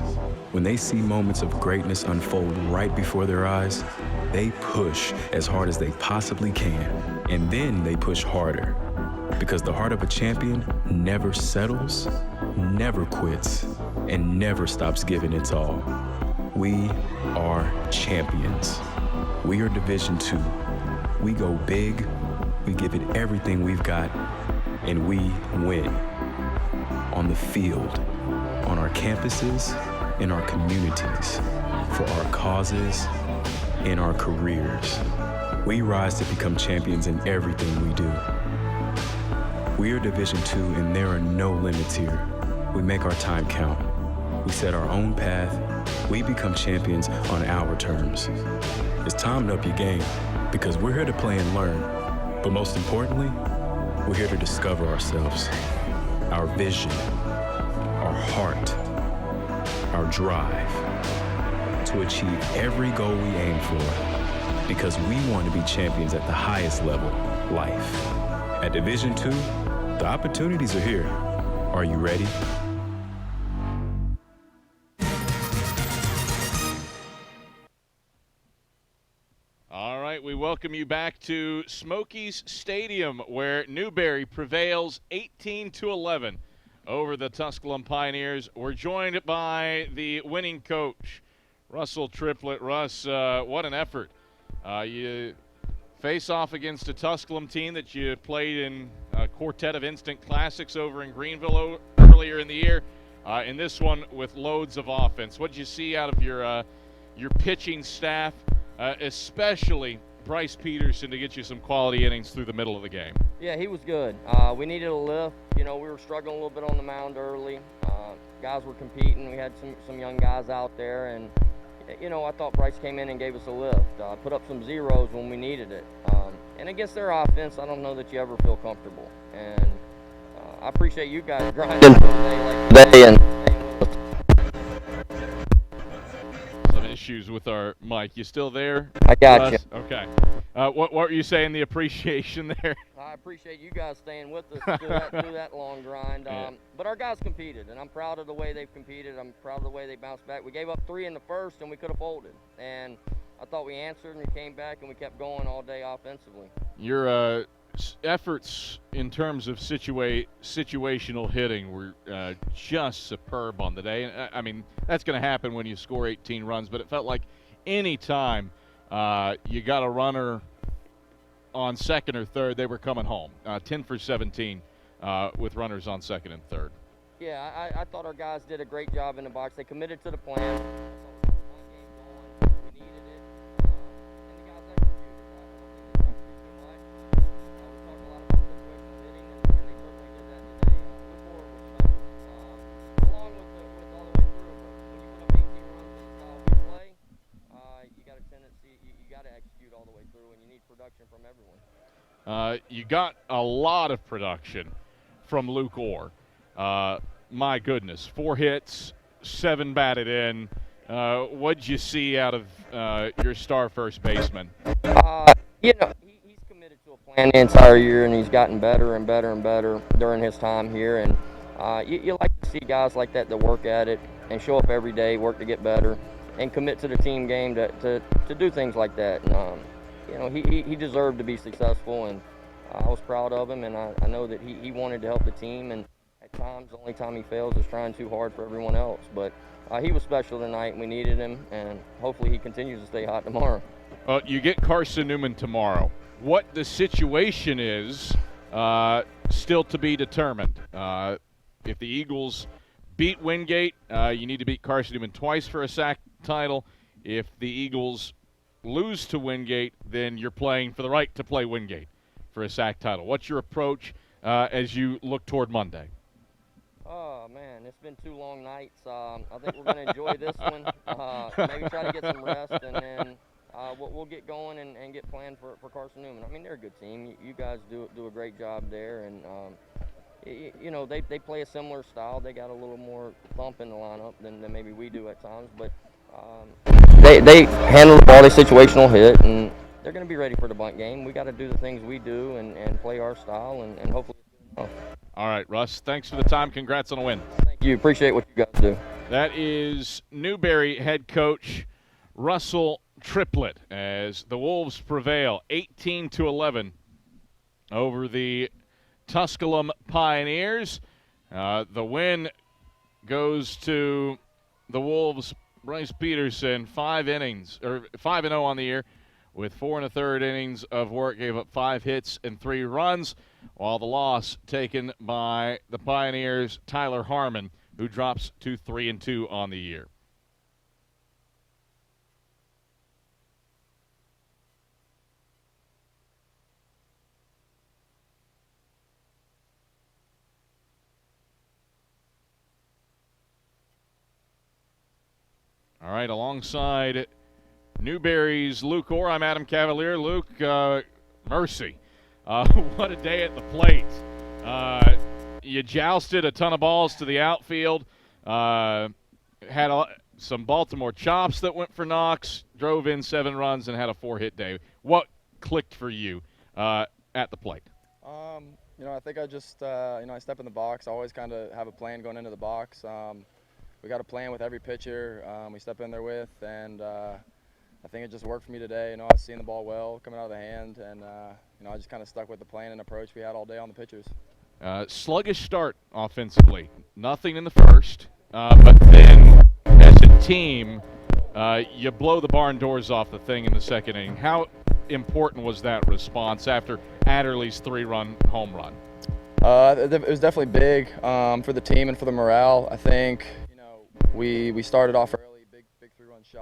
When they see moments of greatness unfold right before their eyes, they push as hard as they possibly can, and then they push harder. Because the heart of a champion never settles, never quits, and never stops giving its all. We are champions. We are Division II. We go big, we give it everything we've got, and we win. On the field, on our campuses, in our communities, for our causes, in our careers. We rise to become champions in everything we do. We are Division II, and there are no limits here. We make our time count. We set our own path. We become champions on our terms. It's time to up your game, because we're here to play and learn. But most importantly, we're here to discover ourselves, our vision, our heart, our drive, to achieve every goal we aim for, because we want to be champions at the highest level, life. At Division II, the opportunities are here. Are you ready? All right, we welcome you back to Smokies Stadium, where Newberry prevails 18-11 over the Tusculum Pioneers. We're joined by the winning coach, Russell Triplett. Russ, what an effort. You face off against a Tusculum team that you played in a quartet of instant classics over in Greenville earlier in the year. In this one with loads of offense. What did you see out of your pitching staff, especially Bryce Peterson, to get you some quality innings through the middle of the game? Yeah, he was good. We needed a lift. You know, we were struggling a little bit on the mound early. Guys were competing. We had some young guys out there, and you know, I thought Bryce came in and gave us a lift. Put up some zeros when we needed it. And against their offense, I don't know that you ever feel comfortable. And I appreciate you guys grinding today and some issues with our mic. You still there? I got you. Okay. What were you saying, the appreciation there? I appreciate you guys staying with us through that long grind. But our guys competed, and I'm proud of the way they've competed. I'm proud of the way they bounced back. We gave up 3 in the first, and we could have folded. And I thought we answered, and we came back, and we kept going all day offensively. Your efforts in terms of situational hitting were just superb on the day. And I mean, that's going to happen when you score 18 runs, but it felt like any time you got a runner on second or third, they were coming home. 10 for 17 with runners on second and third. Yeah, I thought our guys did a great job in the box. They committed to the plan. From everyone. You got a lot of production from Luke Orr. My goodness, 4 hits, 7 batted in. What'd you see out of your star first baseman? He's committed to a plan the entire year, and he's gotten better and better and better during his time here. And you like to see guys like that work at it and show up every day, work to get better, and commit to the team game to do things like that. And, he deserved to be successful, and I was proud of him, and I know that he wanted to help the team, and at times the only time he fails is trying too hard for everyone else. But he was special tonight, and we needed him, and hopefully he continues to stay hot tomorrow. You get Carson-Newman tomorrow. What the situation is still to be determined. If the Eagles beat Wingate, you need to beat Carson-Newman twice for a SAC title. If the Eagles lose to Wingate, then you're playing for the right to play Wingate for a SAC title. What's your approach as you look toward Monday? Oh, man, it's been 2 long nights. I think we're going to enjoy this one, maybe try to get some rest, and then we'll get going and get planned for Carson-Newman. I mean, they're a good team. You guys do a great job there, and they play a similar style. They got a little more thump in the lineup than maybe we do at times, but they handle the ball, they situational hit, and they're going to be ready for the bunt game. We got to do the things we do and play our style, and hopefully it's good enough. All right, Russ, thanks for the time. Congrats on a win. Thank you. Appreciate what you guys do. That is Newberry head coach Russell Triplett as the Wolves prevail 18-11 over the Tusculum Pioneers. The win goes to the Wolves' Bryce Peterson, 5-0 on the year with 4 1/3 innings of work, gave up 5 hits and 3 runs, while the loss taken by the Pioneers' Tyler Harmon, who drops to 3-2 on the year. All right, alongside Newberry's Luke Orr, I'm Adam Cavalier. Luke, mercy. What a day at the plate. You jousted a ton of balls to the outfield, had some Baltimore chops that went for knocks, drove in 7 runs, and had a 4-hit day. What clicked for you at the plate? I think I just, I step in the box. I always kind of have a plan going into the box. We got a plan with every pitcher we step in there with, and I think it just worked for me today. I was seeing the ball well coming out of the hand, and I just kind of stuck with the plan and approach we had all day on the pitchers. Sluggish start offensively. Nothing in the first, but then as a team, you blow the barn doors off the thing in the second inning. How important was that response after Adderley's 3-run home run? It was definitely big for the team and for the morale. I think we started off early, big 3-run shot